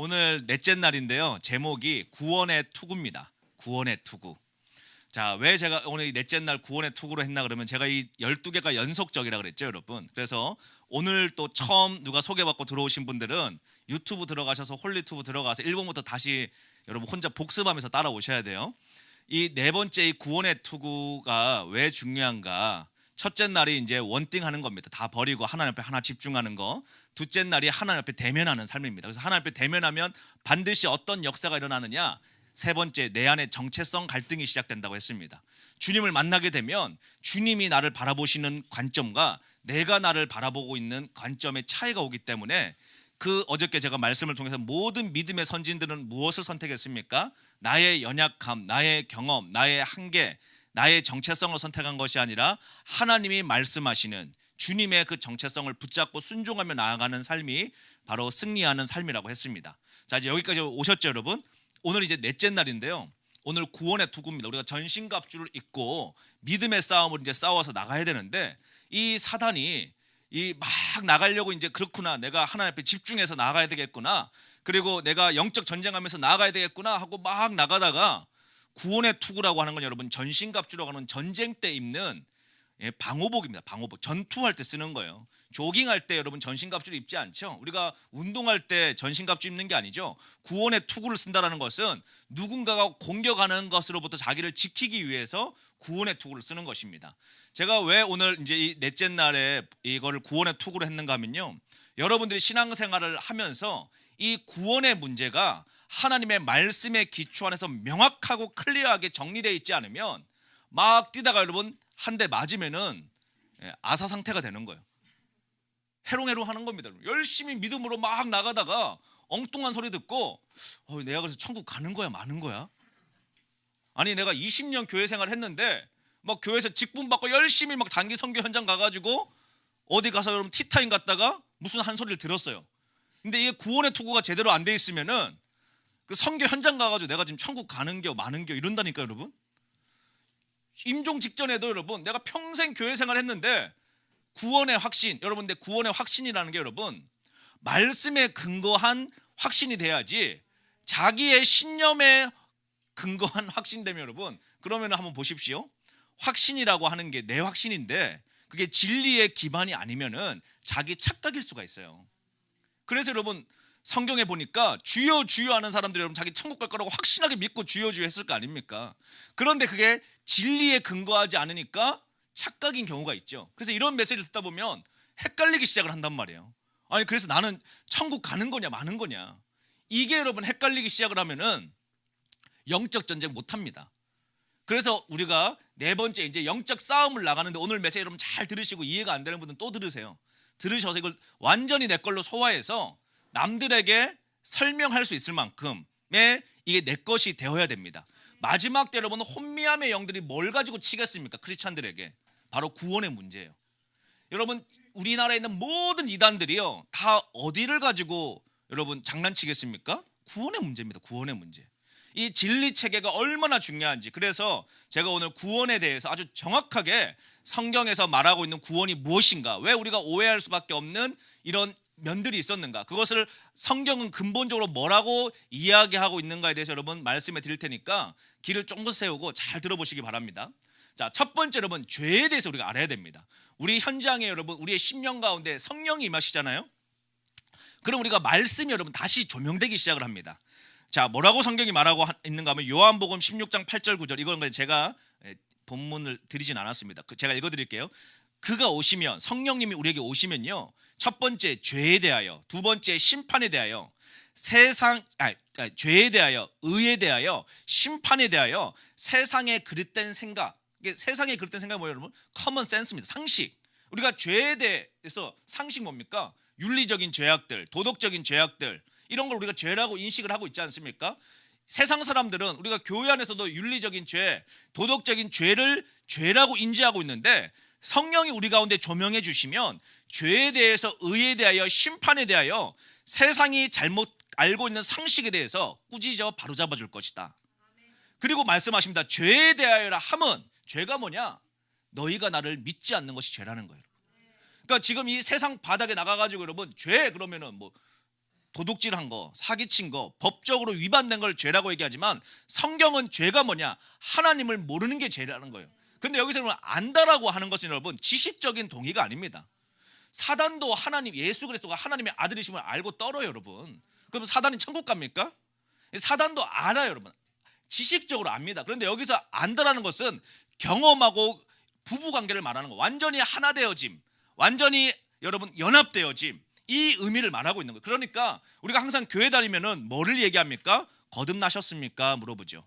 오늘 넷째 날인데요. 제목이 구원의 투구입니다. 구원의 투구. 자, 왜 제가 오늘 이 넷째 날 구원의 투구로 했나 그러면 제가 이 12개가 연속적이라 그랬죠, 여러분. 그래서 오늘 또 처음 누가 소개받고 들어오신 분들은 유튜브 들어가셔서 홀리튜브 들어가서 1번부터 다시 여러분 혼자 복습하면서 따라오셔야 돼요. 이 네 번째 이 구원의 투구가 왜 중요한가? 첫째 날이 이제 원띵 하는 겁니다. 다 버리고 하나님 앞에 하나 집중하는 거. 둘째 날이 하나님 앞에 대면하는 삶입니다. 그래서 하나님 앞에 대면하면 반드시 어떤 역사가 일어나느냐? 세 번째, 내 안에 정체성 갈등이 시작된다고 했습니다. 주님을 만나게 되면 주님이 나를 바라보시는 관점과 내가 나를 바라보고 있는 관점의 차이가 오기 때문에 어저께 제가 말씀을 통해서 모든 믿음의 선진들은 무엇을 선택했습니까? 나의 연약함, 나의 경험, 나의 한계, 나의 정체성을 선택한 것이 아니라 하나님이 말씀하시는 주님의 그 정체성을 붙잡고 순종하며 나아가는 삶이 바로 승리하는 삶이라고 했습니다. 자, 이제 여기까지 오셨죠, 여러분? 오늘 이제 넷째 날인데요. 오늘 구원의 투구입니다. 우리가 전신갑주를 입고 믿음의 싸움을 이제 싸워서 나가야 되는데 이 사단이 막 나가려고 이제 그렇구나. 내가 하나님 앞에 집중해서 나가야 되겠구나. 그리고 내가 영적 전쟁하면서 나가야 되겠구나 하고 막 나가다가 구원의 투구라고 하는 건 여러분 전신갑주라고 하는 전쟁 때 입는 방호복입니다. 방호복. 전투할 때 쓰는 거예요. 조깅할 때 여러분 전신갑주를 입지 않죠. 우리가 운동할 때 전신갑주 입는 게 아니죠. 구원의 투구를 쓴다는 것은 누군가가 공격하는 것으로부터 자기를 지키기 위해서 구원의 투구를 쓰는 것입니다. 제가 왜 오늘 이제 이 넷째 날에 이거를 구원의 투구로 했는가 하면요. 여러분들이 신앙생활을 하면서 이 구원의 문제가 하나님의 말씀의 기초 안에서 명확하고 클리어하게 정리되어 있지 않으면 막 뛰다가 여러분 한 대 맞으면은 아사 상태가 되는 거예요. 해롱해롱 하는 겁니다. 열심히 믿음으로 막 나가다가 엉뚱한 소리 듣고 내가 그래서 천국 가는 거야 마는 거야? 아니 내가 20년 교회 생활 했는데 막 교회에서 직분 받고 열심히 막 단기 선교 현장 가가지고 어디 가서 여러분 티타임 갔다가 무슨 한 소리를 들었어요. 근데 이게 구원의 투구가 제대로 안 돼 있으면은 그 선교 현장 가가지고 내가 지금 천국 가는 겨 마는 겨 이런다니까 여러분. 임종 직전에도 여러분 내가 평생 교회 생활 했는데 구원의 확신, 여러분 근데 구원의 확신이라는 게 여러분 말씀에 근거한 확신이 돼야지 자기의 신념에 근거한 확신되면 여러분 그러면 한번 보십시오. 확신이라고 하는 게 내 확신인데 그게 진리의 기반이 아니면은 자기 착각일 수가 있어요. 그래서 여러분 성경에 보니까 주여 주여 하는 사람들이 여러분 자기 천국 갈 거라고 확신하게 믿고 주여 주여 했을 거 아닙니까? 그런데 그게 진리에 근거하지 않으니까 착각인 경우가 있죠. 그래서 이런 메시지를 듣다 보면 헷갈리기 시작을 한단 말이에요. 아니 그래서 나는 천국 가는 거냐 마는 거냐 이게 여러분 헷갈리기 시작을 하면은 영적 전쟁 못합니다. 그래서 우리가 네 번째 이제 영적 싸움을 나가는데 오늘 메시지 여러분 잘 들으시고 이해가 안 되는 분들은 또 들으세요. 들으셔서 이걸 완전히 내 걸로 소화해서 남들에게 설명할 수 있을 만큼의 이게 내 것이 되어야 됩니다. 마지막 때 여러분 혼미함의 영들이 뭘 가지고 치겠습니까? 크리스찬들에게 바로 구원의 문제예요. 여러분 우리나라에 있는 모든 이단들이요 다 어디를 가지고 여러분 장난치겠습니까? 구원의 문제입니다. 구원의 문제. 이 진리 체계가 얼마나 중요한지. 그래서 제가 오늘 구원에 대해서 아주 정확하게 성경에서 말하고 있는 구원이 무엇인가, 왜 우리가 오해할 수밖에 없는 이런 면들이 있었는가, 그것을 성경은 근본적으로 뭐라고 이야기하고 있는가에 대해서 여러분 말씀해 드릴 테니까 귀를 쫑긋 세우고 잘 들어보시기 바랍니다. 자, 첫 번째 여러분 죄에 대해서 우리가 알아야 됩니다. 우리 현장에 여러분 우리의 심령 가운데 성령이 임하시잖아요. 그럼 우리가 말씀이 여러분 다시 조명되기 시작을 합니다. 자, 뭐라고 성경이 말하고 있는가 하면 요한복음 16장 8절 9절 이건 제가 본문을 드리진 않았습니다. 제가 읽어드릴게요. 그가 오시면 성령님이 우리에게 오시면요 첫 번째 죄에 대하여, 두 번째 심판에 대하여, 죄에 대하여, 의에 대하여, 심판에 대하여 세상에 그릇된 생각. 세상에 그릇된 생각이 뭐예요 여러분? 커먼 센스입니다. 상식. 우리가 죄에 대해서 상식 뭡니까? 윤리적인 죄악들, 도덕적인 죄악들 이런 걸 우리가 죄라고 인식을 하고 있지 않습니까? 세상 사람들은 우리가 교회 안에서도 윤리적인 죄, 도덕적인 죄를 죄라고 인지하고 있는데 성령이 우리 가운데 조명해 주시면 죄에 대해서, 의에 대하여, 심판에 대하여 세상이 잘못 알고 있는 상식에 대해서 꾸짖어 바로잡아 줄 것이다. 그리고 말씀하십니다. 죄에 대하여라 함은 죄가 뭐냐? 너희가 나를 믿지 않는 것이 죄라는 거예요. 그러니까 지금 이 세상 바닥에 나가가지고 여러분 죄 그러면은 뭐 도둑질한 거, 사기친 거, 법적으로 위반된 걸 죄라고 얘기하지만 성경은 죄가 뭐냐? 하나님을 모르는 게 죄라는 거예요. 근데 여기서 안다라고 하는 것은 여러분 지식적인 동의가 아닙니다. 사단도 하나님 예수 그리스도가 하나님의 아들이심을 알고 떨어요, 여러분. 그럼 사단이 천국 갑니까? 사단도 알아요, 여러분. 지식적으로 압니다. 그런데 여기서 안다라는 것은 경험하고 부부 관계를 말하는 거. 완전히 하나 되어짐. 완전히 여러분 연합되어짐. 이 의미를 말하고 있는 거예요. 그러니까 우리가 항상 교회 다니면은 뭐를 얘기합니까? 거듭나셨습니까? 물어보죠.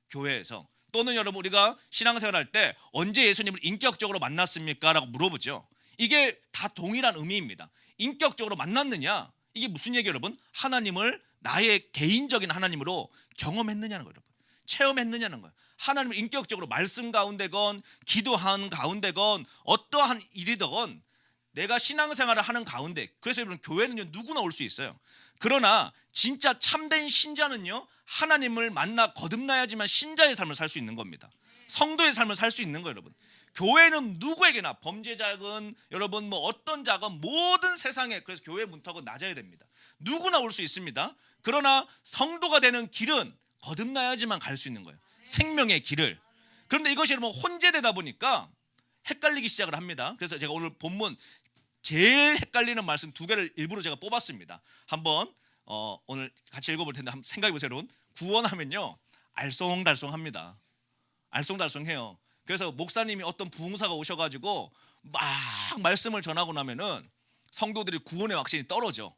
교회에서. 또는 여러분 우리가 신앙생활 할 때 언제 예수님을 인격적으로 만났습니까? 라고 물어보죠. 이게 다 동일한 의미입니다. 인격적으로 만났느냐? 이게 무슨 얘기예요, 여러분? 하나님을 나의 개인적인 하나님으로 경험했느냐는 거예요, 여러분. 체험했느냐는 거예요. 하나님을 인격적으로 말씀 가운데건 기도하는 가운데건 어떠한 일이든 내가 신앙생활을 하는 가운데, 그래서 여러분 교회는요 누구나 올 수 있어요. 그러나 진짜 참된 신자는요 하나님을 만나 거듭나야지만 신자의 삶을 살 수 있는 겁니다. 성도의 삶을 살 수 있는 거예요, 여러분. 교회는 누구에게나 범죄자건 여러분 뭐 어떤 자건 모든 세상에, 그래서 교회 문턱은 낮아야 됩니다. 누구나 올 수 있습니다. 그러나 성도가 되는 길은 거듭나야지만 갈 수 있는 거예요. 생명의 길을. 그런데 이것이 여러분 혼재되다 보니까 헷갈리기 시작을 합니다. 그래서 제가 오늘 본문 제일 헷갈리는 말씀 두 개를 일부러 제가 뽑았습니다. 한번 오늘 같이 읽어볼 텐데 한번 생각해 보세요, 여러분. 구원하면요 알쏭달쏭합니다. 알쏭달쏭해요. 그래서 목사님이 어떤 부흥사가 오셔가지고 막 말씀을 전하고 나면은 성도들이 구원의 확신이 떨어져.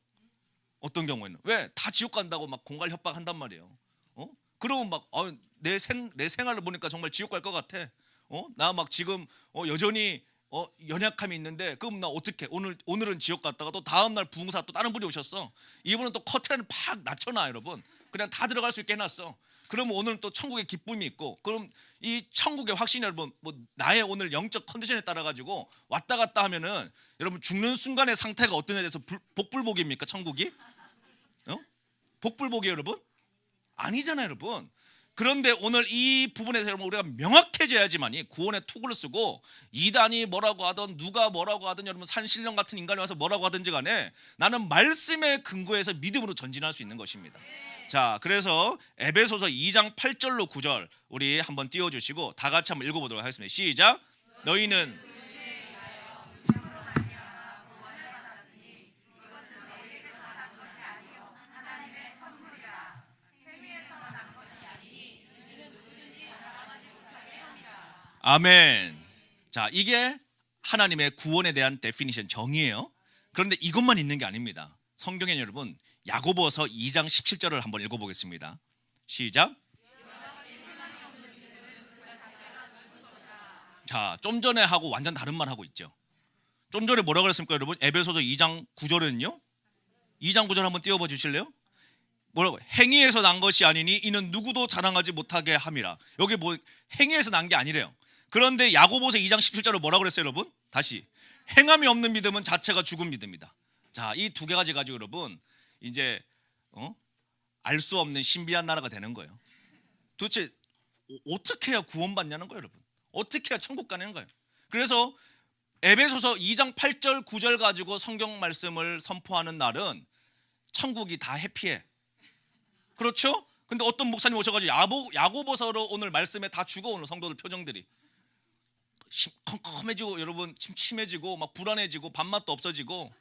어떤 경우에는 왜? 다 지옥 간다고 막 공갈 협박한단 말이에요. 그러면 막 내 생활을 보니까 정말 지옥 갈 것 같아. 나 막 지금 여전히 연약함이 있는데 그럼 나 어떻게 오늘은 지옥 갔다가 또 다음 날 부흥사 또 다른 분이 오셨어. 이분은 또 커튼을 팍 낮춰놔, 여러분. 그냥 다 들어갈 수 있게 해놨어. 그러면 오늘은 또 천국의 기쁨이 있고, 그럼 이 천국의 확신이 여러분 뭐 나의 오늘 영적 컨디션에 따라 가지고 왔다 갔다 하면은 여러분 죽는 순간의 상태가 어떤 에 대해서 복불복입니까? 천국이? 복불복이에요, 여러분? 아니잖아요, 여러분. 그런데 오늘 이 부분에서 여러분 우리가 명확해져야지만이 구원의 투구를 쓰고 이단이 뭐라고 하든 누가 뭐라고 하든 여러분 산신령 같은 인간이 와서 뭐라고 하든지 간에 나는 말씀의 근거에서 믿음으로 전진할 수 있는 것입니다. 자, 그래서 에베소서 2장 8절로 9절 우리 한번 띄워주시고 다 같이 한번 읽어보도록 하겠습니다. 시작. 너희는 아멘. 자, 이게 하나님의 구원에 대한 데피니션 정의예요. 그런데 이것만 있는 게 아닙니다. 성경에 여러분 야고보서 2장 17절을 한번 읽어보겠습니다. 시작. 자, 좀 전에 하고 완전 다른 말 하고 있죠. 좀 전에 뭐라고 그랬습니까, 여러분? 에베소서 2장 9절은요? 2장 9절 한번 띄워봐 주실래요? 뭐라고? 행위에서 난 것이 아니니 이는 누구도 자랑하지 못하게 함이라. 여기 뭐 행위에서 난 게 아니래요. 그런데 야고보서 2장 17절을 뭐라고 그랬어요, 여러분? 다시. 행함이 없는 믿음은 자체가 죽은 믿음이다. 자, 이 두 가지 가지고 여러분 이제 알 수 없는 신비한 나라가 되는 거예요. 도대체 어떻게 해야 구원받냐는 거예요, 여러분. 어떻게 해야 천국 가는 거예요. 그래서 에베소서 2장 8절 9절 가지고 성경 말씀을 선포하는 날은 천국이 다 해피해. 그렇죠? 근데 어떤 목사님 오셔가지고 야고보서로 오늘 말씀에 다 죽어, 오늘 성도들 표정들이 컴컴해지고 여러분 침침해지고 막 불안해지고 밥맛도 없어지고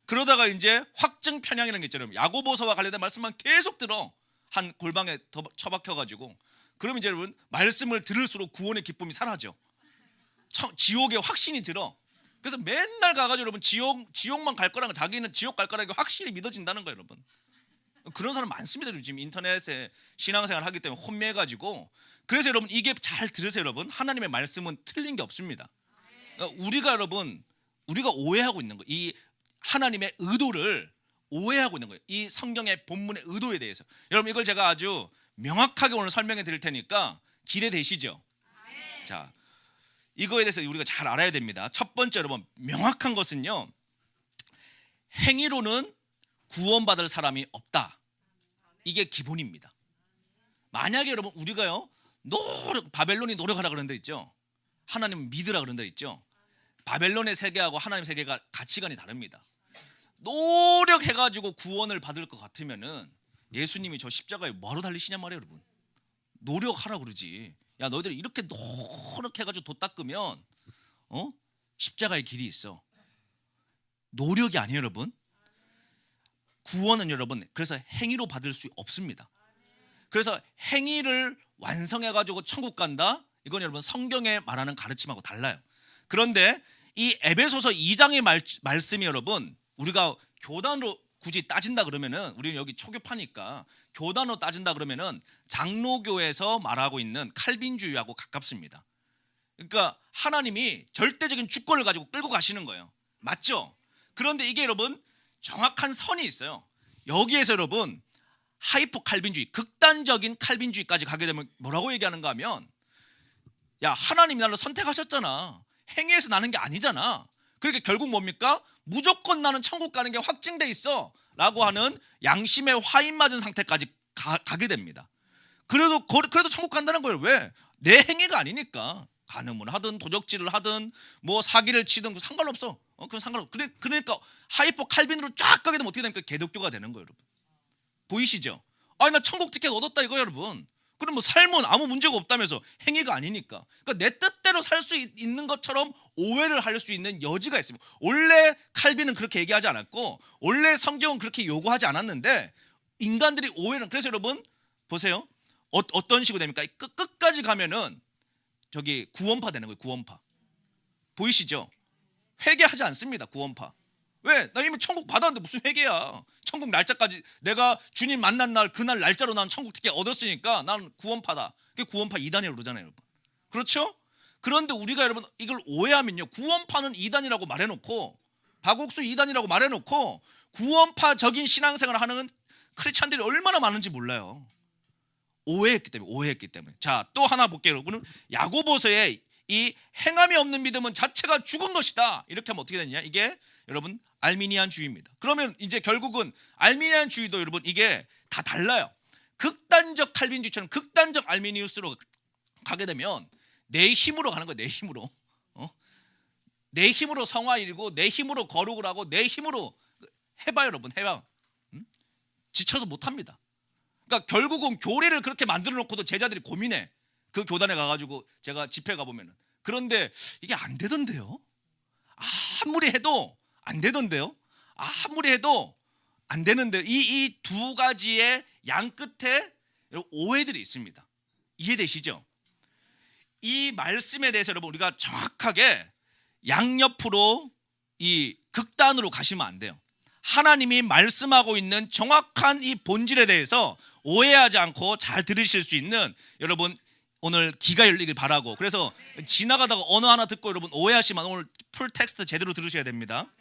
그러다가 이제 확증 편향이라는 게 있잖아요. 야고보서와 관련된 말씀만 계속 들어 한 골방에 처박혀가지고, 그럼 이제 여러분 말씀을 들을수록 구원의 기쁨이 사라져. 지옥의 확신이 들어. 그래서 맨날 가가지고 여러분 지옥만 갈 거라는 거, 자기는 지옥 갈 거라는 게 확실히 믿어진다는 거예요, 여러분. 그런 사람 많습니다. 지금 인터넷에 신앙생활 하기 때문에 혼미해가지고. 그래서 여러분 이게 잘 들으세요, 여러분. 하나님의 말씀은 틀린 게 없습니다. 우리가 여러분 우리가 오해하고 있는 거, 이 하나님의 의도를 오해하고 있는 거예요. 이 성경의 본문의 의도에 대해서. 여러분 이걸 제가 아주 명확하게 오늘 설명해 드릴 테니까 기대되시죠? 자, 이거에 대해서 우리가 잘 알아야 됩니다. 첫 번째 여러분 명확한 것은요, 행위로는 구원받을 사람이 없다. 이게 기본입니다. 만약에 여러분 우리가요 바벨론이 노력하라 그런 데 있죠. 하나님 믿으라 그런 데 있죠. 바벨론의 세계하고 하나님 세계가 가치관이 다릅니다. 노력해가지고 구원을 받을 것 같으면은 예수님이 저 십자가에 뭐하러 달리시냐 말이에요, 여러분. 노력하라 그러지. 야, 너희들이 이렇게 노력해가지고 도 닦으면 십자가의 길이 있어. 노력이 아니에요, 여러분. 구원은 여러분 그래서 행위로 받을 수 없습니다. 그래서 행위를 완성해가지고 천국 간다, 이건 여러분 성경에 말하는 가르침하고 달라요. 그런데 이 에베소서 2장의 말씀이 여러분, 우리가 교단으로 굳이 따진다 그러면은, 우리는 여기 초교파니까 교단으로 따진다 그러면은 장로교에서 말하고 있는 칼빈주의하고 가깝습니다. 그러니까 하나님이 절대적인 주권을 가지고 끌고 가시는 거예요. 맞죠? 그런데 이게 여러분 정확한 선이 있어요. 여기에서 여러분 하이퍼 칼빈주의, 극단적인 칼빈주의까지 가게 되면 뭐라고 얘기하는가 하면, 야, 하나님이 나를 선택하셨잖아. 행위에서 나는 게 아니잖아. 그러니까 결국 뭡니까? 무조건 나는 천국 가는 게 확증돼 있어 라고 하는 양심의 화인 맞은 상태까지 가게 됩니다. 그래도 천국 간다는 거예요. 왜? 내 행위가 아니니까. 간음을 하든 도적질을 하든 뭐 사기를 치든 상관없어. 그건 상관없어. 그러니까 하이퍼 칼빈으로 쫙 가게 되면 어떻게 됩니까? 개독교가 되는 거예요, 여러분. 보이시죠? 아니, 나 천국 티켓 얻었다 이거예요, 여러분. 그럼 뭐 삶은 아무 문제가 없다면서, 행위가 아니니까. 그러니까 내 뜻대로 살 수 있는 것처럼 오해를 할 수 있는 여지가 있습니다. 원래 칼빈은 그렇게 얘기하지 않았고, 원래 성경은 그렇게 요구하지 않았는데 인간들이 오해는, 그래서 여러분 보세요. 어떤 식으로 됩니까? 끝까지 가면은 저기 구원파 되는 거예요. 구원파. 보이시죠? 회개하지 않습니다. 구원파. 왜? 나 이미 천국 받았는데 무슨 회개야. 천국 날짜까지, 내가 주님 만난 날 그날 날짜로 난 천국 티켓 얻었으니까 난 구원파다. 그게 구원파 2단이라고 그러잖아요, 여러분. 그렇죠? 그런데 우리가 여러분 이걸 오해하면요, 구원파는 2단이라고 말해놓고, 박옥수 2단이라고 말해놓고 구원파적인 신앙생활을 하는 크리스찬들이 얼마나 많은지 몰라요. 오해했기 때문에. 자, 또 하나 볼게요, 여러분. 야고보서에 이 행함이 없는 믿음은 자체가 죽은 것이다, 이렇게 하면 어떻게 되느냐, 이게 여러분 알미니안주의입니다. 그러면 이제 결국은 알미니안주의도 여러분 이게 다 달라요. 극단적 칼빈주의처럼 극단적 알미니우스로 가게 되면 내 힘으로 가는 거예요. 내 힘으로. 내 힘으로 성화 이루고 내 힘으로 거룩을 하고 내 힘으로 해봐요, 여러분. 해봐. 지쳐서 못합니다. 그러니까 결국은 교리를 그렇게 만들어 놓고도 제자들이 고민해. 그 교단에 가가지고 제가 집회 가보면은. 그런데 이게 안 되던데요. 아무리 해도 안 되던데요. 아무리 해도 안 되는데, 이 두 가지의 양 끝에 오해들이 있습니다. 이해되시죠? 이 말씀에 대해서 여러분 우리가 정확하게 양옆으로 이 극단으로 가시면 안 돼요. 하나님이 말씀하고 있는 정확한 이 본질에 대해서 오해하지 않고 잘 들으실 수 있는 여러분 오늘 귀가 열리길 바라고, 그래서 지나가다가 언어 하나 듣고 여러분 오해하시면 오늘 풀 텍스트 제대로 들으셔야 됩니다.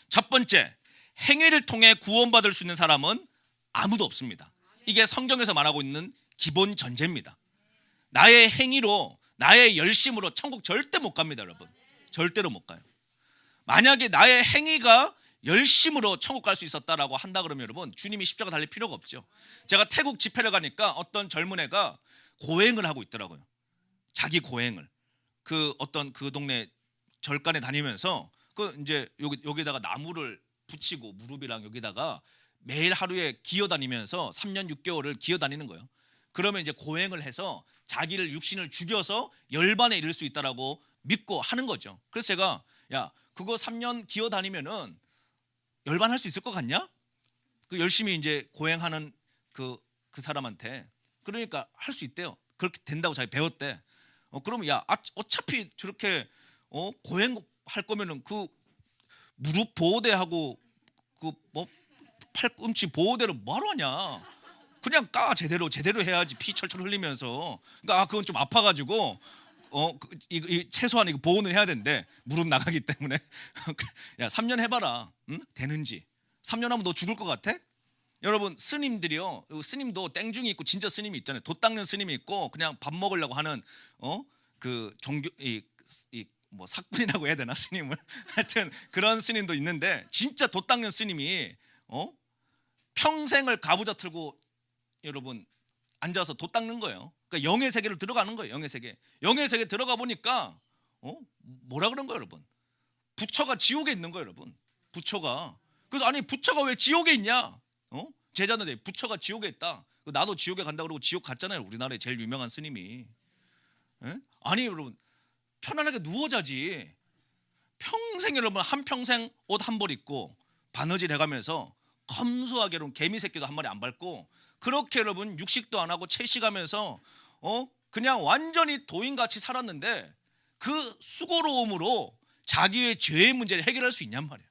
첫 번째, 행위를 통해 구원받을 수 있는 사람은 아무도 없습니다. 이게 성경에서 말하고 있는 기본 전제입니다. 나의 행위로, 나의 열심으로 천국 절대 못 갑니다, 여러분. 절대로 못 가요. 만약에 나의 행위가 열심으로 천국 갈 수 있었다라고 한다 그러면 여러분 주님이 십자가 달릴 필요가 없죠. 제가 태국 집회를 가니까 어떤 젊은 애가 고행을 하고 있더라고요. 자기 고행을 그 어떤 그 동네 절간에 다니면서 그 이제 여기다가 나무를 붙이고 무릎이랑 여기다가 매일 하루에 기어 다니면서 3년 6개월을 기어 다니는 거예요. 그러면 이제 고행을 해서 자기를 육신을 죽여서 열반에 이를 수 있다라고 믿고 하는 거죠. 그래서 제가, 야, 그거 3년 기어 다니면은 열반할 수 있을 것 같냐? 그 열심히 이제 고행하는 그 사람한테. 그러니까 할 수 있대요. 그렇게 된다고 자기 배웠대. 그러면 야, 어차피 저렇게 고행할 거면은 그 무릎 보호대하고 그 뭐 팔꿈치 보호대로 뭐하러 하냐? 그냥 제대로 해야지. 피 철철 흘리면서. 그러니까 그건 좀 아파가지고 최소한 이거 보호는 해야 되는데 무릎 나가기 때문에. 야, 3년 해봐라. 응? 되는지. 3년 하면 너 죽을 것 같아? 여러분 스님들이요, 스님도 땡중이 있고 진짜 스님이 있잖아요. 돛 닦는 스님이 있고 그냥 밥 먹으려고 하는 그 종교 뭐 사꾼이라고 해야 되나, 스님을. 하여튼 그런 스님도 있는데, 진짜 돛 닦는 스님이 평생을 가부좌 틀고 여러분 앉아서 돛 닦는 거예요. 그러니까 영의 세계로 들어가는 거예요. 영의 세계 들어가 보니까 뭐라 그런 거예요, 여러분? 부처가 지옥에 있는 거예요, 여러분. 부처가. 그래서 아니 부처가 왜 지옥에 있냐? 제자들이 부처가 지옥에 있다. 나도 지옥에 간다 그러고 지옥 갔잖아요. 우리나라에 제일 유명한 스님이. 예? 아니 여러분 편안하게 누워 자지. 평생 여러분 한평생 옷 한 벌 입고 바느질 해가면서 검소하게 여러분 개미 새끼도 한 마리 안 밟고 그렇게 여러분 육식도 안 하고 채식하면서 그냥 완전히 도인같이 살았는데 그 수고로움으로 자기의 죄의 문제를 해결할 수 있냔 말이에요.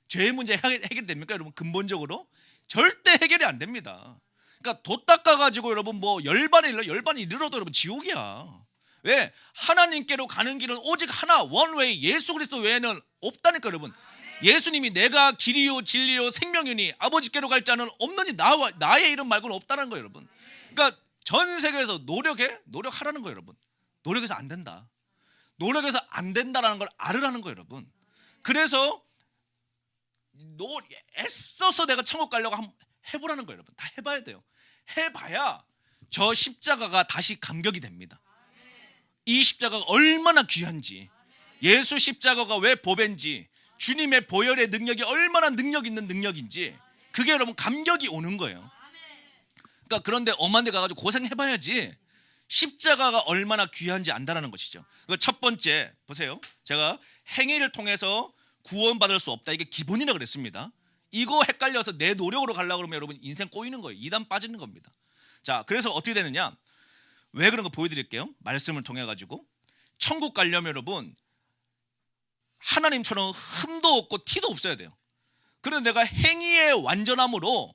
죄의 문제 해결됩니까 여러분? 근본적으로 절대 해결이 안 됩니다. 그러니까 돛 닦아가지고 여러분 뭐 열반이 이르러도 여러분 지옥이야. 왜? 하나님께로 가는 길은 오직 하나 원웨이 예수 그리스도 외에는 없다니까 여러분. 예수님이 내가 길이요 진리요 생명이니 아버지께로 갈 자는 없느니 나의 이름 말고는 없다는 거예요 여러분. 그러니까 전 세계에서 노력하라는 거예요 여러분. 노력해서 안 된다. 노력해서 안 된다라는 걸 알으라는 거예요 여러분. 그래서 애써서 내가 천국 가려고 한번 해보라는 거예요 여러분. 다 해봐야 돼요. 해봐야 저 십자가가 다시 감격이 됩니다. 이 십자가가 얼마나 귀한지, 예수 십자가가 왜 보배인지, 주님의 보혈의 능력이 얼마나 능력 있는 능력인지 그게 여러분 감격이 오는 거예요. 그러니까 그런데 엄한 데 가가지고 고생해봐야지 십자가가 얼마나 귀한지 안다라는 것이죠. 첫 번째 보세요. 제가 행위를 통해서 구원받을 수 없다. 이게 기본이라 그랬습니다. 이거 헷갈려서 내 노력으로 가려고 그러면 여러분 인생 꼬이는 거예요. 이단 빠지는 겁니다. 자, 그래서 어떻게 되느냐? 왜 그런 거 보여드릴게요. 말씀을 통해 가지고 천국 가려면 여러분 하나님처럼 흠도 없고 티도 없어야 돼요. 그런데 내가 행위의 완전함으로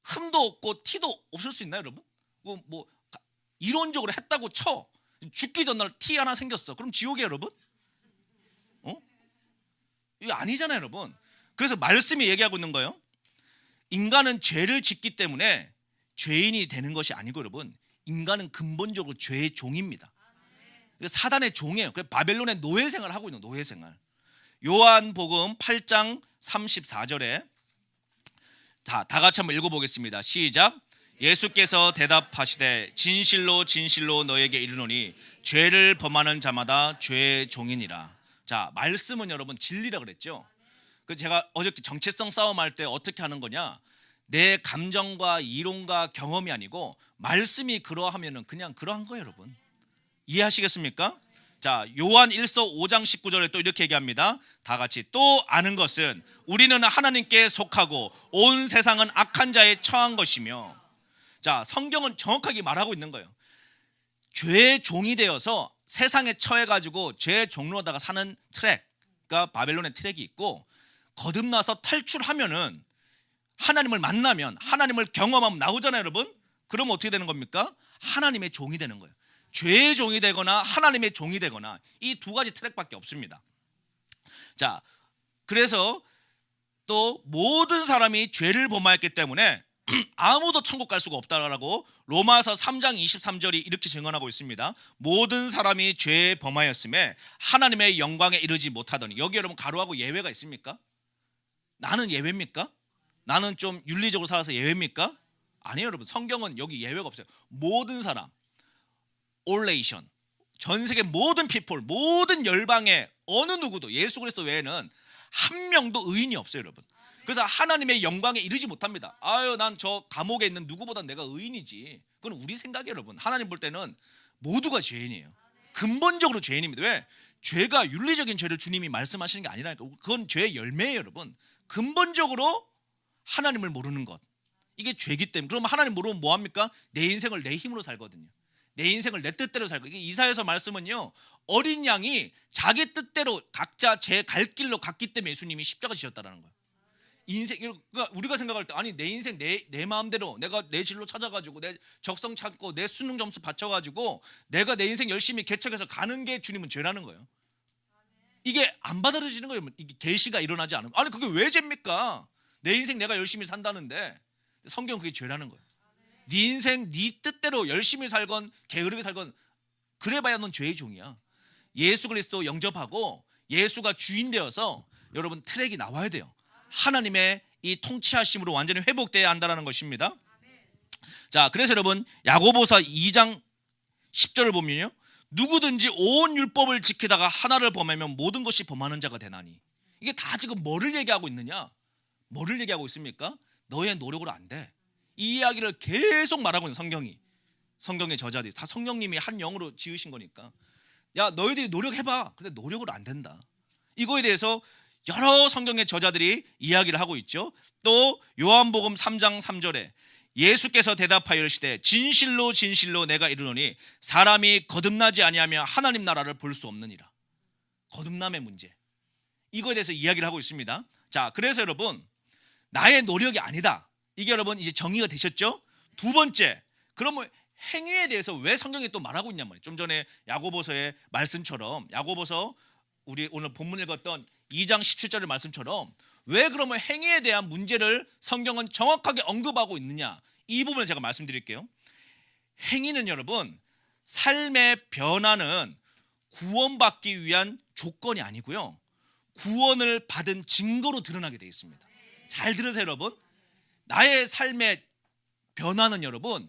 흠도 없고 티도 없을 수 있나요, 여러분? 뭐 이론적으로 했다고 쳐 죽기 전날 티 하나 생겼어. 그럼 지옥이에요, 여러분? 이거 아니잖아요, 여러분. 그래서 말씀이 얘기하고 있는 거예요. 인간은 죄를 짓기 때문에 죄인이 되는 것이 아니고 여러분 인간은 근본적으로 죄의 종입니다. 사단의 종이에요. 바벨론의 노예 생활을 하고 있는 노예 생활. 요한복음 8장 34절에 다 같이 한번 읽어보겠습니다. 시작. 예수께서 대답하시되 진실로 진실로 너에게 이르노니 죄를 범하는 자마다 죄의 종이니라. 자, 말씀은 여러분 진리라 그랬죠. 그 제가 어저께 정체성 싸움할 때 어떻게 하는 거냐? 내 감정과 이론과 경험이 아니고 말씀이 그러하면은 그냥 그러한 거예요, 여러분. 이해하시겠습니까? 자, 요한 1서 5장 19절에 또 이렇게 얘기합니다. 다 같이 또 아는 것은 우리는 하나님께 속하고 온 세상은 악한 자에 처한 것이며. 자, 성경은 정확하게 말하고 있는 거예요. 죄의 종이 되어서 세상에 처해가지고 죄의 종로다가 사는 트랙, 그러니까 바벨론의 트랙이 있고 거듭나서 탈출하면은 하나님을 만나면 하나님을 경험하면 나오잖아요, 여러분. 그러면 어떻게 되는 겁니까? 하나님의 종이 되는 거예요. 죄의 종이 되거나 하나님의 종이 되거나 이 두 가지 트랙밖에 없습니다. 자, 그래서 또 모든 사람이 죄를 범하였기 때문에 아무도 천국 갈 수가 없다라고 로마서 3장 23절이 이렇게 증언하고 있습니다. 모든 사람이 죄에 범하였음에 하나님의 영광에 이르지 못하더니. 여기 여러분 가로하고 예외가 있습니까? 나는 예외입니까? 나는 좀 윤리적으로 살아서 예외입니까? 아니에요, 여러분. 성경은 여기 예외가 없어요. 모든 사람, all nation, 전 세계 모든 people, 모든 열방의 어느 누구도 예수 그리스도 외에는 한 명도 의인이 없어요, 여러분. 그래서 하나님의 영광에 이르지 못합니다. 아유, 난 저 감옥에 있는 누구보다 내가 의인이지. 그건 우리 생각이에요, 여러분. 하나님 볼 때는 모두가 죄인이에요. 근본적으로 죄인입니다. 왜? 죄가 윤리적인 죄를 주님이 말씀하시는 게 아니라니까. 그건 죄의 열매예요, 여러분. 근본적으로 하나님을 모르는 것, 이게 죄기 때문에. 그럼 하나님 모르면 뭐합니까? 내 인생을 내 힘으로 살거든요. 내 인생을 내 뜻대로 살고. 이게 이사야서 말씀은요, 어린 양이 자기 뜻대로 각자 제 갈 길로 갔기 때문에 예수님이 십자가 지셨다라는 거예요. 인생, 그러니까 우리가 생각할 때 아니 내 인생 내 마음대로 내가 내 진로 찾아가지고 내 적성 찾고 내 수능 점수 받쳐가지고 내가 내 인생 열심히 개척해서 가는 게 주님은 죄라는 거예요. 이게 안 받아들여지는 거예요. 이게 계시가 일어나지 않으면. 아니 그게 왜 죄입니까? 내 인생 내가 열심히 산다는데. 성경은 그게 죄라는 거예요. 네 인생 네 뜻대로 열심히 살건 게으르게 살건 그래봐야 넌 죄의 종이야. 예수 그리스도 영접하고 예수가 주인 되어서 여러분 트랙이 나와야 돼요. 하나님의 이 통치하심으로 완전히 회복돼야 한다는 것입니다. 자, 그래서 여러분 야고보서 2장 10절을 보면요, 누구든지 온 율법을 지키다가 하나를 범하면 모든 것이 범하는 자가 되나니. 이게 다 지금 뭐를 얘기하고 있느냐? 뭐를 얘기하고 있습니까? 너의 노력으로 안 돼. 이 이야기를 계속 말하고 있는 성경의 저자들이 다 성령님이 한 영으로 지으신 거니까. 야, 너희들이 노력해봐. 근데 노력으로 안 된다. 이거에 대해서 여러 성경의 저자들이 이야기를 하고 있죠. 또 요한복음 3장 3절에 예수께서 대답하여 이르시되 진실로 진실로 내가 이르노니 사람이 거듭나지 아니하면 하나님 나라를 볼 수 없느니라. 거듭남의 문제, 이거에 대해서 이야기를 하고 있습니다. 자, 그래서 여러분, 나의 노력이 아니다, 이게 여러분 이제 정의가 되셨죠? 두 번째, 그러면 행위에 대해서 왜 성경이 또 말하고 있냔 말이에요. 좀 전에 야고보서의 말씀처럼, 야고보서 우리 오늘 본문 읽었던 2장 17절의 말씀처럼 왜 그러면 행위에 대한 문제를 성경은 정확하게 언급하고 있느냐, 이 부분을 제가 말씀드릴게요. 행위는 여러분, 삶의 변화는 구원받기 위한 조건이 아니고요, 구원을 받은 증거로 드러나게 되어 있습니다. 잘 들으세요 여러분. 나의 삶의 변화는 여러분,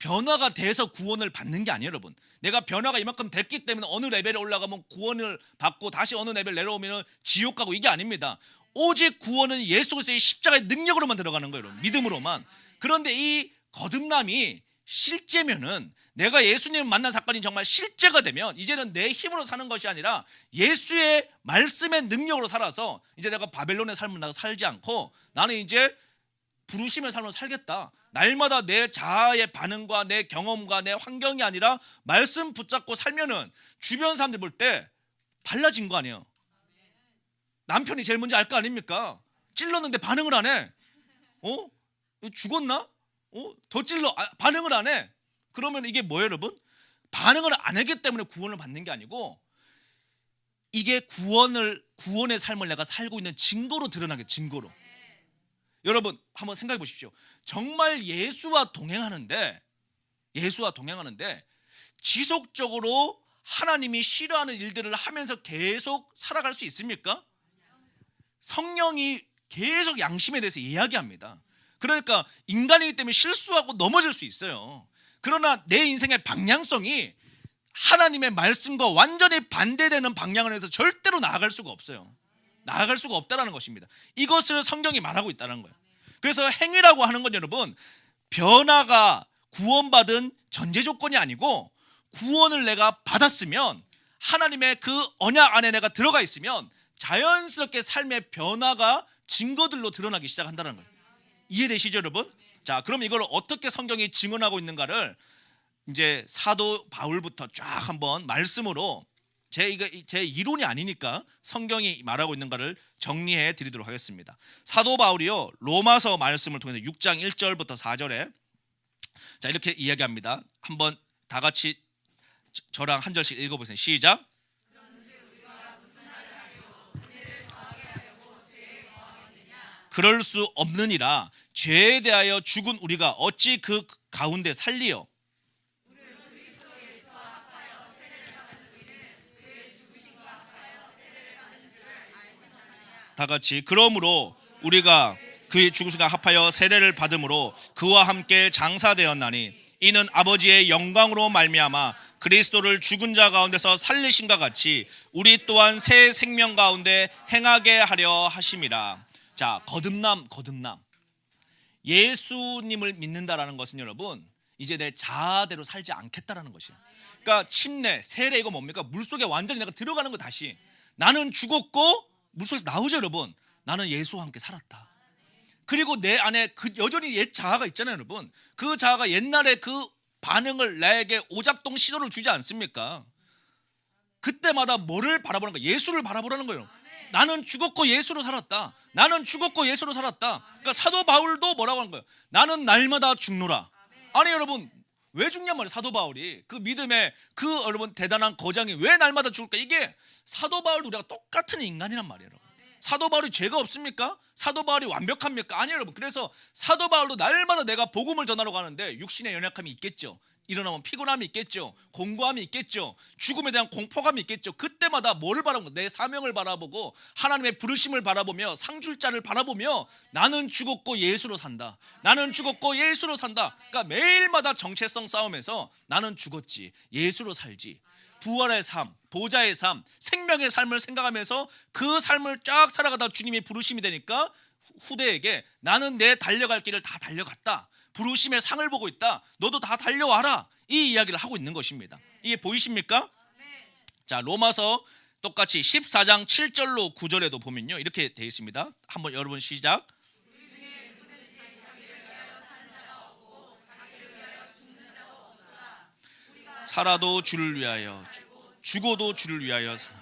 변화가 돼서 구원을 받는 게 아니에요 여러분. 내가 변화가 이만큼 됐기 때문에 어느 레벨에 올라가면 구원을 받고 다시 어느 레벨 내려오면 지옥 가고, 이게 아닙니다. 오직 구원은 예수 그리스도의 십자가의 능력으로만 들어가는 거예요 여러분. 믿음으로만. 그런데 이 거듭남이 실제면은, 내가 예수님을 만난 사건이 정말 실제가 되면 이제는 내 힘으로 사는 것이 아니라 예수의 말씀의 능력으로 살아서 이제 내가 바벨론의 삶을 나가 살지 않고 나는 이제 부르심의 삶을 살겠다. 날마다 내 자아의 반응과 내 경험과 내 환경이 아니라 말씀 붙잡고 살면은 주변 사람들 볼 때 달라진 거 아니에요. 남편이 제일 먼저 알 거 아닙니까? 찔렀는데 반응을 안 해. 죽었나? 더 찔러. 반응을 안 해. 그러면 이게 뭐예요 여러분? 반응을 안 하기 때문에 구원을 받는 게 아니고, 이게 구원의 삶을 내가 살고 있는 증거로 드러나게, 증거로. 여러분 한번 생각해 보십시오. 정말 예수와 동행하는데 지속적으로 하나님이 싫어하는 일들을 하면서 계속 살아갈 수 있습니까? 성령이 계속 양심에 대해서 이야기합니다. 그러니까 인간이기 때문에 실수하고 넘어질 수 있어요. 그러나 내 인생의 방향성이 하나님의 말씀과 완전히 반대되는 방향을 해서 절대로 나아갈 수가 없어요. 나아갈 수가 없다는 것입니다. 이것을 성경이 말하고 있다는 거예요. 그래서 행위라고 하는 건 여러분, 변화가 구원받은 전제 조건이 아니고, 구원을 내가 받았으면 하나님의 그 언약 안에 내가 들어가 있으면 자연스럽게 삶의 변화가 증거들로 드러나기 시작한다는 거예요. 이해되시죠 여러분? 자, 그럼 이걸 어떻게 성경이 증언하고 있는가를 이제 사도 바울부터 쫙 한번 말씀으로, 제 이론이 아니니까 성경이 말하고 있는가를 정리해 드리도록 하겠습니다. 사도 바울이요, 로마서 말씀을 통해서 6장 1절부터 4절에 자, 이렇게 이야기합니다. 한번 다 같이 저랑 한 절씩 읽어보세요. 시작. 그럴 수 없느니라. 죄에 대하여 죽은 우리가 어찌 그 가운데 살리요? 다 같이, 그러므로 우리가 그의 죽으심과 합하여 세례를 받음으로 그와 함께 장사되었나니 이는 아버지의 영광으로 말미암아 그리스도를 죽은 자 가운데서 살리신과 같이 우리 또한 새 생명 가운데 행하게 하려 하심이라. 자, 거듭남. 예수님을 믿는다라는 것은 여러분, 이제 내 자아대로 살지 않겠다라는 것이에요. 그러니까 침례, 세례, 이거 뭡니까? 물속에 완전히 내가 들어가는 거. 다시 나는 죽었고 물속에서 나오죠 여러분. 나는 예수와 함께 살았다. 그리고 내 안에 그 여전히 옛 자아가 있잖아요 여러분. 그 자아가 옛날에 그 반응을 나에게 오작동 신호를 주지 않습니까? 그때마다 뭐를 바라보는 거예요? 예수를 바라보라는 거예요. 나는 죽었고 예수로 살았다. 나는 죽었고 예수로 살았다. 그러니까 사도 바울도 뭐라고 하는 거예요? 나는 날마다 죽노라. 아니 여러분, 왜 죽냔 말이에요. 사도 바울이 그 믿음의 그 여러분 대단한 거장이 왜 날마다 죽을까? 이게 사도 바울도 우리가 똑같은 인간이란 말이에요 여러분. 사도 바울이 죄가 없습니까? 사도 바울이 완벽합니까? 아니에요 여러분. 그래서 사도 바울도 날마다 내가 복음을 전하러 가는데 육신의 연약함이 있겠죠. 일어나면 피곤함이 있겠죠. 공고함이 있겠죠. 죽음에 대한 공포감이 있겠죠. 그때마다 뭐를 바라보고, 내 사명을 바라보고 하나님의 부르심을 바라보며 상줄자를 바라보며 나는 죽었고 예수로 산다. 나는 죽었고 예수로 산다. 그러니까 매일마다 정체성 싸움에서 나는 죽었지 예수로 살지. 부활의 삶, 보좌의 삶, 생명의 삶을 생각하면서 그 삶을 쫙 살아가다 주님이 부르심이 되니까 후대에게 나는 내 달려갈 길을 다 달려갔다, 부르심의 상을 보고 있다, 너도 다 달려와라, 이 이야기를 하고 있는 것입니다. 이게 보이십니까? 자, 로마서 똑같이 14장 7절로 9절에도 보면요, 이렇게 되어 있습니다. 한번 여러분 시작. 살아도 주를 위하여, 죽어도 주를 위하여 사나.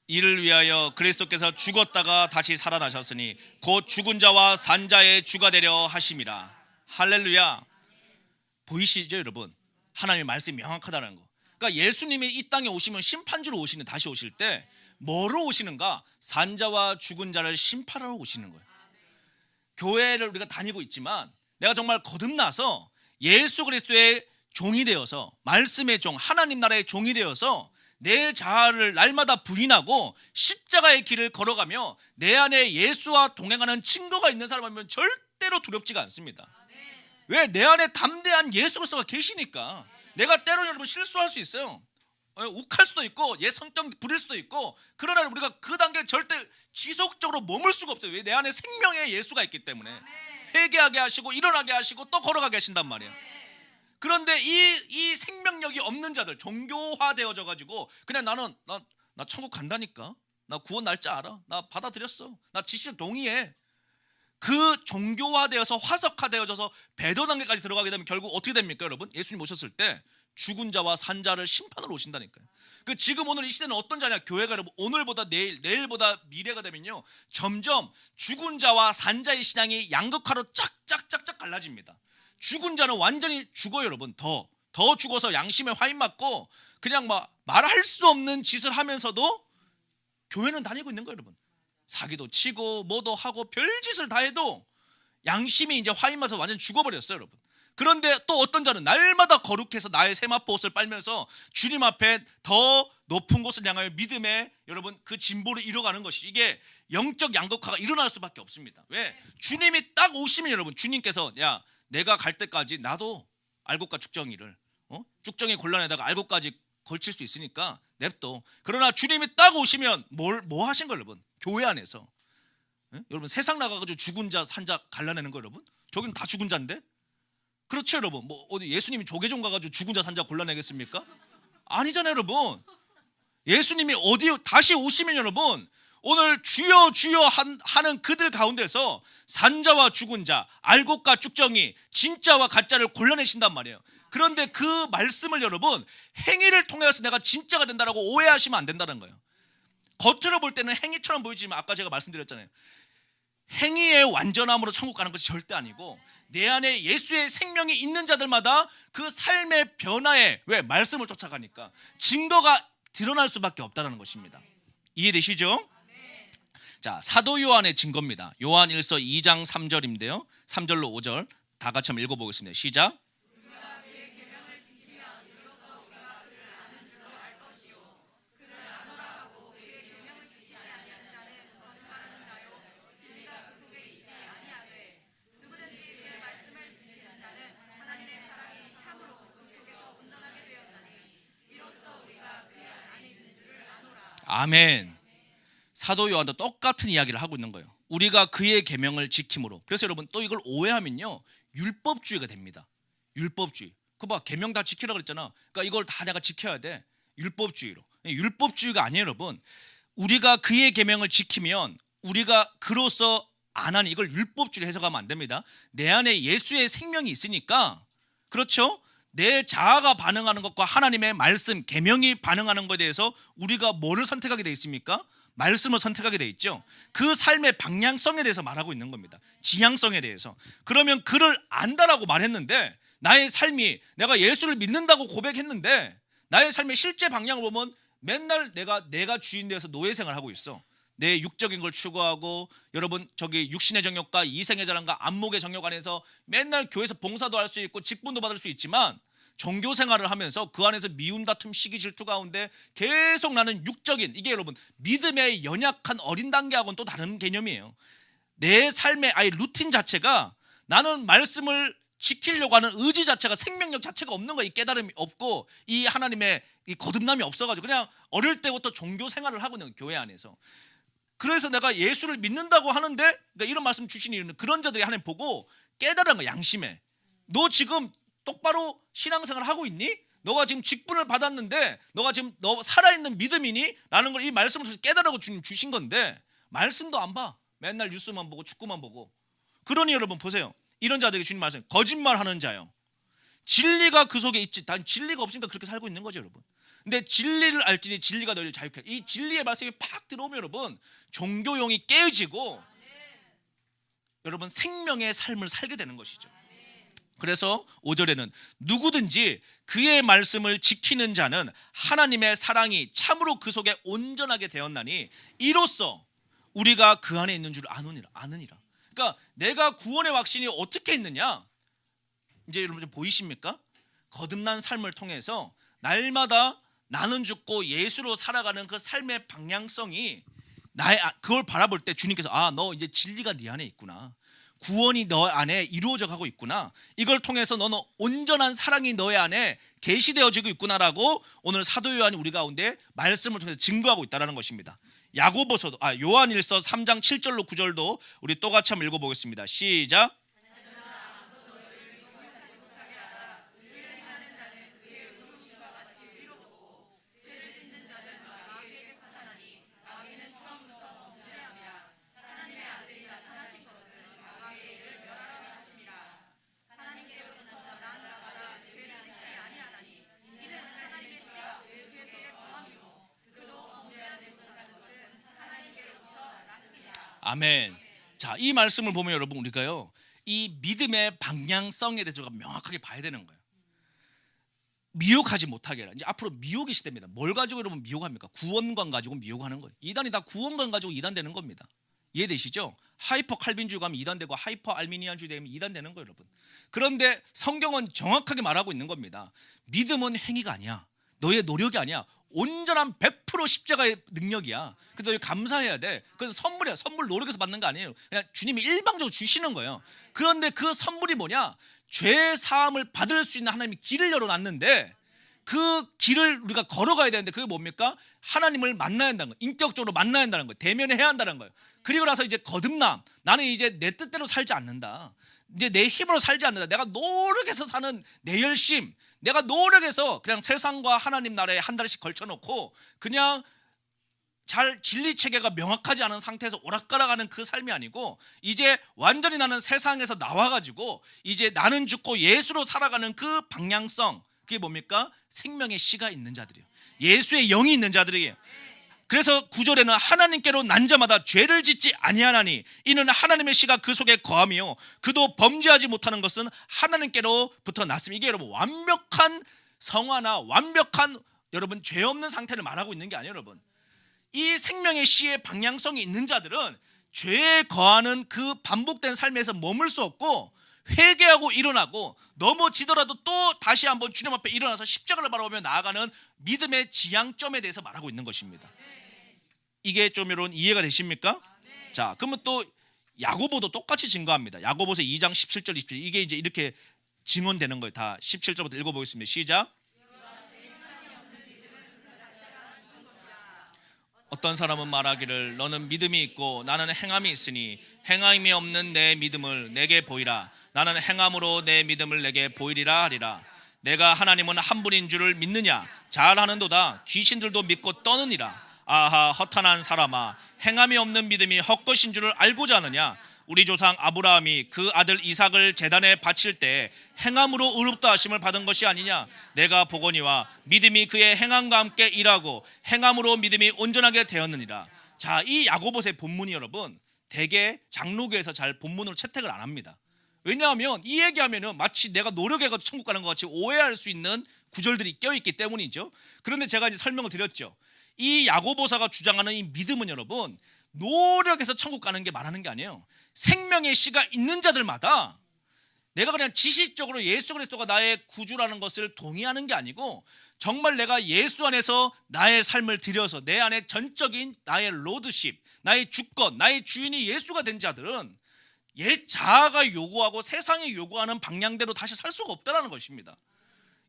이를 위하여 그리스도께서 죽었다가 다시 살아나셨으니 곧 죽은 자와 산 자의 주가 되려 하심이라. 할렐루야. 보이시죠 여러분? 하나님의 말씀이 명확하다는 거. 그러니까 예수님이 이 땅에 오시면 심판주로 오시는, 다시 오실 때 뭐로 오시는가? 산 자와 죽은 자를 심판하러 오시는 거예요. 교회를 우리가 다니고 있지만 내가 정말 거듭나서 예수 그리스도의 종이 되어서, 말씀의 종, 하나님 나라의 종이 되어서 내 자아를 날마다 부인하고 십자가의 길을 걸어가며 내 안에 예수와 동행하는 증거가 있는 사람이면 절대로 두렵지가 않습니다. 왜? 내 안에 담대한 예수 그리스도가 계시니까. 내가 때로는 여러분 실수할 수 있어요. 욱할 수도 있고 옛 성격 부릴 수도 있고, 그러나 우리가 그 단계에 절대 지속적으로 머물 수가 없어요. 왜? 내 안에 생명의 예수가 있기 때문에. 회개하게 하시고 일어나게 하시고 또 걸어가게 하신단 말이에요. 그런데 이 생명력이 없는 자들, 종교화되어져 가지고 그냥 나는 나 천국 간다니까, 나 구원 날짜 알아, 나 받아들였어, 나 지시 동의해. 그 종교화되어서 화석화되어져서 배도 단계까지 들어가게 되면 결국 어떻게 됩니까 여러분? 예수님 오셨을 때 죽은 자와 산 자를 심판으로 오신다니까요. 그 지금 오늘 이 시대는 어떤 자냐? 교회가 여러분 오늘보다 내일, 내일보다 미래가 되면요 점점 죽은 자와 산 자의 신앙이 양극화로 짝짝짝짝 갈라집니다. 죽은 자는 완전히 죽어요 여러분. 더 죽어서 양심에 화인 맞고 그냥 막 말할 수 없는 짓을 하면서도 교회는 다니고 있는 거예요 여러분. 사기도 치고 뭐도 하고 별짓을 다 해도 양심이 이제 화인 맞아서 완전 죽어버렸어요 여러분. 그런데 또 어떤 자는 날마다 거룩해서 나의 세마포 옷을 빨면서 주님 앞에 더 높은 곳을 향하여 믿음의 여러분 그 진보를 이뤄가는 것이, 이게 영적 양극화가 일어날 수밖에 없습니다. 왜? 주님이 딱 오시면 여러분, 주님께서 야 내가 갈 때까지 나도 알곡과 쭉정이를 쭉정이 곤란에다가 알곡까지 걸칠 수 있으니까 냅둬. 그러나 주님이 딱 오시면 뭐 하신 거예요 여러분? 교회 안에서 여러분 세상 나가가지고 죽은 자 산 자 갈라내는 거예요 여러분? 저기는 다 죽은 자인데? 그렇죠 여러분. 뭐 어디 예수님이 조계종 가가지고 죽은 자 산 자 골라내겠습니까? 아니잖아요 여러분. 예수님이 어디 다시 오시면 여러분 오늘 주여 주여 하는 그들 가운데서 산자와 죽은 자, 알곡과 쭉정이, 진짜와 가짜를 골라내신단 말이에요. 그런데 그 말씀을 여러분 행위를 통해서 내가 진짜가 된다라고 오해하시면 안 된다는 거예요. 겉으로 볼 때는 행위처럼 보이지만 아까 제가 말씀드렸잖아요. 행위의 완전함으로 천국 가는 것이 절대 아니고 내 안에 예수의 생명이 있는 자들마다 그 삶의 변화에, 왜? 말씀을 쫓아가니까 증거가 드러날 수밖에 없다는 것입니다. 이해되시죠? 자, 사도 요한의 증거입니다. 요한 1서 2장 3절인데요 3절로 5절 다 같이 한번 읽어보겠습니다. 시작. 아멘. 사도 요한도 똑같은 이야기를 하고 있는 거예요. 우리가 그의 계명을 지킴으로. 그래서 여러분 또 이걸 오해하면요 율법주의가 됩니다. 율법주의. 그거 봐, 계명 다 지키라 그랬잖아. 그러니까 이걸 다 내가 지켜야 돼. 율법주의로. 율법주의가 아니에요 여러분. 우리가 그의 계명을 지키면 우리가 그로서 안 하는, 이걸 율법주의로 해석하면 안 됩니다. 내 안에 예수의 생명이 있으니까, 그렇죠? 내 자아가 반응하는 것과 하나님의 말씀, 계명이 반응하는 것에 대해서 우리가 뭐를 선택하게 돼 있습니까? 말씀을 선택하게 돼 있죠. 그 삶의 방향성에 대해서 말하고 있는 겁니다. 지향성에 대해서. 그러면 그를 안다라고 말했는데 나의 삶이, 내가 예수를 믿는다고 고백했는데 나의 삶의 실제 방향을 보면 맨날 내가 주인 되어서 노예생활을 하고 있어. 내 육적인 걸 추구하고, 여러분 저기 육신의 정욕과 이생의 자랑과 안목의 정욕 안에서 맨날 교회에서 봉사도 할 수 있고 직분도 받을 수 있지만 종교 생활을 하면서 그 안에서 미움, 다툼, 시기, 질투 가운데 계속 나는 육적인, 이게 여러분 믿음의 연약한 어린 단계하고는 또 다른 개념이에요. 내 삶의 아예 루틴 자체가 나는 말씀을 지키려고 하는 의지 자체가, 생명력 자체가 없는 거야. 이 깨달음이 없고 이 하나님의 이 거듭남이 없어가지고 그냥 어릴 때부터 종교 생활을 하고 있는 거야, 교회 안에서. 그래서 내가 예수를 믿는다고 하는데, 그러니까 이런 말씀 주신 이유는 그런 자들이 하나님 보고 깨달은 거야. 양심에 너 지금 똑바로 신앙생활을 하고 있니? 너가 지금 직분을 받았는데 너가 지금 너 살아있는 믿음이니? 라는 걸 이 말씀을 통해서 깨달으라고 주님 주신 건데 말씀도 안 봐. 맨날 뉴스만 보고 축구만 보고. 그러니 여러분 보세요. 이런 자들에게 주님 말씀, 거짓말하는 자요, 진리가 그 속에 있지. 단 진리가 없으니까 그렇게 살고 있는 거죠, 여러분. 근데 진리를 알지니 진리가 너희를 자유케. 이 진리의 말씀이 팍 들어오면 여러분 종교용이 깨지고 여러분 생명의 삶을 살게 되는 것이죠. 그래서 5절에는 누구든지 그의 말씀을 지키는 자는 하나님의 사랑이 참으로 그 속에 온전하게 되었나니 이로써 우리가 그 안에 있는 줄 아느니라. 그러니까 내가 구원의 확신이 어떻게 있느냐, 이제 여러분 좀 보이십니까? 거듭난 삶을 통해서 날마다 나는 죽고 예수로 살아가는 그 삶의 방향성이 그걸 바라볼 때 주님께서 너 이제 진리가 네 안에 있구나, 구원이 너 안에 이루어져 가고 있구나, 이걸 통해서 너는 온전한 사랑이 너의 안에 계시되어지고 있구나라고 오늘 사도 요한이 우리 가운데 말씀을 통해서 증거하고 있다는 것입니다. 야고보서도 요한일서 3장 7절로 9절도 우리 똑같이 한번 읽어보겠습니다. 시작. 아멘. 자, 이 말씀을 보면 여러분 우리가요 이 믿음의 방향성에 대해서 명확하게 봐야 되는 거예요. 미혹하지 못하게 해라. 이제 앞으로 미혹의 시대입니다. 뭘 가지고 여러분 미혹합니까? 구원관 가지고 미혹하는 거예요. 이단이 다 구원관 가지고 이단되는 겁니다. 이해되시죠? 하이퍼 칼빈주의 가면 이단되고 하이퍼 알미니안주의 되면 이단되는 거예요, 여러분. 그런데 성경은 정확하게 말하고 있는 겁니다. 믿음은 행위가 아니야. 너의 노력이 아니야. 온전한 100% 십자가의 능력이야. 그래서 너희 감사해야 돼. 그래서 선물이야. 선물 노력해서 받는 거 아니에요. 그냥 주님이 일방적으로 주시는 거예요. 그런데 그 선물이 뭐냐? 죄 사함을 받을 수 있는 하나님이 길을 열어놨는데 그 길을 우리가 걸어가야 되는데 그게 뭡니까? 하나님을 만나야 한다는 거예요. 인격적으로 만나야 한다는 거예요. 대면해야 한다는 거예요. 그리고 나서 이제 거듭남. 나는 이제 내 뜻대로 살지 않는다. 이제 내 힘으로 살지 않는다. 내가 노력해서 사는 내 열심, 내가 노력해서 그냥 세상과 하나님 나라에 한 달씩 걸쳐놓고 그냥 잘 진리 체계가 명확하지 않은 상태에서 오락가락하는 그 삶이 아니고 이제 완전히 나는 세상에서 나와가지고 이제 나는 죽고 예수로 살아가는 그 방향성, 그게 뭡니까? 생명의 씨가 있는 자들이에요. 예수의 영이 있는 자들이에요. 그래서 9절에는 하나님께로 난 자마다 죄를 짓지 아니하나니 이는 하나님의 씨가 그 속에 거함이요 그도 범죄하지 못하는 것은 하나님께로부터 났습니다. 이게 여러분 완벽한 성화나 완벽한 여러분 죄 없는 상태를 말하고 있는 게 아니에요. 여러분 이 생명의 씨의 방향성이 있는 자들은 죄에 거하는 그 반복된 삶에서 머물 수 없고 회개하고 일어나고 넘어지더라도 또 다시 한번 주님 앞에 일어나서 십자가를 바라보며 나아가는 믿음의 지향점에 대해서 말하고 있는 것입니다. 이게 좀 여러분 이해가 되십니까? 자, 그러면 또 야고보도 똑같이 증거합니다. 야고보서 2장 17절 27절 이게 이제 이렇게 증언되는 거예요. 다 17절부터 읽어보겠습니다. 시작. 어떤 사람은 말하기를 너는 믿음이 있고 나는 행함이 있으니 행함이 없는 내 믿음을 내게 보이라. 나는 행함으로 내 믿음을 내게 보이리라 하리라. 내가 하나님은 한 분인 줄을 믿느냐? 잘하는도다. 귀신들도 믿고 떠느니라. 아하 허탄한 사람아, 행함이 없는 믿음이 헛것인 줄을 알고자 하느냐? 우리 조상 아브라함이 그 아들 이삭을 제단에 바칠 때 행함으로 의롭다 하심을 받은 것이 아니냐? 내가 보거니와 믿음이 그의 행함과 함께 일하고 행함으로 믿음이 온전하게 되었느니라. 자, 이 야고보서의 본문이 여러분 대개 장로교에서 잘 본문으로 채택을 안 합니다. 왜냐하면 이 얘기하면은 마치 내가 노력해가지고 천국 가는 것 같이 오해할 수 있는 구절들이 껴있기 때문이죠. 그런데 제가 이제 설명을 드렸죠. 이 야고보서가 주장하는 이 믿음은 여러분 노력해서 천국 가는 게 말하는 게 아니에요. 생명의 씨가 있는 자들마다 내가 그냥 지식적으로 예수 그리스도가 나의 구주라는 것을 동의하는 게 아니고 정말 내가 예수 안에서 나의 삶을 들여서 내 안에 전적인 나의 로드십, 나의 주권, 나의 주인이 예수가 된 자들은 옛 자아가 요구하고 세상이 요구하는 방향대로 다시 살 수가 없다는 것입니다.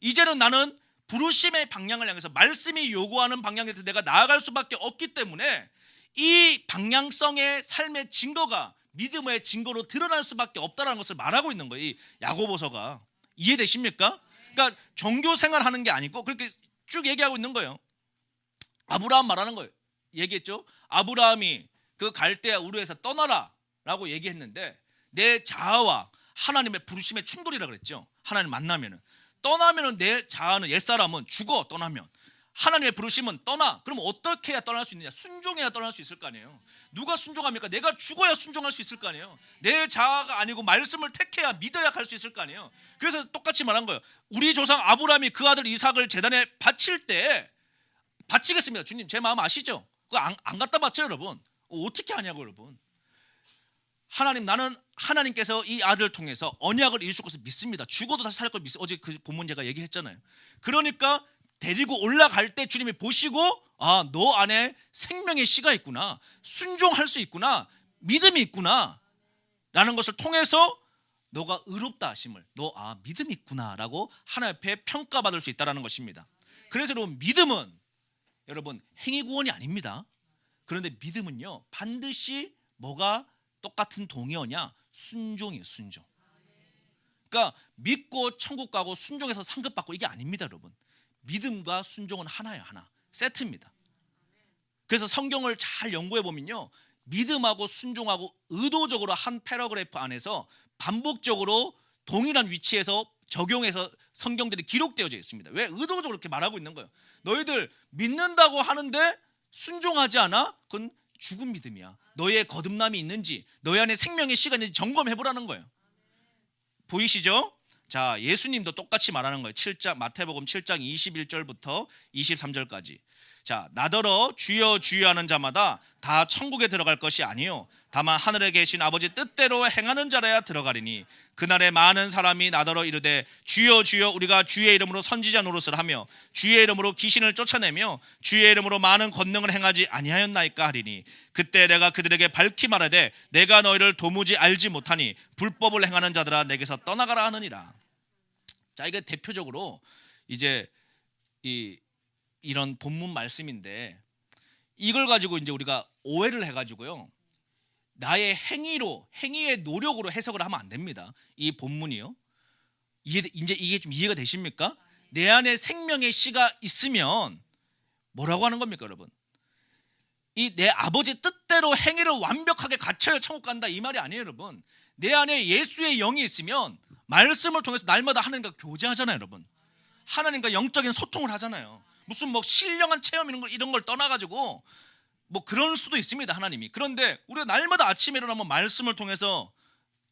이제는 나는 부르심의 방향을 향해서 말씀이 요구하는 방향에서 내가 나아갈 수밖에 없기 때문에 이 방향성의 삶의 증거가 믿음의 증거로 드러날 수밖에 없다는 것을 말하고 있는 거예요. 이 야고보서가. 이해되십니까? 그러니까 종교 생활하는 게 아니고 그렇게 쭉 얘기하고 있는 거예요. 아브라함 말하는 거예요. 얘기했죠. 아브라함이 그 갈대아 우르에서 떠나라 라고 얘기했는데 내 자아와 하나님의 부르심의 충돌이라고 그랬죠. 하나님 만나면은 떠나면은 내 자아는 옛사람은 죽어. 떠나면 하나님의 부르심은 떠나. 그럼 어떻게 해야 떠날 수 있느냐? 순종해야 떠날 수 있을 거 아니에요. 누가 순종합니까? 내가 죽어야 순종할 수 있을 거 아니에요. 내 자아가 아니고 말씀을 택해야 믿어야 갈 수 있을 거 아니에요. 그래서 똑같이 말한 거예요. 우리 조상 아브라함이 그 아들 이삭을 제단에 바칠 때 바치겠습니다. 주님 제 마음 아시죠? 그거 안 갖다 바쳐요 여러분. 어떻게 하냐고 여러분. 하나님 나는 하나님께서 이 아들을 통해서 언약을 이루실 것을 믿습니다. 죽어도 다시 살 걸 믿습니다. 어제 그 본문 제가 얘기했잖아요. 그러니까 데리고 올라갈 때 주님이 보시고 아, 너 안에 생명의 씨가 있구나. 순종할 수 있구나. 믿음이 있구나. 라는 것을 통해서 너가 의롭다 하심을 너 믿음이 있구나 라고 하나님 앞에 평가받을 수 있다는 것입니다. 그래서 여러분 믿음은 여러분 행위 구원이 아닙니다. 그런데 믿음은요 반드시 뭐가 똑같은 동의어냐? 순종이에요. 순종. 그러니까 믿고 천국 가고 순종해서 상급 받고 이게 아닙니다 여러분. 믿음과 순종은 하나예요. 하나. 세트입니다. 그래서 성경을 잘 연구해 보면요 믿음하고 순종하고 의도적으로 한 패러그래프 안에서 반복적으로 동일한 위치에서 적용해서 성경들이 기록되어져 있습니다. 왜? 의도적으로 그렇게 말하고 있는 거예요. 너희들 믿는다고 하는데 순종하지 않아? 그건 죽은 믿음이야. 너의 거듭남이 있는지 너희 안에 생명의 씨가 있는지 점검해 보라는 거예요. 보이시죠? 자, 예수님도 똑같이 말하는 거예요. 7장 마태복음 7장 21절부터 23절까지. 자, 나더러 주여 주여 하는 자마다 다 천국에 들어갈 것이 아니요 다만 하늘에 계신 아버지 뜻대로 행하는 자라야 들어가리니 그날에 많은 사람이 나더러 이르되 주여 주여 우리가 주의 이름으로 선지자 노릇을 하며 주의 이름으로 귀신을 쫓아내며 주의 이름으로 많은 권능을 행하지 아니하였나이까 하리니 그때 내가 그들에게 밝히 말하되 내가 너희를 도무지 알지 못하니 불법을 행하는 자들아 내게서 떠나가라 하느니라. 자, 이게 대표적으로 이제 이런 본문 말씀인데 이걸 가지고 이제 우리가 오해를 해가지고요 나의 행위의 노력으로 해석을 하면 안 됩니다. 이 본문이요. 이제 이게 좀 이해가 되십니까? 내 안에 생명의 씨가 있으면 뭐라고 하는 겁니까, 여러분? 이 내 아버지 뜻대로 행위를 완벽하게 갖춰야 천국 간다 이 말이 아니에요, 여러분. 내 안에 예수의 영이 있으면 말씀을 통해서 날마다 하나님과 교제하잖아요, 여러분. 하나님과 영적인 소통을 하잖아요. 무슨 뭐 신령한 체험 이런 걸 떠나가지고 뭐 그럴 수도 있습니다, 하나님이. 그런데 우리가 날마다 아침에 일어나면 말씀을 통해서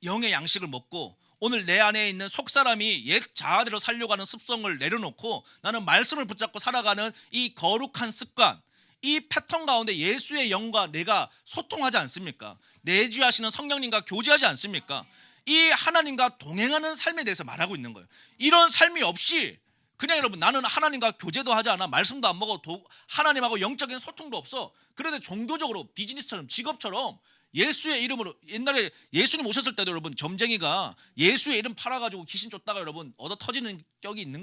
영의 양식을 먹고 오늘 내 안에 있는 속사람이 옛 자아대로 살려고 하는 습성을 내려놓고 나는 말씀을 붙잡고 살아가는 이 거룩한 습관, 이 패턴 가운데 예수의 영과 내가 소통하지 않습니까? 내주하시는 성령님과 교제하지 않습니까? 이 하나님과 동행하는 삶에 대해서 말하고 있는 거예요. 이런 삶이 없이 그냥 여러분 나는 하나님과 교제도 하지 않아 말씀도 안 먹어 하나님하고 영적인 소통도 없어. 그런데 종교적으로 비즈니스처럼 직업처럼 예수의 이름으로 옛날에 예수님 오셨을 때도 여러분 점쟁이가 예수의 이름 팔아가지고 귀신 쫓다가 여러분 얻어 터지는 격이 있는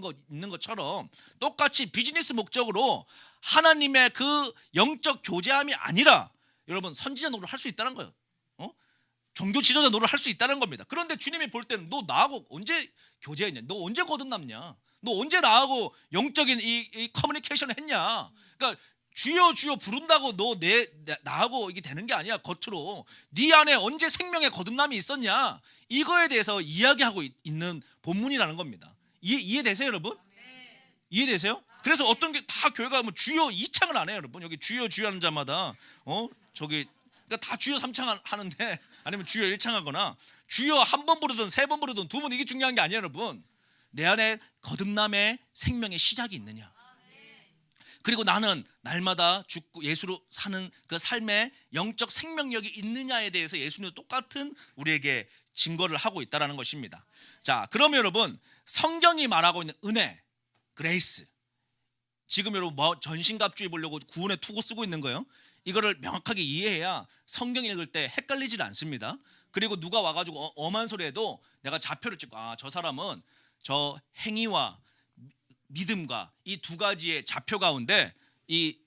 것처럼 똑같이 비즈니스 목적으로 하나님의 그 영적 교제함이 아니라 여러분 선지자 노릇을 할 수 있다는 거예요. 종교 지도자 노릇을 할 수 있다는 겁니다. 그런데 주님이 볼 때는 너 나하고 언제 교제했냐? 너 언제 거듭났냐? 너 언제 나하고 영적인 이 커뮤니케이션을 했냐? 그러니까 주여 주여 부른다고 너 나하고 이게 되는 게 아니야. 겉으로 네 안에 언제 생명의 거듭남이 있었냐? 이거에 대해서 이야기하고 있는 본문이라는 겁니다. 이해되세요, 여러분? 이해되세요? 그래서 어떤 게 다 교회가 가면 주여 2창을 안 해요, 여러분. 여기 주여 주여 하는 자마다 저기 그러니까 다 주여 3창 하는데 아니면 주여 1창 하거나 주여 한 번 부르든 3번 부르든 2번 이게 중요한 게 아니에요, 여러분. 내 안에 거듭남의 생명의 시작이 있느냐? 그리고 나는 날마다 죽고 예수로 사는 그 삶의 영적 생명력이 있느냐에 대해서 예수님도 똑같은 우리에게 증거를 하고 있다는 것입니다. 자, 그러면 여러분 성경이 말하고 있는 은혜, 그레이스 지금 여러분 뭐 전신갑주 입으려고 구원의 투구 쓰고 있는 거예요? 이거를 명확하게 이해해야 성경 읽을 때 헷갈리질 않습니다. 그리고 누가 와가지고 엄한 소리 해도 내가 좌표를 찍고 저 사람은 저 행위와 믿음과 이 두 가지의 좌표 가운데 이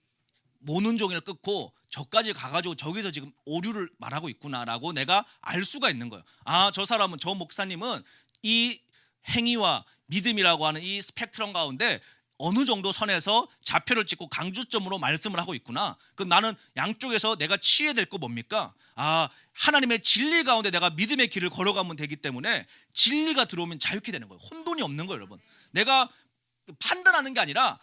모는 종이를 끊고 저까지 가가지고 저기서 지금 오류를 말하고 있구나라고 내가 알 수가 있는 거예요. 저 사람은, 저 목사님은 이 행위와 믿음이라고 하는 이 스펙트럼 가운데 어느 정도 선에서 좌표를 찍고 강조점으로 말씀을 하고 있구나. 그럼 나는 양쪽에서 내가 취해야 될 거 뭡니까? 하나님의 진리 가운데 내가 믿음의 길을 걸어가면 되기 때문에 진리가 들어오면 자유케 되는 거예요. 혼돈이 없는 거예요, 여러분. 내가 판단하는 게 아니라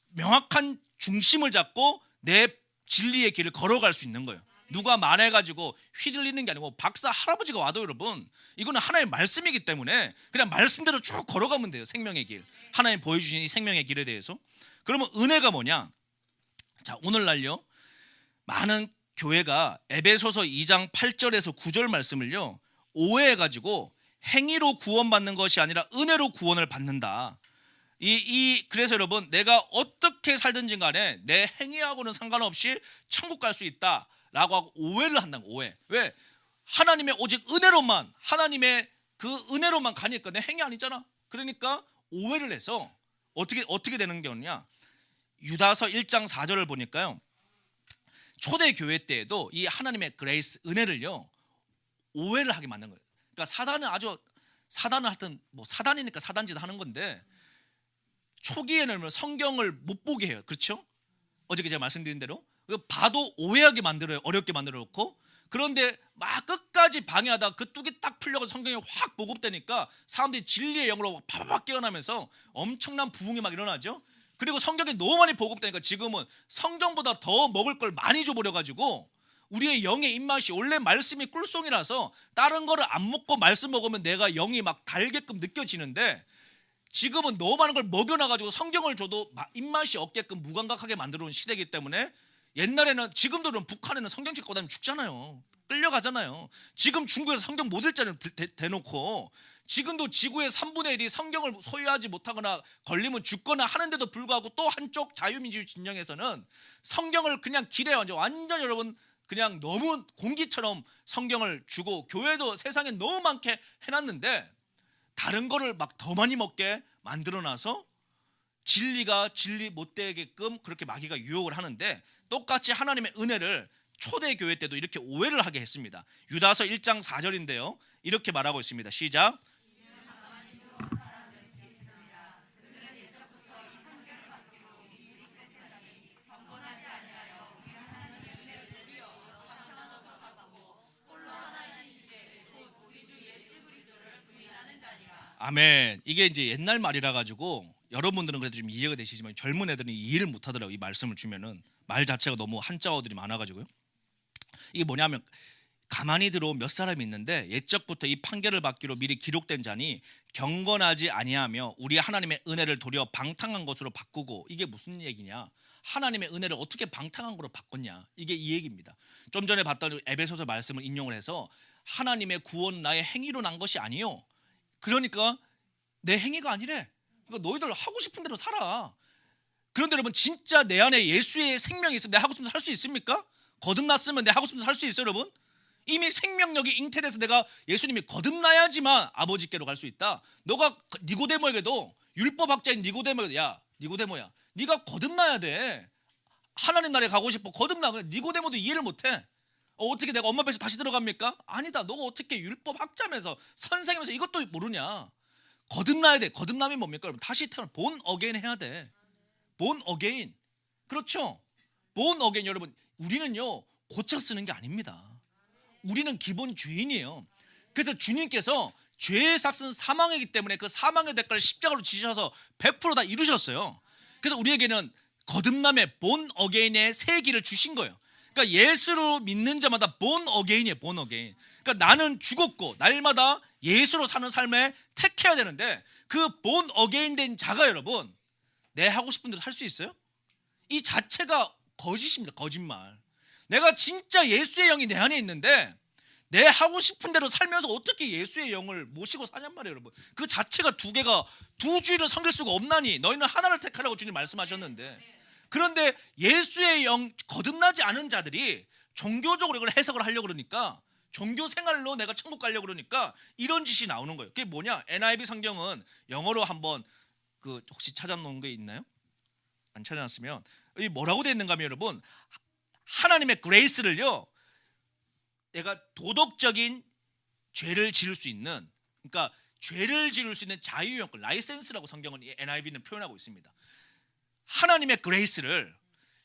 명확한 중심을 잡고 내 진리의 길을 걸어갈 수 있는 거예요. 누가 말해가지고 휘둘리는 게 아니고 박사 할아버지가 와도 여러분 이거는 하나님의 말씀이기 때문에 그냥 말씀대로 쭉 걸어가면 돼요. 생명의 길, 하나님 보여주신 이 생명의 길에 대해서. 그러면 은혜가 뭐냐? 자, 오늘날요 많은 교회가 에베소서 2장 8절에서 9절 말씀을요 오해해가지고 행위로 구원받는 것이 아니라 은혜로 구원을 받는다. 그래서 여러분 내가 어떻게 살든지 간에 내 행위하고는 상관없이 천국 갈 수 있다라고 하고 오해를 한다는 거예요. 오해. 왜? 하나님의 오직 은혜로만, 하나님의 그 은혜로만 가니까 내 행위 아니잖아. 그러니까 오해를 해서 어떻게 되는 경우냐? 유다서 1장 4절을 보니까요 초대 교회 때에도 이 하나님의 그레이스 은혜를요 오해를 하게 만든 거예요. 그러니까 사단은 하여튼 뭐 사단이니까 사단짓 하는 건데 초기에는 성경을 못 보게 해요. 그렇죠? 어저께 제가 말씀드린 대로 봐도 오해하게 만들어요. 어렵게 만들어 놓고. 그런데 막 끝까지 방해하다 그 뚝이 딱 풀려서 성경이 확 보급되니까 사람들이 진리의 영으로 파박 깨어나면서 엄청난 부흥이 막 일어나죠. 그리고 성경이 너무 많이 보급되니까 지금은 성경보다 더 먹을 걸 많이 줘버려가지고 우리의 영의 입맛이 원래 말씀이 꿀송이라서 다른 거를 안 먹고 말씀 먹으면 내가 영이 막 달게끔 느껴지는데 지금은 너무 많은 걸 먹여놔가지고 성경을 줘도 입맛이 없게끔 무감각하게 만들어 놓은 시대이기 때문에 옛날에는 지금도 북한에는 성경책 꺼다니면 죽잖아요. 끌려가잖아요. 지금 중국에서 성경 못 읽자는 대놓고 지금도 지구의 3분의 1이 성경을 소유하지 못하거나 걸리면 죽거나 하는데도 불구하고 또 한쪽 자유민주주의 진영에서는 성경을 그냥 길에 완전 여러분 그냥 너무 공기처럼 성경을 주고 교회도 세상에 너무 많게 해놨는데 다른 거를 막 더 많이 먹게 만들어놔서 진리가 진리 못 되게끔 그렇게 마귀가 유혹을 하는데 똑같이 하나님의 은혜를 초대교회 때도 이렇게 오해를 하게 했습니다. 유다서 1장 4절인데요 이렇게 말하고 있습니다. 시작. 아멘. 이게 이제 옛날 말이라 가지고 여러분들은 그래도 좀 이해가 되시지만 젊은 애들은 이해를 못 하더라고요. 이 말씀을 주면은 말 자체가 너무 한자어들이 많아 가지고요. 이게 뭐냐면 가만히 들어온 몇 사람이 있는데 옛적부터 이 판결을 받기로 미리 기록된 자니 경건하지 아니하며 우리 하나님의 은혜를 도리어 방탕한 것으로 바꾸고. 이게 무슨 얘기냐? 하나님의 은혜를 어떻게 방탕한 거로 바꿨냐? 이게 이 얘기입니다. 좀 전에 봤던 에베소서 말씀을 인용을 해서 하나님의 구원 나의 행위로 난 것이 아니요. 그러니까 내 행위가 아니래. 그러니까 너희들 하고 싶은 대로 살아. 그런데 여러분 진짜 내 안에 예수의 생명이 있으면 내가 하고 싶은 대로 살 수 있습니까? 거듭났으면 내가 하고 싶은 대로 살 수 있어요, 여러분? 이미 생명력이 잉태돼서 내가 예수님이 거듭나야지만 아버지께로 갈 수 있다. 너가 니고데모에게도 율법학자인 니고데모에게 야 니고데모야 네가 거듭나야 돼. 하나님 나라에 가고 싶어. 거듭나. 니고데모도 이해를 못해. 어떻게 내가 엄마 뱃속에 다시 들어갑니까? 아니다. 너가 어떻게 율법학자면서 선생이면서 이것도 모르냐? 거듭나야 돼. 거듭남이 뭡니까? 여러분 다시 태어나 본 어게인 해야 돼. 본 어게인. 그렇죠? 본 어게인. 여러분 우리는요 고쳐 쓰는 게 아닙니다. 우리는 기본 죄인이에요. 그래서 주님께서 죄의 삭은 사망이기 때문에 그 사망의 대가를 십자가로 지셔서 100% 다 이루셨어요. 그래서 우리에게는 거듭남의 본 어게인의 새 길을 주신 거예요. 그러니까 예수로 믿는 자마다 본 어게인이에요. 본 어게인. 그러니까 나는 죽었고 날마다 예수로 사는 삶에 택해야 되는데 그 본 어게인 된 자가 여러분 내 하고 싶은 대로 살 수 있어요? 이 자체가 거짓입니다. 거짓말. 내가 진짜 예수의 영이 내 안에 있는데 내 하고 싶은 대로 살면서 어떻게 예수의 영을 모시고 사냔 말이에요, 여러분. 그 자체가 두 주의를 섬길 수가 없나니 너희는 하나를 택하라고 주님 말씀하셨는데 그런데 예수의 영 거듭나지 않은 자들이 종교적으로 이걸 해석을 하려고 그러니까, 종교 생활로 내가 천국 가려고 그러니까 이런 짓이 나오는 거예요. 그게 뭐냐? NIV 성경은 영어로 한번 그 혹시 찾아놓은 게 있나요? 안 찾아놨으면 이 뭐라고 되어 있는가 하면 여러분, 하나님의 그레이스를요, 내가 도덕적인 죄를 지을 수 있는, 그러니까 죄를 지을 수 있는 자유용권, 라이센스라고 성경은 NIV는 표현하고 있습니다. 하나님의 그레이스를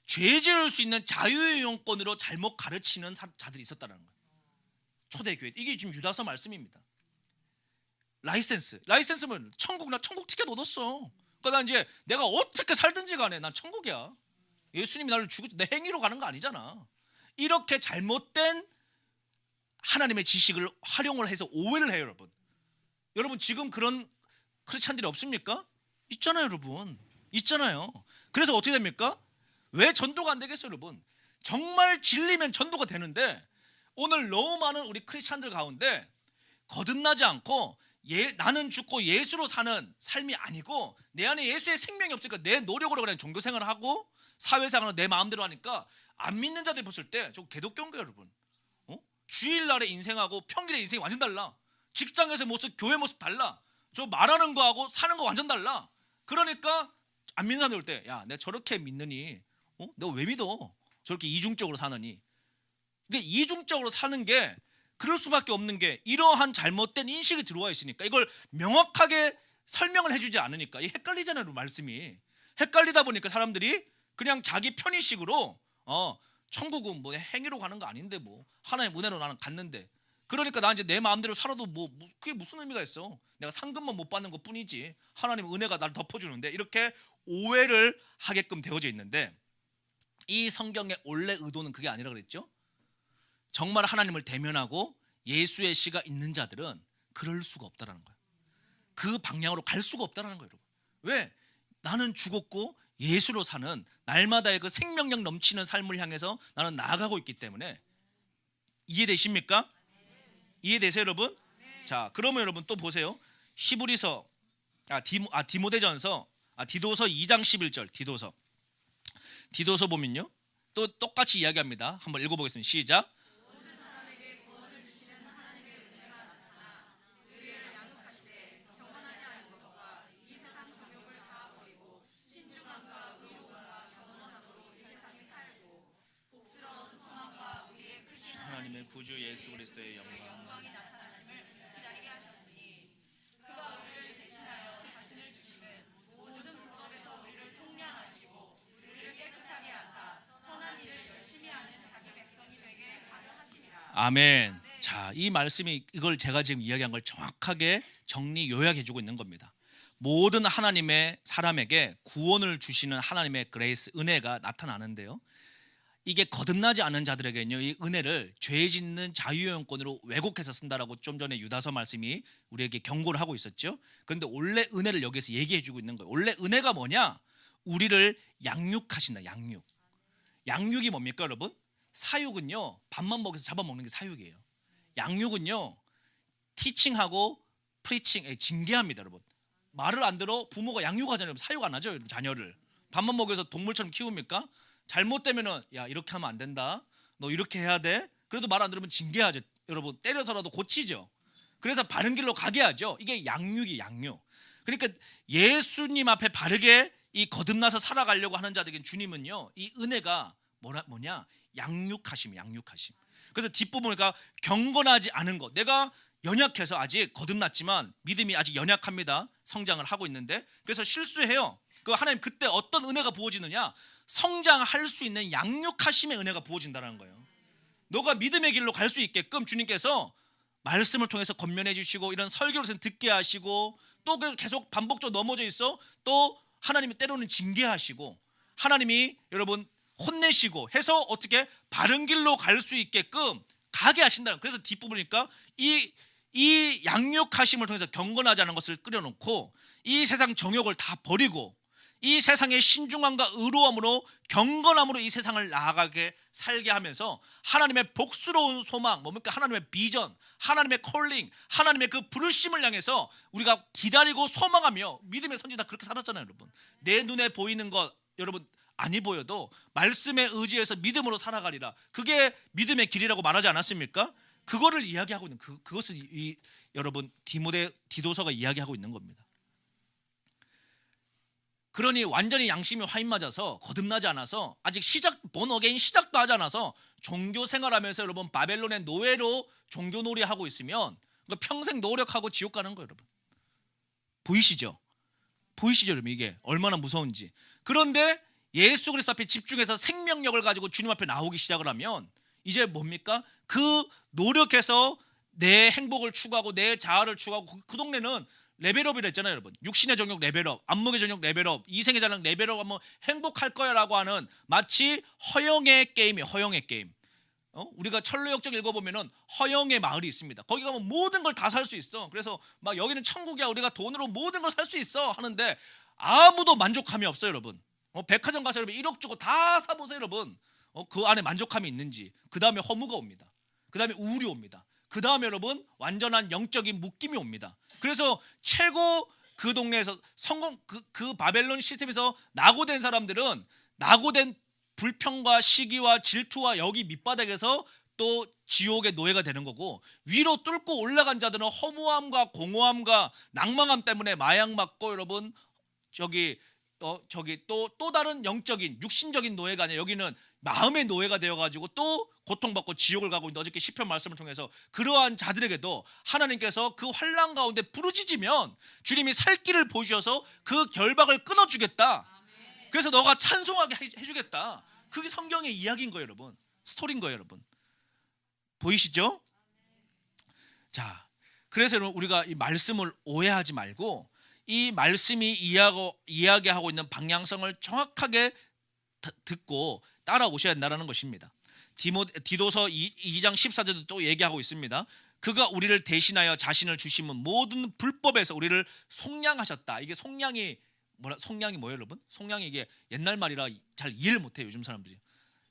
죄 지을 수 있는 자유용권으로 잘못 가르치는 자들이 있었다는 거예요. 초대교회. 이게 지금 유다서 말씀입니다. 라이센스면 나 천국 티켓 얻었어. 그러니까 난 이제 내가 어떻게 살든지 간에 난 천국이야. 예수님이 나를 죽고 내 행위로 가는 거 아니잖아. 이렇게 잘못된 하나님의 지식을 활용을 해서 오해를 해요, 여러분. 여러분 지금 그런 크리스찬들이 없습니까? 있잖아요, 여러분. 있잖아요. 그래서 어떻게 됩니까? 왜 전도가 안 되겠어요, 여러분? 정말 진리면 전도가 되는데 오늘 너무 많은 우리 크리스찬들 가운데 거듭나지 않고 나는 죽고 예수로 사는 삶이 아니고 내 안에 예수의 생명이 없으니까 내 노력으로 그냥 종교생활을 하고 사회생활을 내 마음대로 하니까 안 믿는 자들이 봤을 때 저 개독교인 거예요, 여러분. 주일날의 인생하고 평일의 인생이 완전 달라. 직장에서 모습, 교회 모습 달라. 저 말하는 거하고 사는 거 완전 달라. 그러니까 안 믿는 사람들 올 때, 야, 내가 저렇게 믿느니 너 왜 믿어? 저렇게 이중적으로 사느니. 그러니까 이중적으로 사는 게 그럴 수밖에 없는 게 이러한 잘못된 인식이 들어와 있으니까, 이걸 명확하게 설명을 해주지 않으니까 이 헷갈리잖아요, 말씀이. 헷갈리다 보니까 사람들이 그냥 자기 편의식으로 천국은 뭐 행위로 가는 거 아닌데 뭐 하나님 은혜로 나는 갔는데, 그러니까 나 이제 내 마음대로 살아도 뭐 그게 무슨 의미가 있어? 내가 상급만 못 받는 것 뿐이지 하나님 은혜가 나를 덮어주는데, 이렇게 오해를 하게끔 되어져 있는데, 이 성경의 원래 의도는 그게 아니라 그랬죠. 정말 하나님을 대면하고 예수의 씨가 있는 자들은 그럴 수가 없다라는 거예요. 그 방향으로 갈 수가 없다라는 거예요, 여러분. 왜? 나는 죽었고 예수로 사는 날마다의 그 생명력 넘치는 삶을 향해서 나는 나아가고 있기 때문에. 이해되십니까? 이해되세요, 여러분? 자, 그러면 여러분 또 보세요. 히브리서 디모데전서 디도서 2장 11절. 디도서 보면요, 또 똑같이 이야기합니다. 한번 읽어보겠습니다. 시작. 하나님의 구주 예수 그리스도의 영광. 아멘. 자, 이 말씀이, 이걸 제가 지금 이야기한 걸 정확하게 정리 요약해주고 있는 겁니다. 모든 하나님의 사람에게 구원을 주시는 하나님의 그레이스, 은혜가 나타나는데요, 이게 거듭나지 않은 자들에게는요, 이 은혜를 죄 짓는 자유용권으로 왜곡해서 쓴다라고 좀 전에 유다서 말씀이 우리에게 경고를 하고 있었죠. 그런데 원래 은혜를 여기서 얘기해주고 있는 거예요. 원래 은혜가 뭐냐? 우리를 양육하신다. 양육이 뭡니까, 여러분? 사육은요, 밥만 먹여서 잡아먹는 게 사육이에요. 양육은요, 티칭하고 프리칭, 징계합니다, 여러분. 말을 안 들어 부모가 양육하잖아요. 사육 안 하죠, 자녀를. 밥만 먹여서 동물처럼 키웁니까? 잘못되면은 야, 이렇게 하면 안 된다, 너 이렇게 해야 돼. 그래도 말 안 들으면 징계하죠, 여러분. 때려서라도 고치죠. 그래서 바른 길로 가게 하죠. 이게 양육. 그러니까 예수님 앞에 바르게 이 거듭나서 살아가려고 하는 자들에게 주님은요, 이 은혜가 뭐냐? 양육하심. 그래서 뒷부분이니까 경건하지 않은 것. 내가 연약해서 아직 거듭났지만 믿음이 아직 연약합니다. 성장을 하고 있는데, 그래서 실수해요. 그 하나님 그때 어떤 은혜가 부어지느냐? 성장할 수 있는 양육하심의 은혜가 부어진다는 거예요. 너가 믿음의 길로 갈 수 있게끔 주님께서 말씀을 통해서 권면해 주시고, 이런 설교를 듣게 하시고, 또 계속 반복적으로 넘어져 있어. 또 하나님이 때로는 징계하시고, 하나님이 여러분 혼내시고 해서 어떻게 바른 길로 갈 수 있게끔 가게 하신다는. 그래서 뒷부분이니까 이 양육하심을 통해서 경건하지 않은 것을 끓여놓고 이 세상 정욕을 다 버리고 이 세상의 신중함과 의로움으로 경건함으로 이 세상을 나아가게 살게 하면서 하나님의 복스러운 소망, 뭡니까? 하나님의 비전, 하나님의 콜링, 하나님의 그 부르심을 향해서 우리가 기다리고 소망하며 믿음의 선지 다 그렇게 살았잖아요, 여러분. 내 눈에 보이는 것, 여러분 아니 보여도 말씀에 의지해서 믿음으로 살아가리라. 그게 믿음의 길이라고 말하지 않았습니까? 그거를 이야기하고 있는 그것을 여러분 디도서가 이야기하고 있는 겁니다. 그러니 완전히 양심이 화인 맞아서 거듭나지 않아서 아직 본어게인 시작도 하지 않아서 종교 생활하면서 여러분 바벨론의 노예로 종교놀이 하고 있으면 평생 노력하고 지옥 가는 거예요. 여러분 보이시죠? 보이시죠 여러분? 이게 얼마나 무서운지. 그런데 예수 그리스도 앞에 집중해서 생명력을 가지고 주님 앞에 나오기 시작을 하면 이제 뭡니까? 그 노력해서 내 행복을 추구하고 내 자아를 추구하고 그 동네는 레벨업이라 했잖아요 여러분. 육신의 정욕 레벨업, 안목의 정욕 레벨업, 이생의 자랑 레벨업 하면 행복할 거야 라고 하는 마치 허영의 게임이에요. 허영의 게임. 우리가 철로역정 읽어보면은 허영의 마을이 있습니다. 거기 가면 모든 걸 다 살 수 있어. 그래서 막 여기는 천국이야, 우리가 돈으로 모든 걸 살 수 있어 하는데 아무도 만족함이 없어요 여러분. 백화점 가서 여러분 1억 주고 다 사보세요 여러분. 그 안에 만족함이 있는지. 그 다음에 허무가 옵니다. 그 다음에 우울이 옵니다. 그 다음에 여러분 완전한 영적인 묶임이 옵니다. 그래서 최고 그 동네에서 성공 그 바벨론 시스템에서 낙오된 사람들은 낙오된 불평과 시기와 질투와 여기 밑바닥에서 또 지옥의 노예가 되는 거고, 위로 뚫고 올라간 자들은 허무함과 공허함과 낭망함 때문에 마약 맞고 여러분 저기 또 다른 영적인 육신적인 노예가 아니라 여기는 마음의 노예가 되어가지고 또 고통받고 지옥을 가고 있는데, 어저께 시편 말씀을 통해서 그러한 자들에게도 하나님께서 그 환난 가운데 부르짖으면 주님이 살 길을 보여주셔서 그 결박을 끊어주겠다. 그래서 너가 찬송하게 해주겠다. 그게 성경의 이야기인 거예요 여러분. 스토리인 거예요 여러분. 보이시죠? 자, 그래서 여러분 우리가 이 말씀을 오해하지 말고 이 말씀이 이야기하고 있는 방향성을 정확하게 듣고 따라오셔야 한다는 것입니다. 디도서 2장 14절도 또 얘기하고 있습니다. 그가 우리를 대신하여 자신을 주심은 모든 불법에서 우리를 속량하셨다. 이게 속량이 뭐예요 여러분? 속량이 이게 옛날 말이라 잘 이해를 못해요 요즘 사람들이.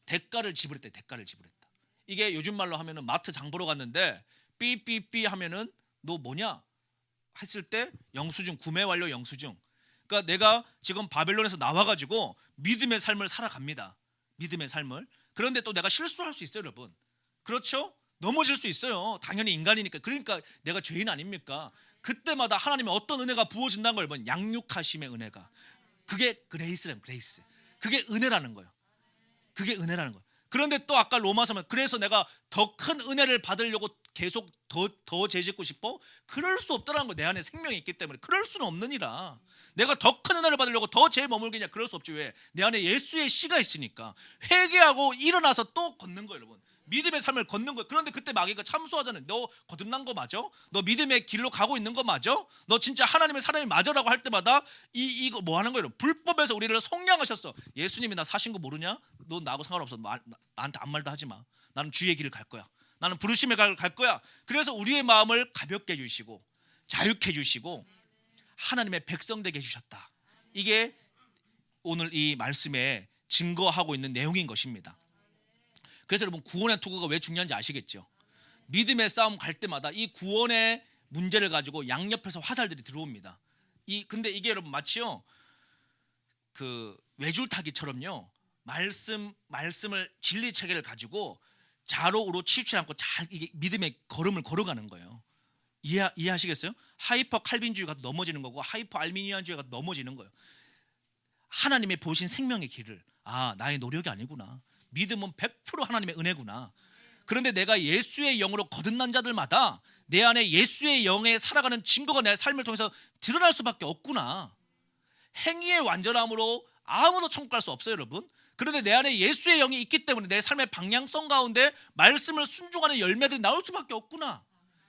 대가를 지불했대. 대가를 지불했다. 이게 요즘 말로 하면은 마트 장 보러 갔는데 삐삐삐 하면은 너 뭐냐 했을 때 영수증, 구매 완료 영수증. 그러니까 내가 지금 바벨론에서 나와가지고 믿음의 삶을 살아갑니다. 믿음의 삶을. 그런데 또 내가 실수할 수 있어요 여러분. 그렇죠? 넘어질 수 있어요. 당연히 인간이니까. 그러니까 내가 죄인 아닙니까? 그때마다 하나님의 어떤 은혜가 부어진다는 걸 보면 양육하심의 은혜가. 그게 그레이스라는 그레이스. 그게 은혜라는 거예요. 그게 은혜라는 거예요. 그런데 또 아까 로마서는 그래서 내가 더 큰 은혜를 받으려고 계속 더 죄짓고 싶어? 그럴 수 없다는 거예요. 내 안에 생명이 있기 때문에. 그럴 수는 없느니라. 내가 더 큰 은혜를 받으려고 더 죄에 머물겠냐? 그럴 수 없지. 왜? 내 안에 예수의 씨가 있으니까. 회개하고 일어나서 또 걷는 거예요 여러분. 믿음의 삶을 걷는 거예요. 그런데 그때 마귀가 참소하잖아요. 너 거듭난 거 맞아? 너 믿음의 길로 가고 있는 거 맞아? 너 진짜 하나님의 사람이 맞아라고 할 때마다 이거 뭐 하는 거예요? 불법에서 우리를 속량하셨어. 예수님이 나 사신 거 모르냐? 너 나하고 상관없어. 나한테 아무 말도 하지 마. 나는 주의 길을 갈 거야. 나는 부르심의 갈 거야. 그래서 우리의 마음을 가볍게 해주시고 자유케 해주시고 하나님의 백성 되게 해주셨다. 이게 오늘 이 말씀에 증거하고 있는 내용인 것입니다. 그래서 여러분 구원의 투구가 왜 중요한지 아시겠죠? 믿음의 싸움 갈 때마다 이 구원의 문제를 가지고 양옆에서 화살들이 들어옵니다. 근데 이게 여러분 마치요 그 외줄타기처럼요 말씀을 진리 체계를 가지고 좌로우로 치우치지 않고 잘 이게 믿음의 걸음을 걸어가는 거예요. 이해하시겠어요? 하이퍼 칼빈주의가 넘어지는 거고 하이퍼 알미니안주의가 넘어지는 거예요. 하나님의 보신 생명의 길을 나의 노력이 아니구나. 믿음은 100% 하나님의 은혜구나. 그런데 내가 예수의 영으로 거듭난 자들마다 내 안에 예수의 영에 살아가는 증거가 내 삶을 통해서 드러날 수밖에 없구나. 행위의 완전함으로 아무도 천국 갈 수 없어요 여러분. 그런데 내 안에 예수의 영이 있기 때문에 내 삶의 방향성 가운데 말씀을 순종하는 열매들이 나올 수밖에 없구나.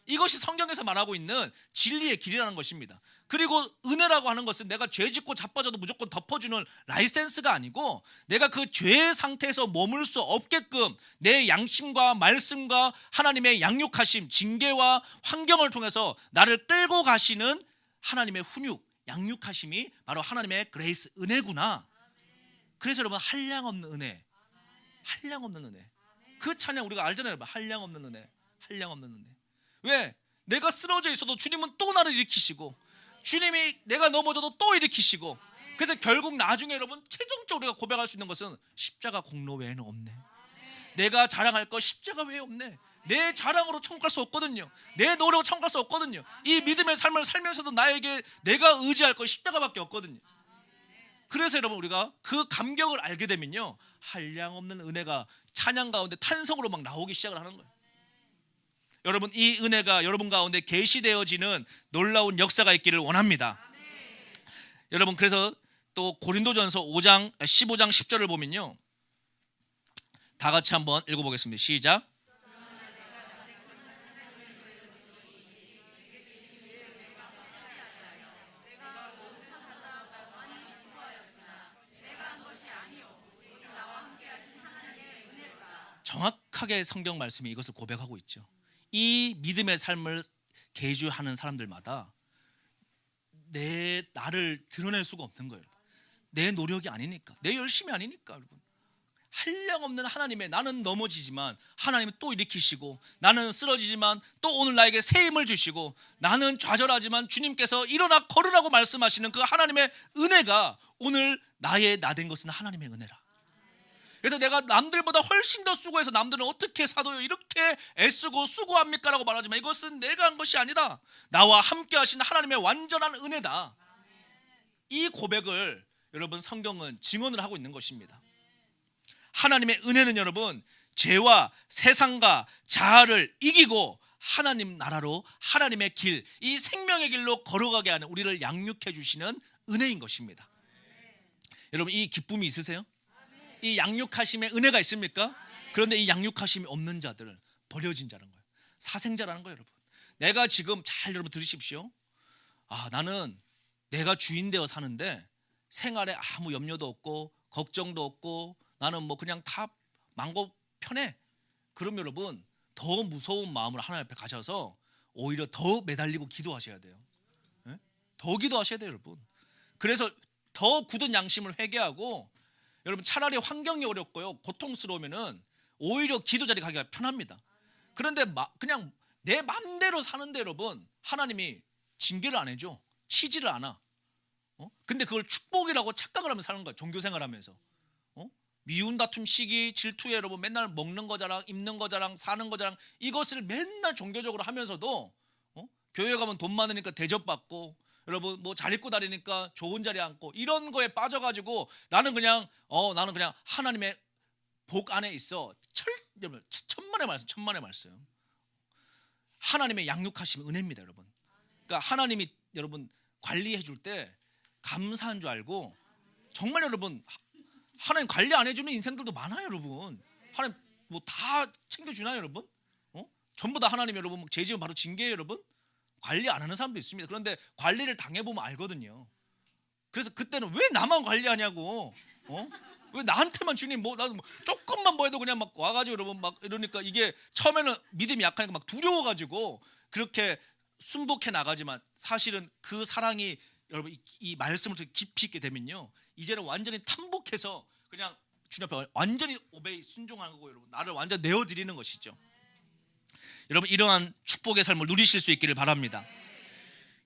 이것이 성경에서 말하고 있는 진리의 길이라는 것입니다. 그리고 은혜라고 하는 것은 내가 죄 짓고 자빠져도 무조건 덮어주는 라이센스가 아니고 내가 그 죄의 상태에서 머물 수 없게끔 내 양심과 말씀과 하나님의 양육하심, 징계와 환경을 통해서 나를 끌고 가시는 하나님의 훈육, 양육하심이 바로 하나님의 그레이스, 은혜구나. 그래서 여러분 한량없는 은혜, 한량없는 은혜. 그 찬양 우리가 알잖아요 여러분. 한량없는 은혜, 한량없는 은혜. 왜? 내가 쓰러져 있어도 주님은 또 나를 일으키시고, 주님이 내가 넘어져도 또 일으키시고, 그래서 결국 나중에 여러분 최종적으로 우리가 고백할 수 있는 것은 십자가 공로 외에는 없네. 내가 자랑할 거 십자가 외에 없네. 내 자랑으로 천국 갈 수 없거든요. 내 노력으로 천국 갈 수 없거든요. 이 믿음의 삶을 살면서도 나에게 내가 의지할 거 십자가밖에 없거든요. 그래서 여러분 우리가 그 감격을 알게 되면요, 한량없는 은혜가 찬양 가운데 탄성으로 막 나오기 시작을 하는 거예요. 여러분 이 은혜가 여러분 가운데 계시되어지는 놀라운 역사가 있기를 원합니다. 여러분 그래서 또 고린도전서 15장 10절을 보면요, 다 같이 한번 읽어보겠습니다. 시작. 정확하게 성경 말씀이 이것을 고백하고 있죠. 이 믿음의 삶을 계주하는 사람들마다 나를 드러낼 수가 없는 거예요. 내 노력이 아니니까, 내 열심이 아니니까. 여러분 한량없는 하나님의, 나는 넘어지지만 하나님은 또 일으키시고, 나는 쓰러지지만 또 오늘 나에게 새 힘을 주시고, 나는 좌절하지만 주님께서 일어나 걸으라고 말씀하시는 그 하나님의 은혜가 오늘 나의 나 된 것은 하나님의 은혜라. 그래서 내가 남들보다 훨씬 더 수고해서 남들은 어떻게 사도요 이렇게 애쓰고 수고합니까? 라고 말하지만 이것은 내가 한 것이 아니다. 나와 함께 하신 하나님의 완전한 은혜다. 이 고백을 여러분 성경은 증언을 하고 있는 것입니다. 하나님의 은혜는 여러분 죄와 세상과 자아를 이기고 하나님 나라로, 하나님의 길, 이 생명의 길로 걸어가게 하는, 우리를 양육해 주시는 은혜인 것입니다. 여러분 이 기쁨이 있으세요? 이 양육하심의 은혜가 있습니까? 그런데 이 양육하심이 없는 자들은 버려진 자라는 거예요. 사생자라는 거예요. 여러분 내가 지금 잘 여러분 들으십시오. 나는 내가 주인 되어 사는데 생활에 아무 염려도 없고 걱정도 없고 나는 뭐 그냥 다 망고 편해. 그럼 여러분 더 무서운 마음으로 하나님 앞에 가셔서 오히려 더 매달리고 기도하셔야 돼요. 네? 더 기도하셔야 돼요 여러분. 그래서 더 굳은 양심을 회개하고, 여러분 차라리 환경이 어렵고요 고통스러우면은 오히려 기도 자리 가기가 편합니다. 그런데 그냥 내 맘대로 사는데 여러분 하나님이 징계를 안 해줘, 치지를 않아. 근데 그걸 축복이라고 착각을 하면서 사는 거야. 종교생활하면서 미운 다툼 시기 질투에 여러분 맨날 먹는 거 자랑, 입는 거 자랑, 사는 거 자랑, 이것을 맨날 종교적으로 하면서도 교회 가면 돈 많으니까 대접받고, 여러분 뭐 잘 입고 다니니까 좋은 자리에 앉고, 이런 거에 빠져가지고 나는 그냥 하나님의 복 안에 있어. 천만의 말씀. 하나님의 양육하심 은혜입니다 여러분. 그러니까 하나님이 여러분 관리해 줄 때 감사한 줄 알고, 정말 여러분 하나님 관리 안 해주는 인생들도 많아요 여러분. 하나님 뭐 다 챙겨주나요 여러분? 전부 다 하나님 여러분 죄 지으면 바로 징계예요 여러분? 관리 안 하는 사람도 있습니다. 그런데 관리를 당해보면 알거든요. 그래서 그때는 왜 나만 관리하냐고, 왜 나한테만 주님 나는 조금만 뭐 해도 그냥 막 와가지고 여러분 막 이러니까, 이게 처음에는 믿음이 약하니까 막 두려워가지고 그렇게 순복해 나가지만, 사실은 그 사랑이 여러분 이 말씀을 깊이 있게 되면요, 이제는 완전히 탐복해서 그냥 주님 앞에 완전히 오베이 순종하는 거고, 여러분 나를 완전 내어드리는 것이죠. 여러분 이러한 축복의 삶을 누리실 수 있기를 바랍니다.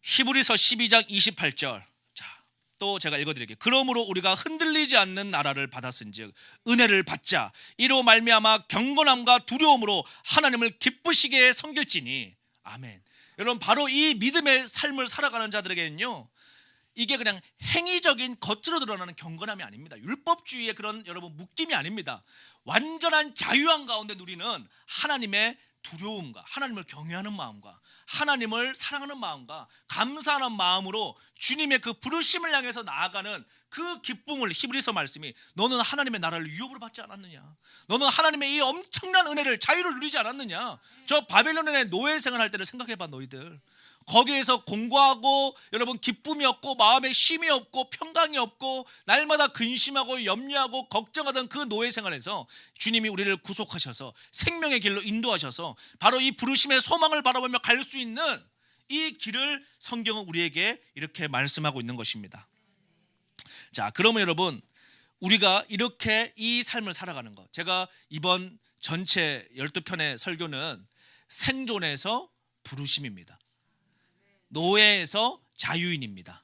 히브리서 12장 28절, 자, 또 제가 읽어드릴게요. 그러므로 우리가 흔들리지 않는 나라를 받았은즉 은혜를 받자. 이로 말미암아 경건함과 두려움으로 하나님을 기쁘시게 섬길지니. 아멘. 여러분 바로 이 믿음의 삶을 살아가는 자들에게는요, 이게 그냥 행위적인 겉으로 드러나는 경건함이 아닙니다. 율법주의의 그런 여러분 묶임이 아닙니다. 완전한 자유함 가운데 누리는 하나님의 두려움과 하나님을 경외하는 마음과 하나님을 사랑하는 마음과 감사하는 마음으로 주님의 그 부르심을 향해서 나아가는 그 기쁨을, 히브리서 말씀이 너는 하나님의 나라를 유업으로 받지 않았느냐, 너는 하나님의 이 엄청난 은혜를, 자유를 누리지 않았느냐. 저 바벨론의 노예 생활할 때를 생각해봐. 너희들 거기에서 공부하고 여러분 기쁨이 없고 마음에 쉼이 없고 평강이 없고 날마다 근심하고 염려하고 걱정하던 그 노예 생활에서 주님이 우리를 구속하셔서 생명의 길로 인도하셔서 바로 이 부르심의 소망을 바라보며 갈 수 있는 이 길을 성경은 우리에게 이렇게 말씀하고 있는 것입니다. 자, 그러면 여러분 우리가 이렇게 이 삶을 살아가는 것, 제가 이번 전체 12편의 설교는 생존에서 부르심입니다. 노예에서 자유인입니다.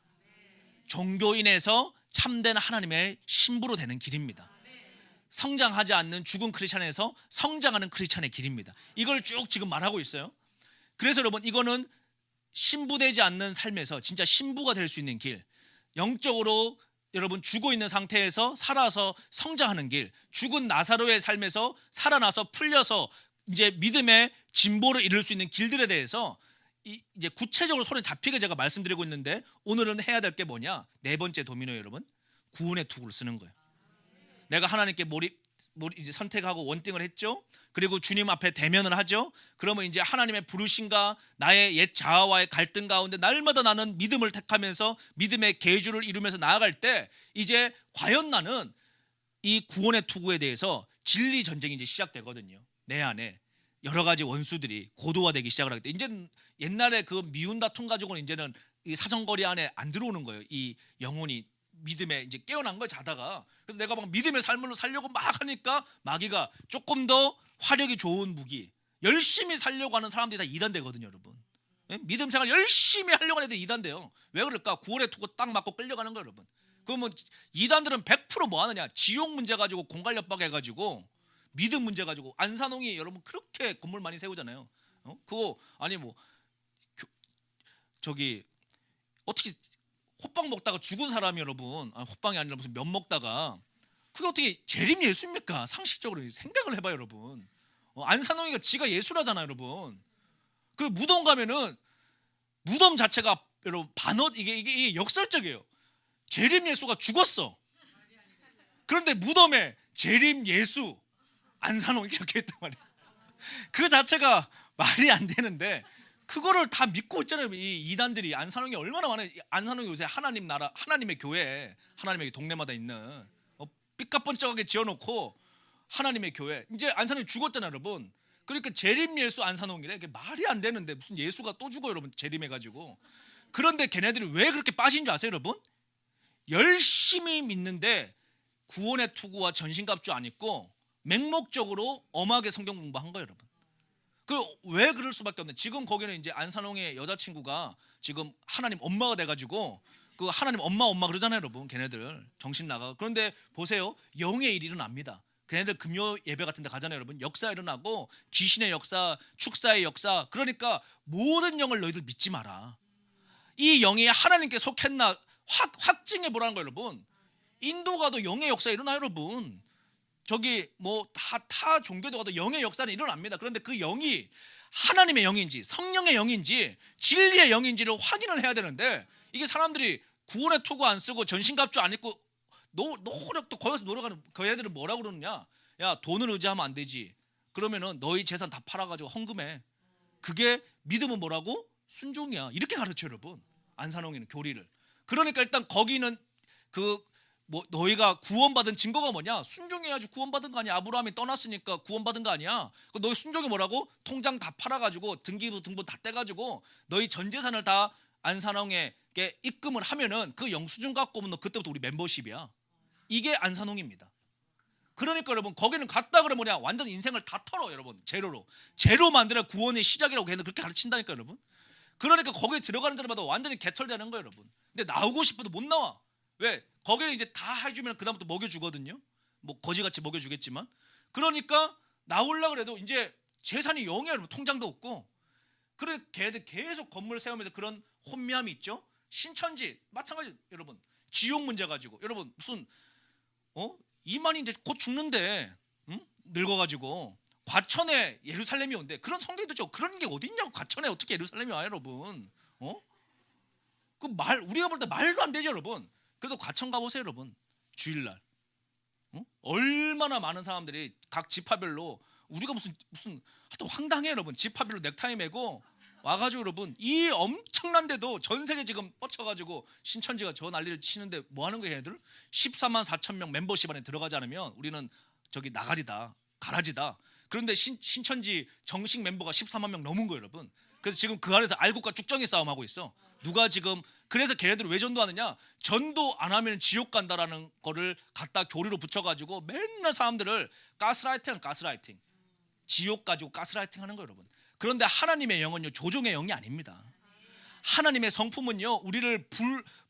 종교인에서 참된 하나님의 신부로 되는 길입니다. 성장하지 않는 죽은 크리스찬에서 성장하는 크리스찬의 길입니다. 이걸 쭉 지금 말하고 있어요. 그래서 여러분, 이거는 신부되지 않는 삶에서 진짜 신부가 될 수 있는 길, 영적으로 여러분 죽어 있는 상태에서 살아서 성장하는 길, 죽은 나사로의 삶에서 살아나서 풀려서 이제 믿음의 진보를 이룰 수 있는 길들에 대해서 이제 구체적으로 손에 잡히게 제가 말씀드리고 있는데, 오늘은 해야 될 게 뭐냐? 네 번째 도미노 여러분, 구원의 투구를 쓰는 거예요. 내가 하나님께 이제 선택하고 원띵을 했죠. 그리고 주님 앞에 대면을 하죠. 그러면 이제 하나님의 부르심과 나의 옛 자아와의 갈등 가운데 날마다 나는 믿음을 택하면서 믿음의 계주를 이루면서 나아갈 때, 이제 과연 나는 이 구원의 투구에 대해서 진리 전쟁이 이제 시작되거든요. 내 안에 여러 가지 원수들이 고도화되기 시작을 하기 때문에 이제는 옛날에 그 미운 다툼 가지고는 이제는 이 사정거리 안에 안 들어오는 거예요. 이 영혼이 믿음에 이제 깨어난 거야, 자다가. 그래서 내가 막 믿음의 삶을 살려고 막 하니까 마귀가 조금 더 화력이 좋은 무기, 열심히 살려고 하는 사람들이 다 이단되거든요, 여러분. 믿음 생활 열심히 하려고 하는 애들이 이단돼요. 왜 그럴까? 구원의 투구 딱 맞고 끌려가는 거예요, 여러분. 그러면 이단들은 100% 뭐 하느냐? 지옥 문제 가지고 공갈협박 해가지고, 믿음 문제 가지고. 안산홍이 여러분 그렇게 건물 많이 세우잖아요. 그거 아니 뭐 저기 어떻게 호빵 먹다가 죽은 사람이 여러분, 호빵이 아니라 무슨 면 먹다가, 그게 어떻게 재림 예수입니까? 상식적으로 생각을 해봐요, 여러분. 안산홍이가 지가 예수라잖아요, 여러분. 그리고 무덤 가면은 무덤 자체가 여러분 이게 역설적이에요. 재림 예수가 죽었어. 그런데 무덤에 재림 예수 안산홍이 적혀 있단 말이야. 그 자체가 말이 안 되는데 그거를 다 믿고 있잖아요. 이 이단들이. 안산홍이 얼마나 많아요. 안산홍이 요새 하나님 나라, 하나님의 교회, 하나님의 동네마다 있는 삐까뻔쩍하게 지어놓고 하나님의 교회. 이제 안산홍이 죽었잖아요, 여러분. 그러니까 재림 예수 안산홍이래. 이게 말이 안 되는데 무슨 예수가 또 죽어요, 여러분. 재림해가지고. 그런데 걔네들이 왜 그렇게 빠진 줄 아세요, 여러분? 열심히 믿는데 구원의 투구와 전신갑주 안 입고 맹목적으로 엄하게 성경 공부한 거예요, 여러분. 왜 그럴 수밖에 없는? 지금 거기는 이제 안산홍의 여자친구가 지금 하나님 엄마가 돼가지고 그 하나님 엄마 그러잖아요, 여러분. 걔네들 정신 나가. 그런데 보세요, 영의 일이 일어납니다. 걔네들 금요 예배 같은 데 가잖아요, 여러분. 역사 일어나고 귀신의 역사, 축사의 역사. 그러니까 모든 영을 너희들 믿지 마라. 이 영이 하나님께 속했나 확증해 보라는 거예요, 여러분. 인도 가도 영의 역사 일어나요, 여러분. 저기 뭐 타 종교도 가도 영의 역사는 일어납니다. 그런데 그 영이 하나님의 영인지 성령의 영인지 진리의 영인지를 확인을 해야 되는데, 이게 사람들이 구원의 투구 안 쓰고 전신갑주 안 입고 노력도 거기서 노력하는 그 애들은 뭐라고 그러느냐? 야, 돈을 의지하면 안 되지. 그러면은 너희 재산 다 팔아가지고 헌금해. 그게 믿음은 뭐라고? 순종이야. 이렇게 가르쳐요, 여러분. 안산홍이는 교리를. 그러니까 일단 거기는 뭐 너희가 구원받은 증거가 뭐냐? 순종해야지 구원받은 거 아니야? 아브라함이 떠났으니까 구원받은 거 아니야? 너희 순종이 뭐라고? 통장 다 팔아가지고 등기부 등본 다 떼가지고 너희 전 재산을 다 안산홍에게 입금을 하면은 그 영수증 갖고 오면 너 그때부터 우리 멤버십이야. 이게 안산홍입니다. 그러니까 여러분 거기는 갔다 그러면 뭐냐? 완전 인생을 다 털어, 여러분. 제로 만들어 구원의 시작이라고 걔는 그렇게 가르친다니까, 여러분. 그러니까 거기에 들어가는 자마다 완전히 개털되는 거예요, 여러분. 근데 나오고 싶어도 못 나와. 왜? 거기에 이제 다 해주면 그다음부터 먹여주거든요. 뭐 거지같이 먹여주겠지만. 그러니까 나오려고 그래도 이제 재산이 0이야, 여러분. 통장도 없고. 그래 걔들 계속 건물 세우면서 그런 혼미함이 있죠. 신천지 마찬가지, 여러분. 지옥 문제 가지고 여러분 무슨 이만희 이제 곧 죽는데, 늙어가지고 과천에 예루살렘이 온대. 그런 성경도 죠. 그런 게 어디 있냐고. 과천에 어떻게 예루살렘이 와요, 여러분? 우리가 볼 때 말도 안 되죠, 여러분. 그래도 과천 가보세요, 여러분. 주일날 얼마나 많은 사람들이 각 지파별로, 우리가 무슨 하여튼 황당해요, 여러분. 지파별로 넥타이 매고 와가지고 여러분 이 엄청난데도 전 세계 지금 뻗쳐가지고 신천지가 저 난리를 치는데 뭐 하는 거예요, 얘네들? 14만 4천 명 멤버십 안에 들어가지 않으면 우리는 저기 나가리다, 가라지다. 그런데 신천지 정식 멤버가 14만 명 넘은 거예요, 여러분. 그래서 지금 그 안에서 알곡과 쭉정이 싸움하고 있어. 누가 지금, 그래서 걔네들은 왜 전도하느냐? 전도 안 하면 지옥 간다라는 거를 갖다 교리로 붙여가지고 맨날 사람들을 가스라이팅, 지옥 가지고 가스라이팅 하는 거예요, 여러분. 그런데 하나님의 영은요, 조종의 영이 아닙니다. 하나님의 성품은요, 우리를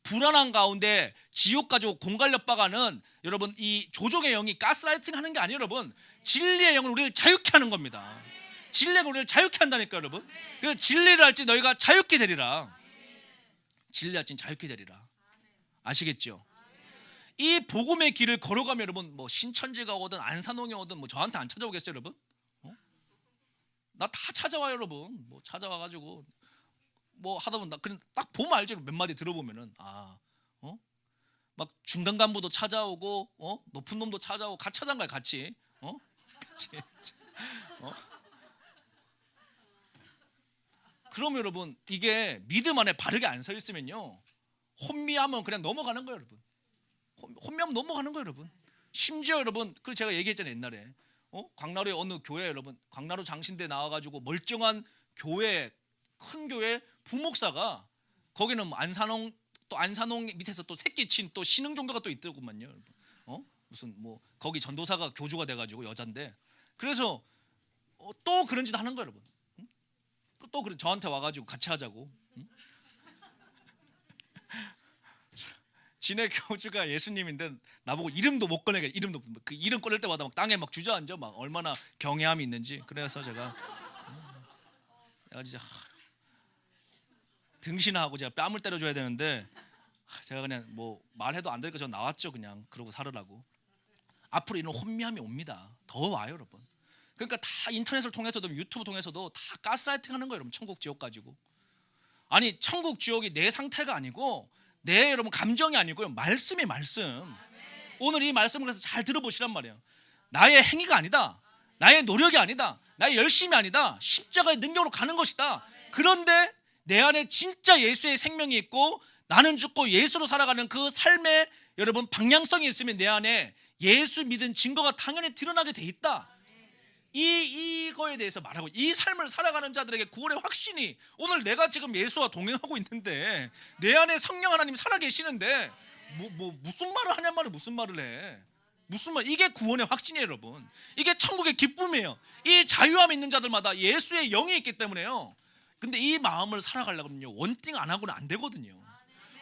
불안한 가운데 지옥 가지고 공갈려 빠가는 여러분 이 조종의 영이 가스라이팅 하는 게 아니에요. 여러분 진리의 영은 우리를 자유케 하는 겁니다. 진리가 우리를 자유케 한다니까 여러분. 그 진리를 알지 너희가 자유케 되리라. 진리 알지 자유케 되리라. 아시겠죠? 이 복음의 길을 걸어가면 여러분 뭐 신천지가 오든 안산홍이 오든 뭐 저한테 안 찾아오겠어요 여러분? 나 다 찾아와요 여러분. 뭐 찾아와가지고 뭐 하다 보면 나 그냥 딱 보면 알죠. 몇 마디 들어보면은 막 중간 간부도 찾아오고 높은 놈도 찾아오고 같이 찾아간 거야 같이. 같이. 그러면 여러분 이게 믿음 안에 바르게 안 서 있으면요 혼미하면 그냥 넘어가는 거예요 여러분. 혼미하면 넘어가는 거예요 여러분. 심지어 여러분 그 제가 얘기했잖아요 옛날에 광나루의 어느 교회 여러분 광나루 장신대 나와가지고 멀쩡한 교회 큰 교회 부목사가 거기는 뭐 안산홍 밑에서 또 새끼 친 또 신흥 종교가 또 있더구만요 여러분. 무슨 뭐 거기 전도사가 교주가 돼가지고 여잔데 그래서 또 그런 짓 하는 거예요 여러분. 또 그래 저한테 와가지고 같이 하자고. 지네 교주가 예수님인데 나보고 이름도 못 꺼내게 이름도 그 이름 꺼낼 때마다 막 땅에 막 주저앉아 막 얼마나 경외함이 있는지. 그래서 제가 진짜 등신하고 제가 뺨을 때려줘야 되는데 제가 그냥 뭐 말해도 안 되니까 저 나왔죠 그냥. 그러고 살으라고. 앞으로 이런 혼미함이 옵니다. 더 와요 여러분. 그러니까 다 인터넷을 통해서도 유튜브 통해서도 다 가스라이팅 하는 거예요 여러분. 천국 지옥 가지고. 아니 천국 지옥이 내 상태가 아니고 내 여러분 감정이 아니고요 말씀이 말씀. 오늘 이 말씀을 그래서 잘 들어보시란 말이에요. 나의 행위가 아니다, 나의 노력이 아니다, 나의 열심이 아니다, 십자가의 능력으로 가는 것이다. 그런데 내 안에 진짜 예수의 생명이 있고 나는 죽고 예수로 살아가는 그 삶의 여러분 방향성이 있으면 내 안에 예수 믿은 증거가 당연히 드러나게 돼 있다. 이거에 대해서 말하고 이 삶을 살아가는 자들에게 구원의 확신이 오늘 내가 지금 예수와 동행하고 있는데 내 안에 성령 하나님 살아계시는데 무슨 말을 하냔 말이야. 무슨 말을 해. 무슨 말. 이게 구원의 확신이에요 여러분. 이게 천국의 기쁨이에요. 이 자유함 있는 자들마다 예수의 영이 있기 때문에요. 근데 이 마음을 살아가려면요 원띵 안 하고는 안 되거든요.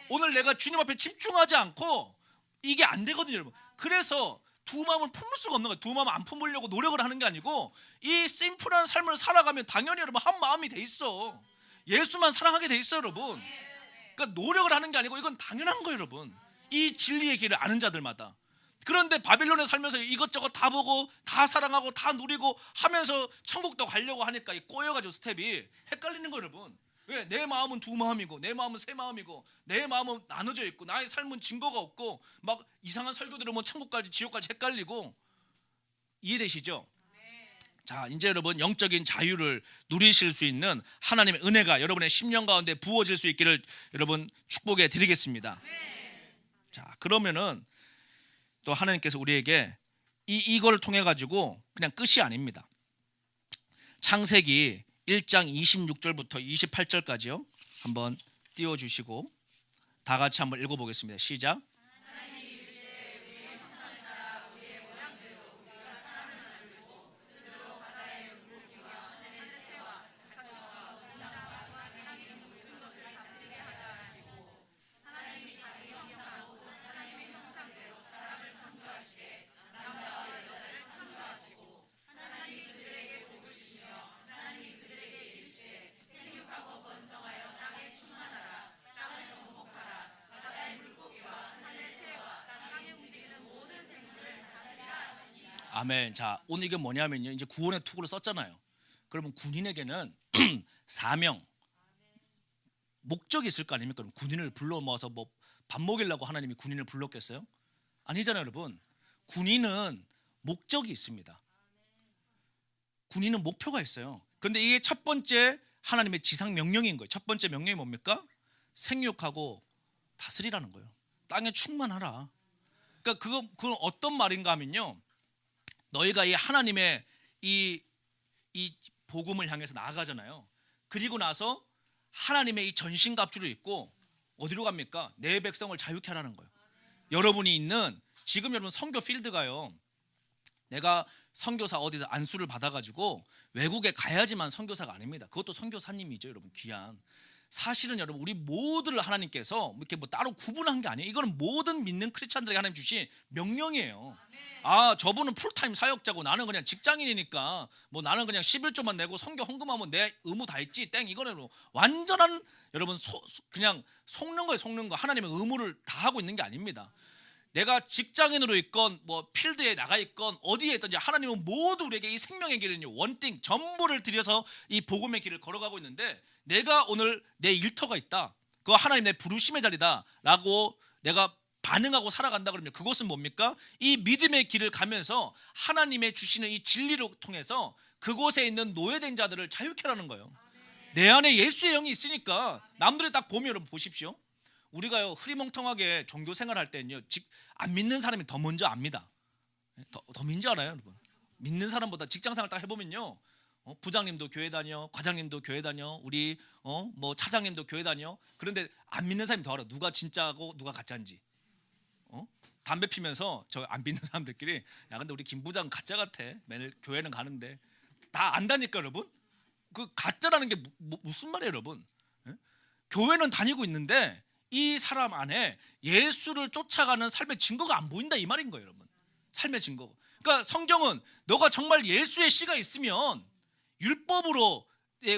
오늘 내가 주님 앞에 집중하지 않고 이게 안 되거든요 여러분. 그래서 두 마음을 품을 수가 없는 거예요. 두 마음을 안 품으려고 노력을 하는 게 아니고 이 심플한 삶을 살아가면 당연히 여러분 한 마음이 돼 있어. 예수만 사랑하게 돼 있어 여러분. 그러니까 노력을 하는 게 아니고 이건 당연한 거예요 여러분. 이 진리의 길을 아는 자들마다. 그런데 바빌론에 살면서 이것저것 다 보고 다 사랑하고 다 누리고 하면서 천국도 가려고 하니까 꼬여가지고 스텝이 헷갈리는 거예요 여러분. 왜? 내 마음은 두 마음이고 내 마음은 세 마음이고 내 마음은 나눠져 있고 나의 삶은 증거가 없고 막 이상한 설교 들으면 천국까지 지옥까지 헷갈리고. 이해되시죠? 자 이제 여러분 영적인 자유를 누리실 수 있는 하나님의 은혜가 여러분의 심령 가운데 부어질 수 있기를 여러분 축복해 드리겠습니다. 자 그러면은 또 하나님께서 우리에게 이걸 통해 가지고 그냥 끝이 아닙니다. 창세기 1장 26절부터 28절까지요. 한번 띄워주시고 다 같이 한번 읽어보겠습니다. 시작. 아멘. 자 오늘 이게 뭐냐면요 이제 구원의 투구를 썼잖아요. 그러면 군인에게는 사명 목적이 있을 거 아닙니까? 그럼 군인을 불러 모아서 뭐 밥 먹이려고 하나님이 군인을 불렀겠어요? 아니잖아요 여러분. 군인은 목적이 있습니다. 군인은 목표가 있어요. 그런데 이게 첫 번째 하나님의 지상 명령인 거예요. 첫 번째 명령이 뭡니까? 생육하고 다스리라는 거예요. 땅에 충만하라. 그러니까 그건 어떤 말인가 하면요 너희가 이 하나님의 이 복음을 향해서 나아가잖아요. 그리고 나서 하나님의 이 전신갑주를 입고 어디로 갑니까? 내 백성을 자유케 하라는 거예요. 여러분이 있는 지금 여러분 선교 필드가요. 내가 선교사 어디서 안수를 받아가지고 외국에 가야지만 선교사가 아닙니다. 그것도 선교사님이죠 여러분. 귀한 사실은 여러분 우리 모두를 하나님께서 이렇게 뭐 따로 구분한 게 아니에요. 이거는 모든 믿는 크리스찬들에게 하나님 주신 명령이에요. 아, 저분은 풀타임 사역자고 나는 그냥 직장인이니까 뭐 나는 그냥 11조만 내고 성경 헌금하면 내 의무 다 했지 땡. 이거는 뭐 완전한 여러분 그냥 속는 거예요. 속는 거. 하나님의 의무를 다 하고 있는 게 아닙니다. 내가 직장인으로 있건 뭐 필드에 나가 있건 어디에 있든지 하나님은 모두 우리에게 이 생명의 길을 원띵 전부를 들여서 이 복음의 길을 걸어가고 있는데, 내가 오늘 내 일터가 있다, 그거 하나님 내 부르심의 자리다 라고 내가 반응하고 살아간다 그러면 그것은 뭡니까? 이 믿음의 길을 가면서 하나님의 주시는 이 진리를 통해서 그곳에 있는 노예된 자들을 자유케 하라는 거예요. 내 안에 예수의 영이 있으니까 남들이 딱 보면 여러분 보십시오. 우리가요 흐리멍텅하게 종교 생활할 때는요 안 믿는 사람이 더 먼저 압니다. 더 민지 알아요 여러분. 믿는 사람보다 직장생활 딱 해보면요 부장님도 교회 다녀, 과장님도 교회 다녀, 우리 뭐 차장님도 교회 다녀. 그런데 안 믿는 사람이 더 알아. 누가 진짜고 누가 가짜인지. 담배 피면서 저 안 믿는 사람들끼리 야 근데 우리 김 부장 가짜 같아. 매일 교회는 가는데 다 안다니까 여러분. 그 가짜라는 게 무슨 말이에요 여러분. 교회는 다니고 있는데 이 사람 안에 예수를 쫓아가는 삶의 증거가 안 보인다 이 말인 거예요 여러분. 삶의 증거. 그러니까 성경은 너가 정말 예수의 씨가 있으면 율법으로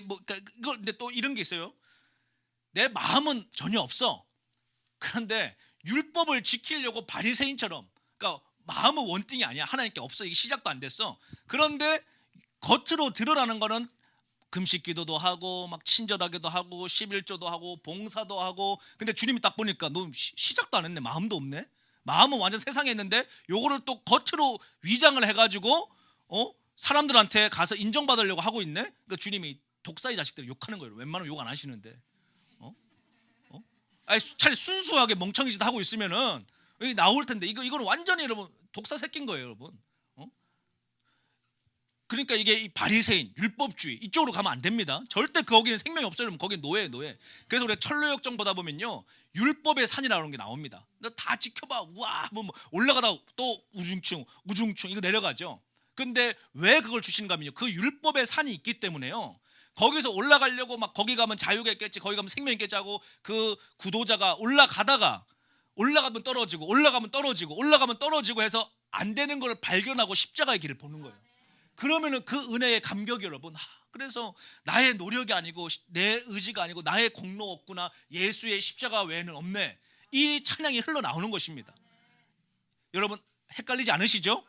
뭐 그러니까 근데 또 이런 게 있어요. 내 마음은 전혀 없어. 그런데 율법을 지키려고 바리새인처럼, 그러니까 마음은 원띵이 아니야. 하나님께 없어. 이게 시작도 안 됐어. 그런데 겉으로 드러나는 거는 금식 기도도 하고 막 친절하게도 하고 11조도 하고 봉사도 하고. 근데 주님이 딱 보니까 너 시작도 안 했네. 마음도 없네. 마음은 완전 세상에 있는데 요거를 또 겉으로 위장을 해가지고 사람들한테 가서 인정받으려고 하고 있네. 그러니까 주님이 독사의 자식들 욕하는 거예요. 웬만하면 욕 안 하시는데. 아니, 차라리 순수하게 멍청이 짓 하고 있으면은 여기 나올 텐데 이거는 완전히 여러분 독사 새끼인 거예요 여러분. 그러니까 이게 이 바리새인 율법주의 이쪽으로 가면 안 됩니다. 절대 거기는 생명이 없어요 여러분. 거기는 노예. 그래서 우리가 철로역정 보다 보면요 율법의 산이라는 게 나옵니다. 너 다 지켜봐. 우와 뭐 올라가다 또 우중충 이거 내려가죠. 근데 왜 그걸 주시는가 하면요 그 율법의 산이 있기 때문에요. 거기서 올라가려고 막 거기 가면 자유가 있겠지, 거기 가면 생명이 있겠지 하고 그 구도자가 올라가면 떨어지고 해서 안 되는 걸 발견하고 십자가의 길을 보는 거예요. 그러면은 그 은혜의 감격이 여러분, 그래서 나의 노력이 아니고 내 의지가 아니고 나의 공로 없구나, 예수의 십자가 외에는 없네, 이 찬양이 흘러나오는 것입니다. 여러분 헷갈리지 않으시죠?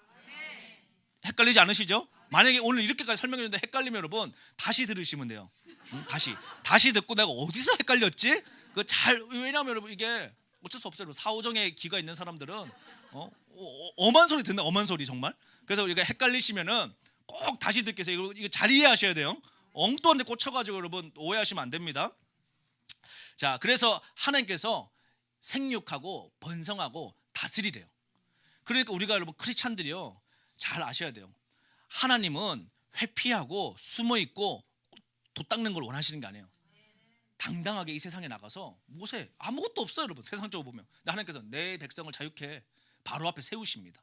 만약에 오늘 이렇게까지 설명했는데 헷갈리면 여러분 다시 들으시면 돼요. 다시 듣고 내가 어디서 헷갈렸지? 왜냐하면 여러분 이게 어쩔 수 없어요. 사오정의 기가 있는 사람들은 엄한 소리 듣는 엄한 소리 정말. 그래서 우리가 헷갈리시면은 꼭 다시 듣게 해서 이거 잘 이해하셔야 돼요. 엉뚱한 데 꽂혀가지고 여러분 오해하시면 안 됩니다. 자, 그래서 하나님께서 생육하고 번성하고 다스리래요. 그러니까 우리가 여러분 크리스찬들이요 잘 아셔야 돼요. 하나님은 회피하고 숨어있고 돛 닦는 걸 원하시는 게 아니에요. 당당하게 이 세상에 나가서 모세 아무것도 없어요 여러분. 세상적으로 보면. 근데 하나님께서 내 백성을 자유케 바로 앞에 세우십니다.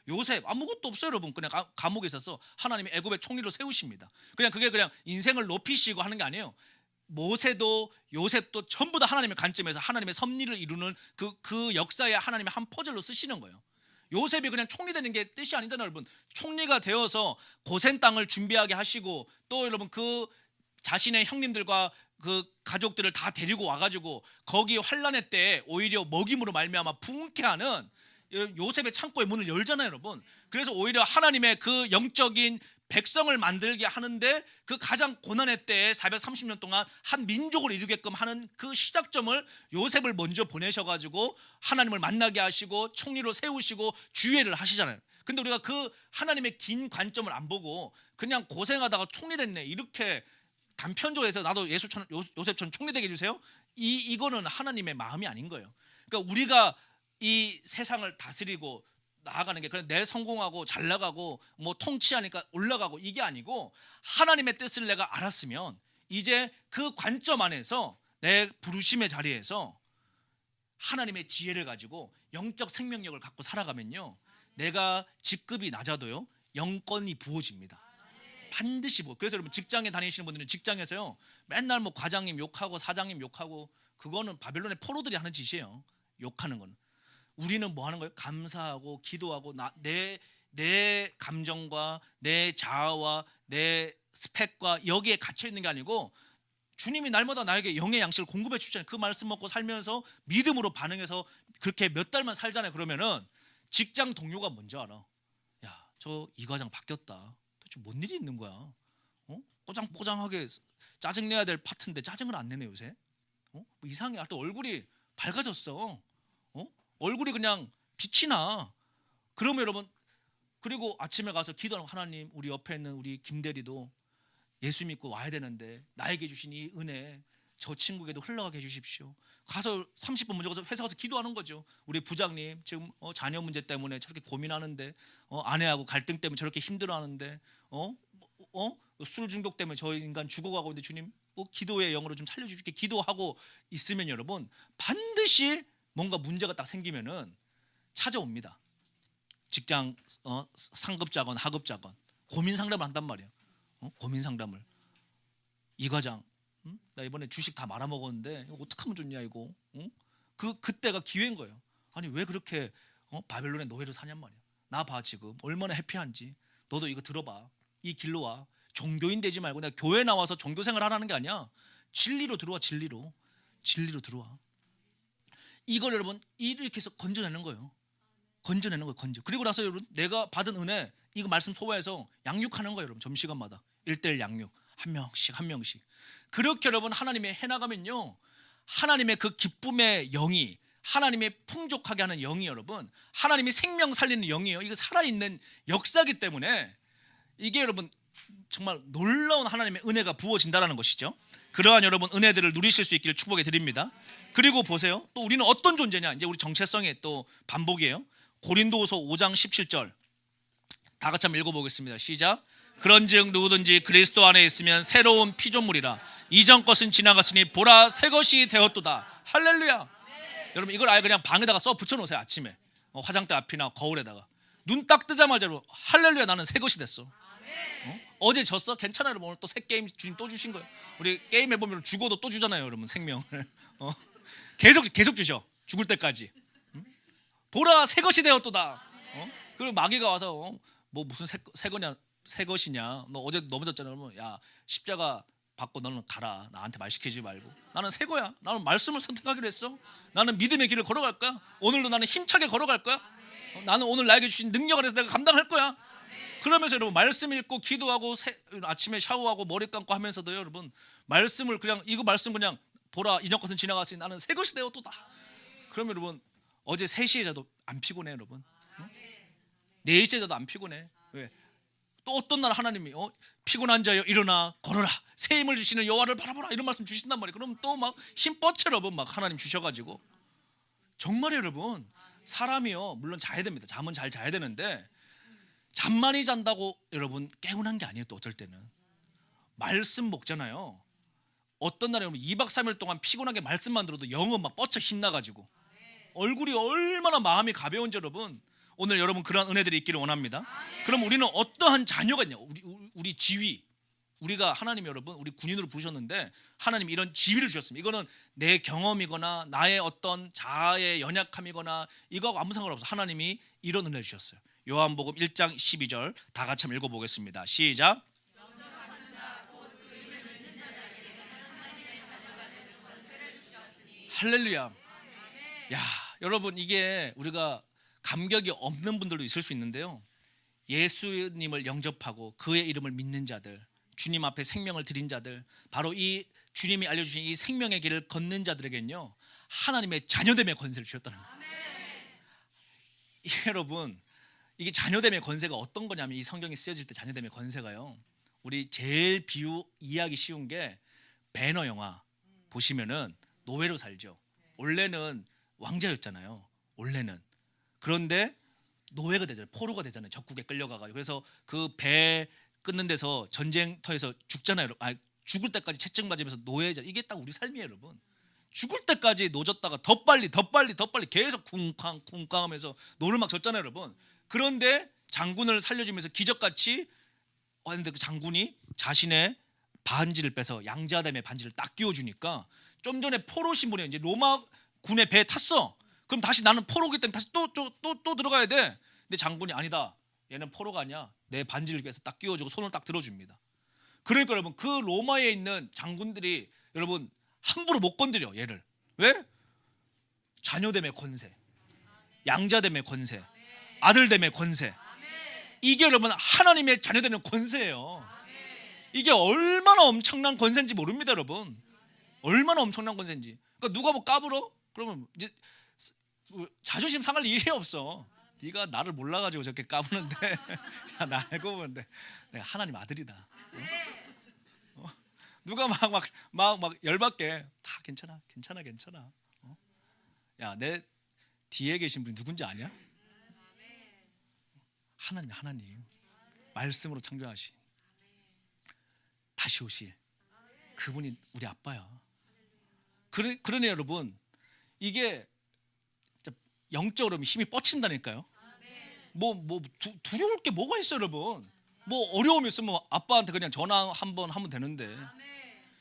요셉 아무것도 없어요 여러분. 그냥 감옥에 있어서 하나님이 애굽의 총리로 세우십니다. 그게 그냥 인생을 높이시고 하는 게 아니에요. 모세도 요셉도 전부 다 하나님의 관점에서 하나님의 섭리를 이루는 그 역사에 하나님의 한 퍼즐로 쓰시는 거예요. 요셉이 그냥 총리 되는 게 뜻이 아니잖아요 여러분. 총리가 되어서 고센 땅을 준비하게 하시고 또 여러분 그 자신의 형님들과 그 가족들을 다 데리고 와가지고 거기 환란의 때에 오히려 먹임으로 말미암아 부흥케 하는 요셉의 창고의 문을 열잖아요 여러분. 그래서 오히려 하나님의 그 영적인 백성을 만들게 하는데 그 가장 고난의 때에 430년 동안 한 민족을 이루게끔 하는 그 시작점을 요셉을 먼저 보내셔가지고 하나님을 만나게 하시고 총리로 세우시고 주회를 하시잖아요. 근데 우리가 그 하나님의 긴 관점을 안 보고 그냥 고생하다가 총리 됐네 이렇게 단편적으로 해서 나도 요셉처럼 총리 되게 해주세요, 이거는 하나님의 마음이 아닌 거예요. 그러니까 우리가 이 세상을 다스리고 나아가는 게 그냥 내 성공하고 잘 나가고 뭐 통치하니까 올라가고 이게 아니고, 하나님의 뜻을 내가 알았으면 이제 그 관점 안에서 내 부르심의 자리에서 하나님의 지혜를 가지고 영적 생명력을 갖고 살아가면요 내가 직급이 낮아도요 영권이 부어집니다. 반드시 그래서 여러분 직장에 다니시는 분들은 직장에서요 맨날 뭐 과장님 욕하고 사장님 욕하고 그거는 바벨론의 포로들이 하는 짓이에요. 욕하는 거는. 우리는 뭐 하는 거예요? 감사하고 기도하고 내 감정과 내 자아와 내 스펙과 여기에 갇혀 있는 게 아니고 주님이 날마다 나에게 영의 양식을 공급해 주잖아요. 그 말씀 먹고 살면서 믿음으로 반응해서 그렇게 몇 달만 살잖아요. 그러면은 직장 동료가 뭔지 알아? 야, 저 이 과장 바뀌었다. 도대체 뭔 일이 있는 거야? 꼬장꼬장하게 짜증내야 될 파트인데 짜증을 안 내네 요새. 뭐 이상해. 하여튼 얼굴이 밝아졌어. 얼굴이 그냥 빛이 나. 그러면 여러분 그리고 아침에 가서 기도하는 하나님 우리 옆에 있는 우리 김대리도 예수 믿고 와야 되는데 나에게 주신 이 은혜 저 친구에게도 흘러가게 해주십시오. 가서 30분 먼저 가서 회사 가서 기도하는 거죠. 우리 부장님 지금 자녀 문제 때문에 저렇게 고민하는데 아내하고 갈등 때문에 저렇게 힘들어하는데 술 중독 때문에 저 인간 죽어가고 있는데 주님 기도의 영으로 좀 살려주십시오. 기도하고 있으면 여러분 반드시 뭔가 문제가 딱 생기면은 찾아옵니다. 직장 상급자건 하급자건 고민 상담을 한단 말이에요. 고민 상담을. 이 과장, 나 이번에 주식 다 말아먹었는데 이거 어떡하면 좋냐 이거. 그때가 기회인 거예요. 아니 왜 그렇게 바벨론의 노예로 사냔 말이야. 나 봐 지금 얼마나 해피한지. 너도 이거 들어봐. 이 길로 와. 종교인 되지 말고 내가 교회 나와서 종교 생활 하라는 게 아니야. 진리로 들어와. 진리로 들어와. 이걸 여러분 이렇게 해서 건져내는 거예요. 건져내는 거예요. 그리고 나서 여러분 내가 받은 은혜 이거 말씀 소화해서 양육하는 거예요. 여러분 점심시간마다 1:1 양육 한 명씩 그렇게 여러분 하나님의 해나가면요 하나님의 그 기쁨의 영이 하나님의 풍족하게 하는 영이 여러분 하나님이 생명 살리는 영이에요. 이거 살아있는 역사이기 때문에 이게 여러분 정말 놀라운 하나님의 은혜가 부어진다는 것이죠. 그러한 여러분 은혜들을 누리실 수 있기를 축복해 드립니다. 그리고 보세요. 또 우리는 어떤 존재냐. 이제 우리 정체성의 또 반복이에요. 고린도후서 5장 17절 다 같이 한번 읽어보겠습니다. 시작. 그런즉 누구든지 그리스도 안에 있으면 새로운 피조물이라 이전 것은 지나갔으니 보라 새 것이 되었도다. 할렐루야. 여러분 이걸 아예 그냥 방에다가 써 붙여놓으세요. 아침에 화장대 앞이나 거울에다가 눈 딱 뜨자마자 할렐루야 나는 새 것이 됐어. 어제 졌어? 괜찮아요. 여러분 오늘 또 새 게임 주님 또 주신 거예요. 우리 게임 해보면 죽어도 또 주잖아요. 여러분 생명을 계속 주셔. 죽을 때까지. 보라 새 것이 되었도다. 그리고 마귀가 와서 뭐 무슨 새 것이냐. 너 어제 넘어졌잖아. 그러면 야 십자가 받고 너는 가라. 나한테 말 시키지 말고. 나는 새 거야. 나는 말씀을 선택하기로 했어. 나는 믿음의 길을 걸어갈 거야. 오늘도 나는 힘차게 걸어갈 거야. 나는 오늘 나에게 주신 능력을 해서 내가 감당할 거야. 그러면서 여러분 말씀 읽고 기도하고 아침에 샤워하고 머리 감고 하면서도 여러분 말씀을 그냥 이거 말씀 그냥 보라 이전 것은 지나갔으니 나는 새 것이 되었도다. 그러면 여러분 어제 3시에 자도 안 피곤해 여러분. 4시에 자도 안 피곤해. 왜? 또 어떤 날 하나님이 피곤한 자여 일어나 걸어라 새 힘을 주시는 여호와를 바라보라 이런 말씀 주신단 말이에요. 그럼 또 막 힘 뻗쳐 여러분 막 하나님 주셔가지고 정말 여러분 사람이요 물론 자야 됩니다. 잠은 잘 자야 되는데 잠만이 잔다고 여러분 깨운한 게 아니에요. 또 어떨 때는 말씀 먹잖아요. 어떤 날에 여러분 2박 3일 동안 피곤하게 말씀만 들어도 영은 막 뻗쳐 힘나가지고 얼굴이 얼마나 마음이 가벼운지 여러분 오늘 여러분 그런 은혜들이 있기를 원합니다. 그럼 우리는 어떠한 자녀가 있냐. 우리 지위 우리가 하나님 여러분 우리 군인으로 부르셨는데 하나님 이런 지위를 주셨습니다. 이거는 내 경험이거나 나의 어떤 자아의 연약함이거나 이거하고 아무 상관없어. 하나님이 이런 은혜를 주셨어요. 요한복음 1장 12절 다 같이 한번 읽어보겠습니다. 시작. 할렐루야. 야 여러분 이게 우리가 감격이 없는 분들도 있을 수 있는데요. 예수님을 영접하고 그의 이름을 믿는 자들 주님 앞에 생명을 드린 자들 바로 이 주님이 알려주신 이 생명의 길을 걷는 자들에게는요 하나님의 자녀됨의 권세를 주셨다는 거예요. 여러분 이게 자녀됨의 권세가 어떤 거냐면 이 성경이 쓰여질 때 자녀됨의 권세가요 우리 제일 이해하기 쉬운 게 배너 영화 보시면은 노예로 살죠. 원래는 왕자였잖아요. 원래는. 그런데 노예가 되잖아요. 포로가 되잖아요. 적국에 끌려가가지고. 그래서 그 배 끊는 데서 전쟁터에서 죽잖아요. 죽을 때까지 채찍 맞으면서 노예자. 이게 딱 우리 삶이에요, 여러분. 죽을 때까지 노졌다가 더 빨리 계속 쿵쾅하면서 노를 막 졌잖아요, 여러분. 그런데 장군을 살려주면서 기적같이 근데 그 장군이 자신의 반지를 빼서 양자댐의 반지를 딱 끼워주니까 좀 전에 포로 신분이 이제 로마 군의 배에 탔어. 그럼 다시 나는 포로기 때문에 다시 또 들어가야 돼. 근데 장군이 아니다. 얘는 포로가 아니야. 내 반지를 위해서 딱 끼워주고 손을 딱 들어줍니다. 그러니까 여러분 그 로마에 있는 장군들이 여러분 함부로 못 건드려 얘를. 왜? 자녀됨의 권세, 양자됨의 권세, 아들됨의 권세. 이게 여러분 하나님의 자녀되는 권세예요. 이게 얼마나 엄청난 권세인지 모릅니다, 여러분. 얼마나 엄청난 권세인지. 그러니까 누가 뭐 까불어? 그러면 이제 자존심 상할 일이 없어. 네가 나를 몰라가지고 저렇게 까부는데, 야, 나 알고 보는데 내가 하나님 아들이다. 누가 막 열받게 다 괜찮아. 야, 내 뒤에 계신 분이 누군지 아냐? 하나님 말씀으로 창조하신 다시 오실 그분이 우리 아빠야. 그러니 여러분 이게 영적으로 힘이 뻗친다니까요. 두려울 게 뭐가 있어요, 여러분? 뭐 어려움이 있으면 아빠한테 그냥 전화 한번 하면 되는데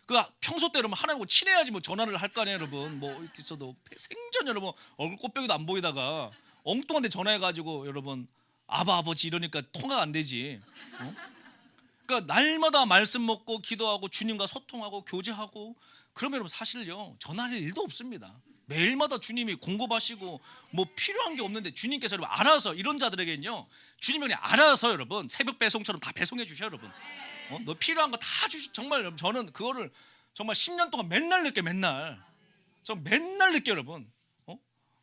그 평소 때 여러분 하나님하고 친해야지 뭐 전화를 할 거 아니에요, 여러분. 뭐 이렇게 있어도 생전 여러분 얼굴 꽃배기도 안 보이다가 엉뚱한 데 전화해가지고 여러분 아버지 이러니까 통화가 안 되지. 그러니까 날마다 말씀 먹고 기도하고 주님과 소통하고 교제하고 그러면 여러분 사실요 전화할 일도 없습니다. 매일마다 주님이 공급하시고 뭐 필요한 게 없는데 주님께서 여러분 알아서 이런 자들에게는요 주님이 그냥 알아서 여러분 새벽 배송처럼 다 배송해 주셔요, 여러분. 너 필요한 거 다 주시. 정말 여러분 저는 그거를 정말 10년 동안 맨날 느껴. 저 맨날 느껴, 여러분.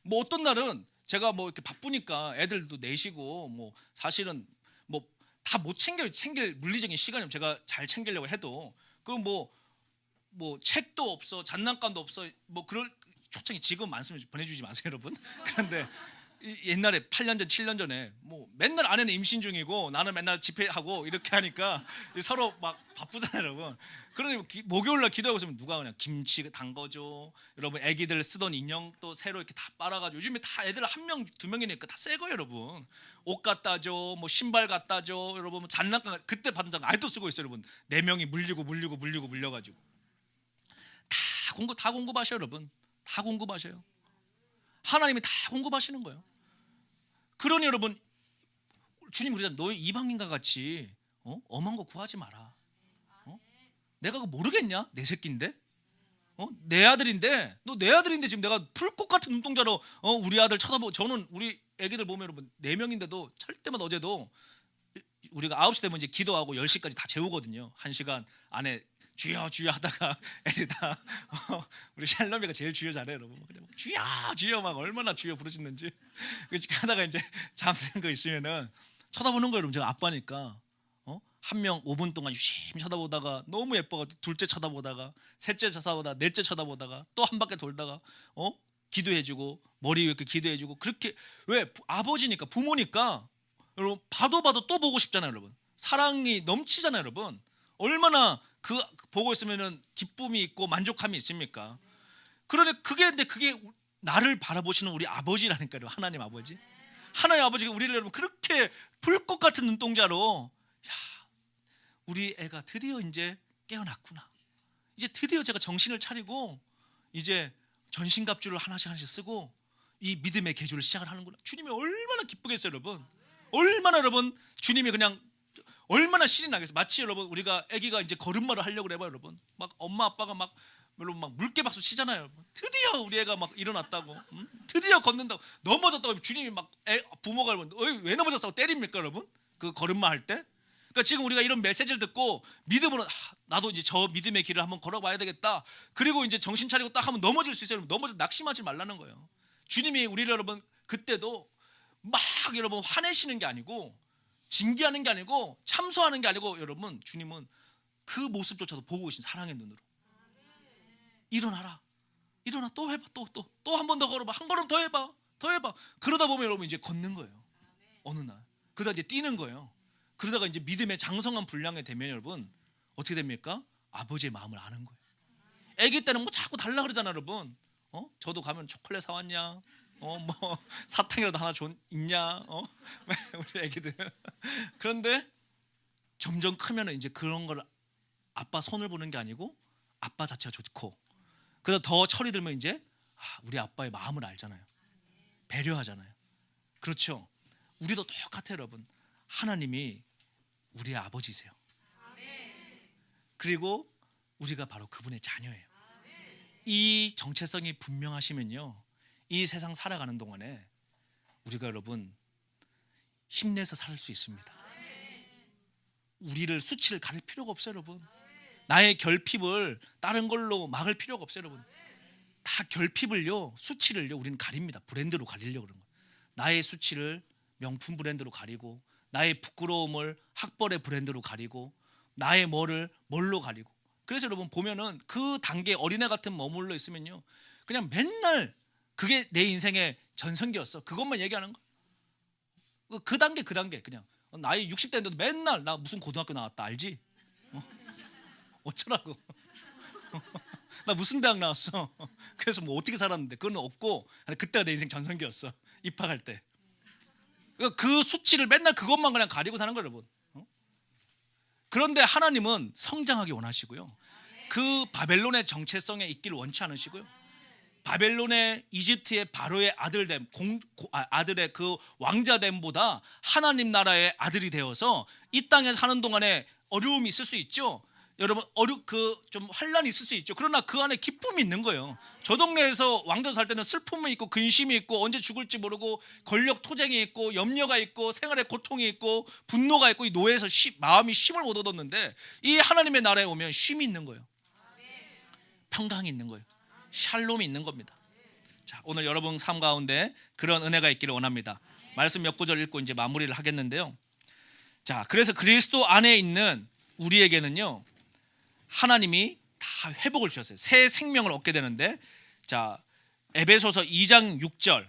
뭐 어떤 날은 제가 뭐 이렇게 바쁘니까 애들도 내시고 뭐 사실은 뭐 다 못 챙길 물리적인 시간이 없어요. 제가 잘 챙기려고 해도 그 뭐 책도 없어, 장난감도 없어. 뭐 그럴 초창기 지금 말씀을 보내주지 마세요, 여러분. 그런데 옛날에 8년 전, 7년 전에 뭐 맨날 아내는 임신 중이고 나는 맨날 집회하고 이렇게 하니까 서로 막 바쁘잖아요, 여러분. 그러니 목요일날 기도하고 있으면 누가 그냥 김치 담궈줘. 여러분 애기들 쓰던 인형 또 새로 이렇게 다 빨아가지고 요즘에 다 애들 한 명, 두 명이니까 다 새 거예요, 여러분. 옷 갖다 줘, 뭐 신발 갖다 줘, 여러분 뭐 장난감 그때 받은 장난감 아직도 쓰고 있어요, 여러분. 4명이 물려가지고 다 공급하셔요, 여러분. 다 공급하셔요. 하나님이 다 공급하시는 거예요. 그러니 여러분 주님 그러잖아요. 너희 이방인과 같이 엄한 거 구하지 마라. 내가 그거 모르겠냐? 내 새끼인데, 내 아들인데, 너 내 아들인데 지금 내가 풀꽃 같은 눈동자로 우리 아들 쳐다보고. 저는 우리 애기들 보면 여러분 4명인데도 찰 때마다 어제도 우리가 9시 되면 이제 기도하고 10시까지 다 재우거든요. 1시간 안에 주여 하다가 애들이 다 우리 샬롬이가 제일 주여 잘해요, 여러분. 그냥 주여 막 얼마나 주여 부르시는지. 그렇게 하다가 이제 잠드는 거 있으면은 쳐다보는 거예요, 여러분. 제가 아빠니까 한 명 5분 동안 유심히 쳐다보다가 너무 예뻐가지고 둘째 쳐다보다가 셋째 쳐다보다가 넷째 쳐다보다가 또 한 바퀴 돌다가 기도해주고 머리 이렇게 기도해주고. 그렇게 왜 아버지니까 부모니까 여러분 봐도 또 보고 싶잖아요, 여러분. 사랑이 넘치잖아요, 여러분. 얼마나 그 보고 있으면은 기쁨이 있고 만족함이 있습니까? 그런데 그게 나를 바라보시는 우리 아버지라니까요. 하나님 아버지. 하나님 아버지가 우리를 여러분 그렇게 불꽃 같은 눈동자로, 야, 우리 애가 드디어 이제 깨어났구나. 이제 드디어 제가 정신을 차리고 이제 전신갑주를 하나씩 쓰고 이 믿음의 계주를 시작을 하는구나. 주님이 얼마나 기쁘겠어요, 여러분. 얼마나 여러분 주님이 그냥 얼마나 신이 나겠어요. 마치 여러분 우리가 아기가 이제 걸음마를 하려고 해봐요, 여러분. 막 엄마 아빠가 막 여러분 막 물개박수 치잖아요, 여러분. 드디어 우리 애가 막 일어났다고, 드디어 걷는다고. 넘어졌다고 주님이 막 부모가 여러분 왜 넘어졌다고 때립니까, 여러분? 그 걸음마 할 때. 그러니까 지금 우리가 이런 메시지를 듣고 믿음으로 나도 이제 저 믿음의 길을 한번 걸어봐야 되겠다. 그리고 이제 정신 차리고 딱 하면 넘어질 수 있어요, 여러분. 낙심하지 말라는 거예요. 주님이 우리를 여러분 그때도 막 여러분 화내시는 게 아니고 징계하는 게 아니고 참소하는 게 아니고 여러분 주님은 그 모습조차도 보고 계신 사랑의 눈으로 일어나라, 일어나, 또 해봐, 또 한 번 더 걸어봐, 한 걸음 더 해봐. 그러다 보면 여러분 이제 걷는 거예요. 어느 날 그러다 이제 뛰는 거예요. 그러다가 이제 믿음의 장성한 분량이 되면 여러분 어떻게 됩니까? 아버지의 마음을 아는 거예요. 아기 때는 뭐 자꾸 달라 그러잖아요, 여러분. 저도 가면 초콜릿 사왔냐? 뭐 사탕이라도 하나 있냐? 우리 애기들. 그런데 점점 크면은 이제 그런 걸 아빠 손을 보는 게 아니고 아빠 자체가 좋고, 그래서 더 철이 들면 이제 우리 아빠의 마음을 알잖아요. 배려하잖아요. 그렇죠? 우리도 똑같아요, 여러분. 하나님이 우리의 아버지세요. 그리고 우리가 바로 그분의 자녀예요. 이 정체성이 분명하시면요, 이 세상 살아가는 동안에 우리가 여러분 힘내서 살 수 있습니다. 우리를 수치를 가릴 필요가 없어요, 여러분. 나의 결핍을 다른 걸로 막을 필요가 없어요, 여러분. 다 결핍을요, 수치를요, 우리는 가립니다. 브랜드로 가리려고 그런 거예요. 나의 수치를 명품 브랜드로 가리고, 나의 부끄러움을 학벌의 브랜드로 가리고, 나의 뭐를 뭘로 가리고. 그래서 여러분 보면은 그 단계 어린애 같은 머물러 있으면요, 그냥 맨날 그게 내 인생의 전성기였어. 그것만 얘기하는 거. 그 단계 그냥 나이 60대인데도 맨날 나 무슨 고등학교 나왔다 알지? 어쩌라고? 나 무슨 대학 나왔어? 그래서 뭐 어떻게 살았는데? 그건 없고, 그때가 내 인생 전성기였어. 입학할 때. 그 수치를 맨날 그것만 그냥 가리고 사는 거예요, 여러분. 그런데 하나님은 성장하기 원하시고요, 그 바벨론의 정체성에 있기를 원치 않으시고요, 바벨론의 이집트의 바로의 아들됨, 아들의 그 왕자됨보다 하나님 나라의 아들이 되어서 이 땅에 사는 동안에 어려움이 있을 수 있죠. 여러분 좀 환란이 있을 수 있죠. 그러나 그 안에 기쁨이 있는 거예요. 저 동네에서 왕자 살 때는 슬픔이 있고 근심이 있고 언제 죽을지 모르고 권력 토쟁이 있고 염려가 있고 생활의 고통이 있고 분노가 있고, 이 노예에서 마음이 쉼을 못 얻었는데 이 하나님의 나라에 오면 쉼이 있는 거예요. 평강이 있는 거예요. 샬롬이 있는 겁니다. 자, 오늘 여러분 삶 가운데 그런 은혜가 있기를 원합니다. 말씀 몇 구절 읽고 이제 마무리를 하겠는데요. 자, 그래서 그리스도 안에 있는 우리에게는요, 하나님이 다 회복을 주셨어요. 새 생명을 얻게 되는데, 자, 에베소서 2장 6절,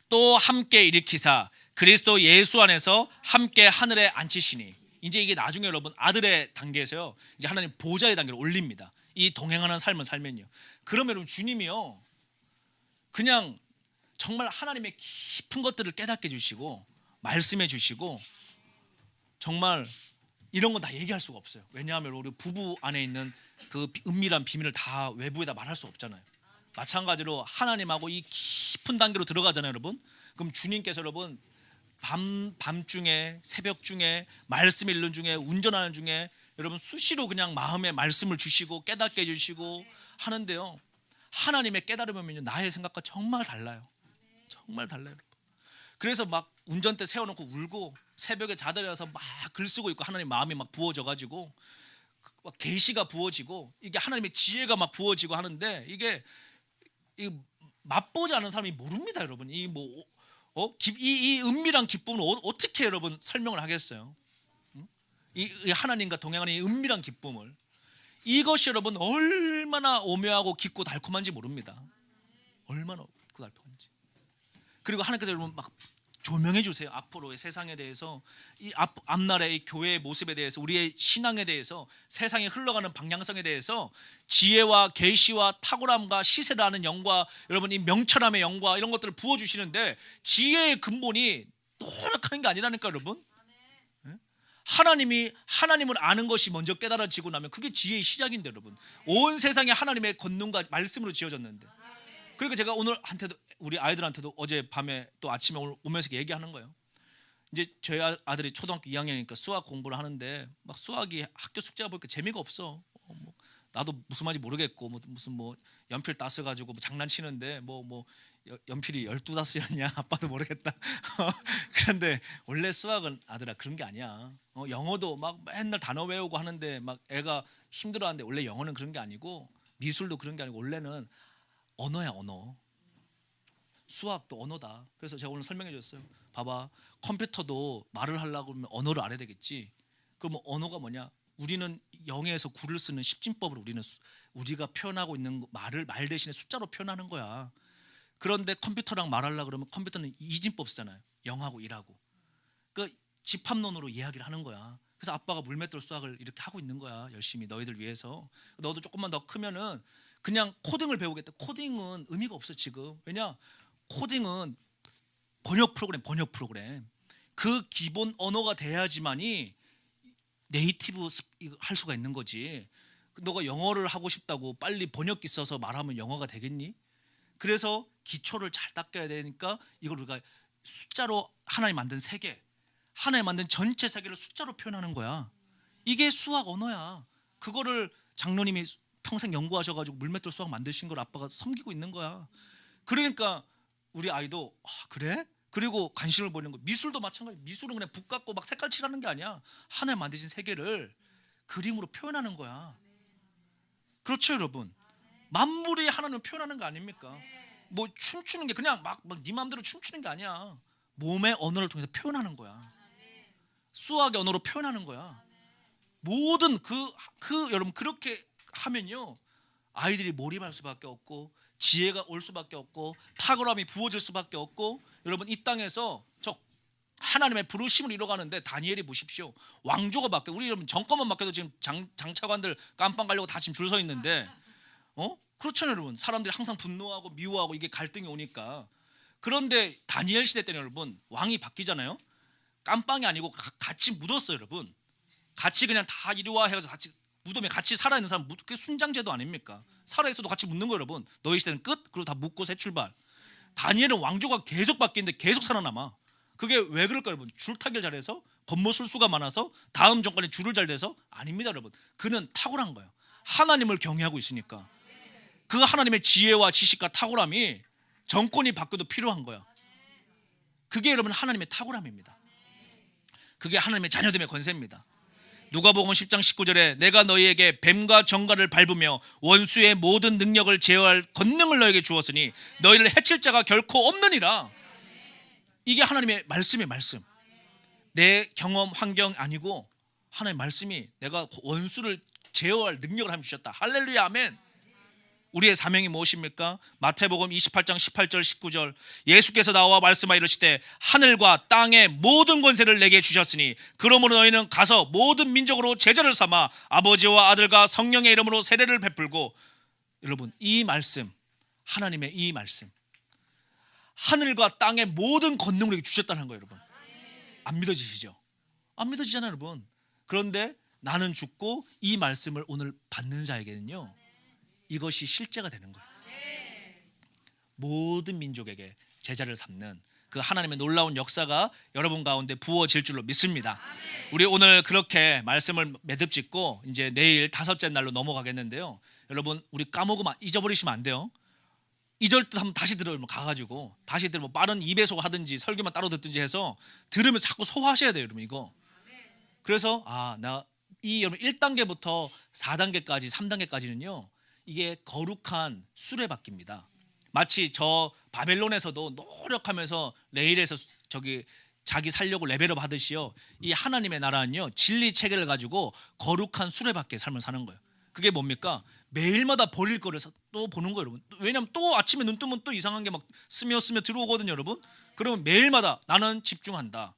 또 함께 일으키사 그리스도 예수 안에서 함께 하늘에 앉히시니. 이제 이게 나중에 여러분 아들의 단계에서요, 이제 하나님 보좌의 단계로 올립니다. 이 동행하는 삶을 살면요. 그러면 여러분 주님이요, 그냥 정말 하나님의 깊은 것들을 깨닫게 해주시고 말씀해 주시고, 정말 이런 건 다 얘기할 수가 없어요. 왜냐하면 우리 부부 안에 있는 그 은밀한 비밀을 다 외부에다 말할 수 없잖아요. 마찬가지로 하나님하고 이 깊은 단계로 들어가잖아요, 여러분. 그럼 주님께서 여러분 밤중에, 새벽 중에, 말씀 읽는 중에, 운전하는 중에 여러분 수시로 그냥 마음에 말씀을 주시고 깨닫게 해주시고 하는데요, 하나님의 깨달음은요, 나의 생각과 정말 달라요. 정말 달라요, 여러분. 그래서 막 운전대 세워놓고 울고 새벽에 자다려서 막 글 쓰고 있고, 하나님 마음이 막 부어져가지고 막 계시가 부어지고, 이게 하나님의 지혜가 막 부어지고 하는데, 이게 맛보지 않은 사람이 모릅니다, 여러분. 이 은밀한 기쁨을 어떻게 여러분 설명을 하겠어요? 이 하나님과 동행하는 이 은밀한 기쁨을, 이것이 여러분 얼마나 오묘하고 깊고 달콤한지 모릅니다. 얼마나 깊고 달콤한지. 그리고 하나님께서 여러분 막 조명해 주세요. 앞으로의 세상에 대해서, 이 앞날의 이 교회의 모습에 대해서, 우리의 신앙에 대해서, 세상이 흘러가는 방향성에 대해서 지혜와 계시와 탁월함과 시세를 아는 영과 여러분 이 명철함의 영과 이런 것들을 부어 주시는데, 지혜의 근본이 노력하는 게 아니라니까, 여러분. 하나님을 아는 것이 먼저 깨달아지고 나면 그게 지혜의 시작인데, 여러분. 온 세상이 하나님의 권능과 말씀으로 지어졌는데. 그러니까 제가 오늘한테도, 우리 아이들한테도 어제 밤에 또 아침에 오면서 얘기하는 거예요. 이제 저희 아들이 초등학교 2학년이니까 수학 공부를 하는데, 막 수학이 학교 숙제가 보니까 재미가 없어. 나도 무슨 말인지 모르겠고, 무슨 연필 따서가지고 장난치는데 연필이 12자수였냐 아빠도 모르겠다. 그런데 원래 수학은 아들아 그런 게 아니야. 영어도 막 맨날 단어 외우고 하는데 막 애가 힘들어하는데, 원래 영어는 그런 게 아니고 미술도 그런 게 아니고 원래는 언어야, 언어. 수학도 언어다. 그래서 제가 오늘 설명해 줬어요. 봐봐, 컴퓨터도 말을 하려고 하면 언어를 알아야 되겠지. 그럼 언어가 뭐냐? 우리는 0에서 9를 쓰는 십진법을 우리가 표현하고 있는 말 대신에 숫자로 표현하는 거야. 그런데 컴퓨터랑 말하려고 그러면 컴퓨터는 이진법 쓰잖아요. 0하고 1하고. 그 집합론으로 이야기를 하는 거야. 그래서 아빠가 물맷돌 수학을 이렇게 하고 있는 거야. 열심히 너희들 위해서. 너도 조금만 더 크면은 그냥 코딩을 배우겠다. 코딩은 의미가 없어 지금. 왜냐? 코딩은 번역 프로그램. 그 기본 언어가 돼야지만이 네이티브 할 수가 있는 거지. 너가 영어를 하고 싶다고 빨리 번역기 써서 말하면 영어가 되겠니? 그래서 기초를 잘 닦아야 되니까 이걸 우리가 숫자로 하나님 만든 세계, 하나님 만든 전체 세계를 숫자로 표현하는 거야. 이게 수학 언어야. 그거를 장로님이 평생 연구하셔가지고 물맷돌 수학 만드신 걸 아빠가 섬기고 있는 거야. 그러니까 우리 아이도 그래? 그리고 관심을 보이는 거. 미술도 마찬가지. 미술은 그냥 붓 갖고 막 색깔 칠하는 게 아니야. 하나님 만드신 세계를 그림으로 표현하는 거야. 그렇죠, 여러분? 만물이 하나님을 표현하는 거 아닙니까? 뭐 춤추는 게 그냥 네 마음대로 춤추는 게 아니야. 몸의 언어를 통해서 표현하는 거야. 수학의 언어로 표현하는 거야. 모든 여러분 그렇게 하면요, 아이들이 몰입할 수밖에 없고 지혜가 올 수밖에 없고 탁월함이 부어질 수밖에 없고, 여러분 이 땅에서 저 하나님의 부르심을 이뤄가는데 다니엘이 보십시오. 왕조가 바뀌어. 우리 여러분 정권만 바뀌어도 지금 장차관들 깜빵 가려고 다 지금 줄 서 있는데, 그렇잖아요, 여러분. 사람들이 항상 분노하고 미워하고 이게 갈등이 오니까. 그런데 다니엘 시대 때는 여러분 왕이 바뀌잖아요. 깜빵이 아니고 같이 묻었어요, 여러분. 같이 그냥 다 이리 와 해서 같이 무덤에 같이 살아있는 사람, 그게 순장제도 아닙니까? 살아있어도 같이 묻는 거예요, 여러분. 너희 시대는 끝, 그리고 다 묻고 새 출발. 다니엘은 왕조가 계속 바뀌는데 계속 살아남아. 그게 왜 그럴까요, 여러분? 줄타기를 잘해서, 권모술수가 많아서, 다음 정권에 줄을 잘 대서? 아닙니다, 여러분. 그는 탁월한 거예요. 하나님을 경외하고 있으니까. 그 하나님의 지혜와 지식과 탁월함이 정권이 바뀌어도 필요한 거야. 그게 여러분 하나님의 탁월함입니다. 그게 하나님의 자녀됨의 권세입니다. 누가복음 10장 19절에 내가 너희에게 뱀과 정갈을 밟으며 원수의 모든 능력을 제어할 권능을 너에게 주었으니 너희를 해칠 자가 결코 없느니라. 이게 하나님의 말씀의 말씀. 내 경험 환경 아니고 하나님의 말씀이 내가 원수를 제어할 능력을 하나님 주셨다. 할렐루야, 아멘. 우리의 사명이 무엇입니까? 마태복음 28장 18절 19절 예수께서 나와 말씀하여 이르시되 하늘과 땅의 모든 권세를 내게 주셨으니 그러므로 너희는 가서 모든 민족으로 제자를 삼아 아버지와 아들과 성령의 이름으로 세례를 베풀고. 여러분 이 말씀, 하나님의 이 말씀, 하늘과 땅의 모든 권능을 우리에게 주셨다는 거예요, 여러분. 안 믿어지시죠? 안 믿어지잖아요, 여러분. 그런데 나는 죽고 이 말씀을 오늘 받는 자에게는요, 이것이 실제가 되는 거예요. 모든 민족에게 제자를 삼는 그 하나님의 놀라운 역사가 여러분 가운데 부어질 줄로 믿습니다. 우리 오늘 그렇게 말씀을 매듭짓고 이제 내일 다섯째 날로 넘어가겠는데요, 여러분 우리 까먹으면 잊어버리시면 안 돼요. 잊을 듯 하면 다시 들으면 가가지고 다시 들으면 빠른 2배속 하든지 설교만 따로 듣든지 해서 들으면 자꾸 소화하셔야 돼요, 여러분. 이거 그래서 여러분 1단계부터 4단계까지 3단계까지는요 이게 거룩한 수레바퀴입니다. 마치 저 바벨론에서도 노력하면서 레일에서 자기 살려고 레벨업 하듯이요, 이 하나님의 나라는요 진리 체계를 가지고 거룩한 수레바퀴의 삶을 사는 거예요. 그게 뭡니까? 매일마다 버릴 거를 또 보는 거예요, 여러분. 왜냐하면 또 아침에 눈 뜨면 또 이상한 게 막 스며 들어오거든요, 여러분. 그러면 매일마다 나는 집중한다.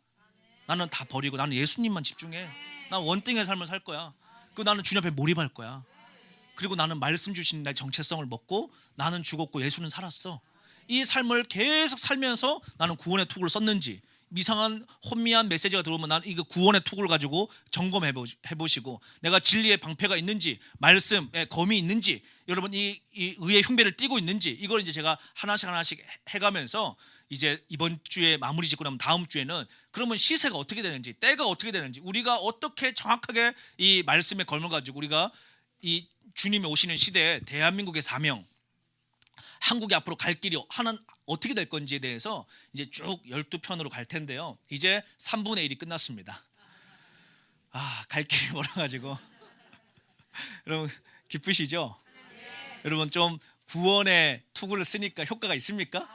나는 다 버리고 나는 예수님만 집중해. 난 원띵의 삶을 살 거야. 그리고 나는 주님 앞에 몰입할 거야. 그리고 나는 말씀 주신 나의 정체성을 먹고 나는 죽었고 예수는 살았어. 이 삶을 계속 살면서 나는 구원의 투구를 썼는지, 이상한 혼미한 메시지가 들어오면 나는 이거 구원의 투구를 가지고 점검해 보시고, 내가 진리의 방패가 있는지, 말씀에 검이 있는지, 여러분 이 의의 흉배를 띠고 있는지, 이걸 이제 제가 하나씩 해가면서 이제 이번 주에 마무리 짓고 나면 다음 주에는 그러면 시세가 어떻게 되는지, 때가 어떻게 되는지, 우리가 어떻게 정확하게 이 말씀의 검을 가지고 우리가 이 주님이 오시는 시대에 대한민국의 사명, 한국이 앞으로 갈 길이 하는 어떻게 될 건지에 대해서 이제 쭉 12편으로 갈 텐데요. 이제 3분의 1이 끝났습니다. 갈 길이 멀어가지고 여러분 기쁘시죠? 여러분 좀 구원의 투구를 쓰니까 효과가 있습니까?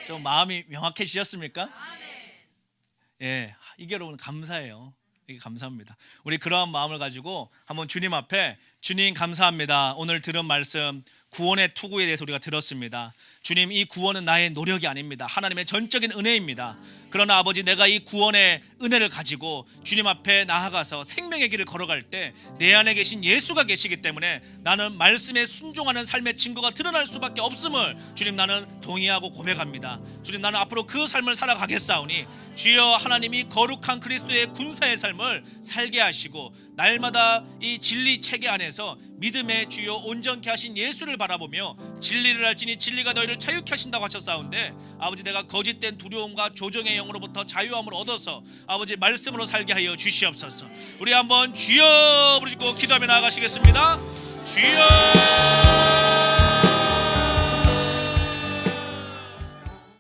좀 마음이 명확해지셨습니까? 예, 이게 여러분 감사해요. 이게 감사합니다. 우리 그러한 마음을 가지고 한번 주님 앞에, 주님 감사합니다. 오늘 들은 말씀 구원의 투구에 대해서 우리가 들었습니다. 주님, 이 구원은 나의 노력이 아닙니다. 하나님의 전적인 은혜입니다. 그러나 아버지, 내가 이 구원의 은혜를 가지고 주님 앞에 나아가서 생명의 길을 걸어갈 때 내 안에 계신 예수가 계시기 때문에 나는 말씀에 순종하는 삶의 증거가 드러날 수밖에 없음을 주님, 나는 동의하고 고백합니다. 주님, 나는 앞으로 그 삶을 살아가겠사오니 주여, 하나님이 거룩한 그리스도의 군사의 삶을 살게 하시고 날마다 이 진리 체계 안에서 믿음의 주여 온전케 하신 예수를 바라보며 진리를 알지니 진리가 너희를 자유케 하신다고 하셨사온데, 아버지, 내가 거짓된 두려움과 조정의 영으로부터 자유함을 얻어서 아버지 말씀으로 살게 하여 주시옵소서. 우리 한번 주여 부르시고 기도하며 나아가시겠습니다. 주여.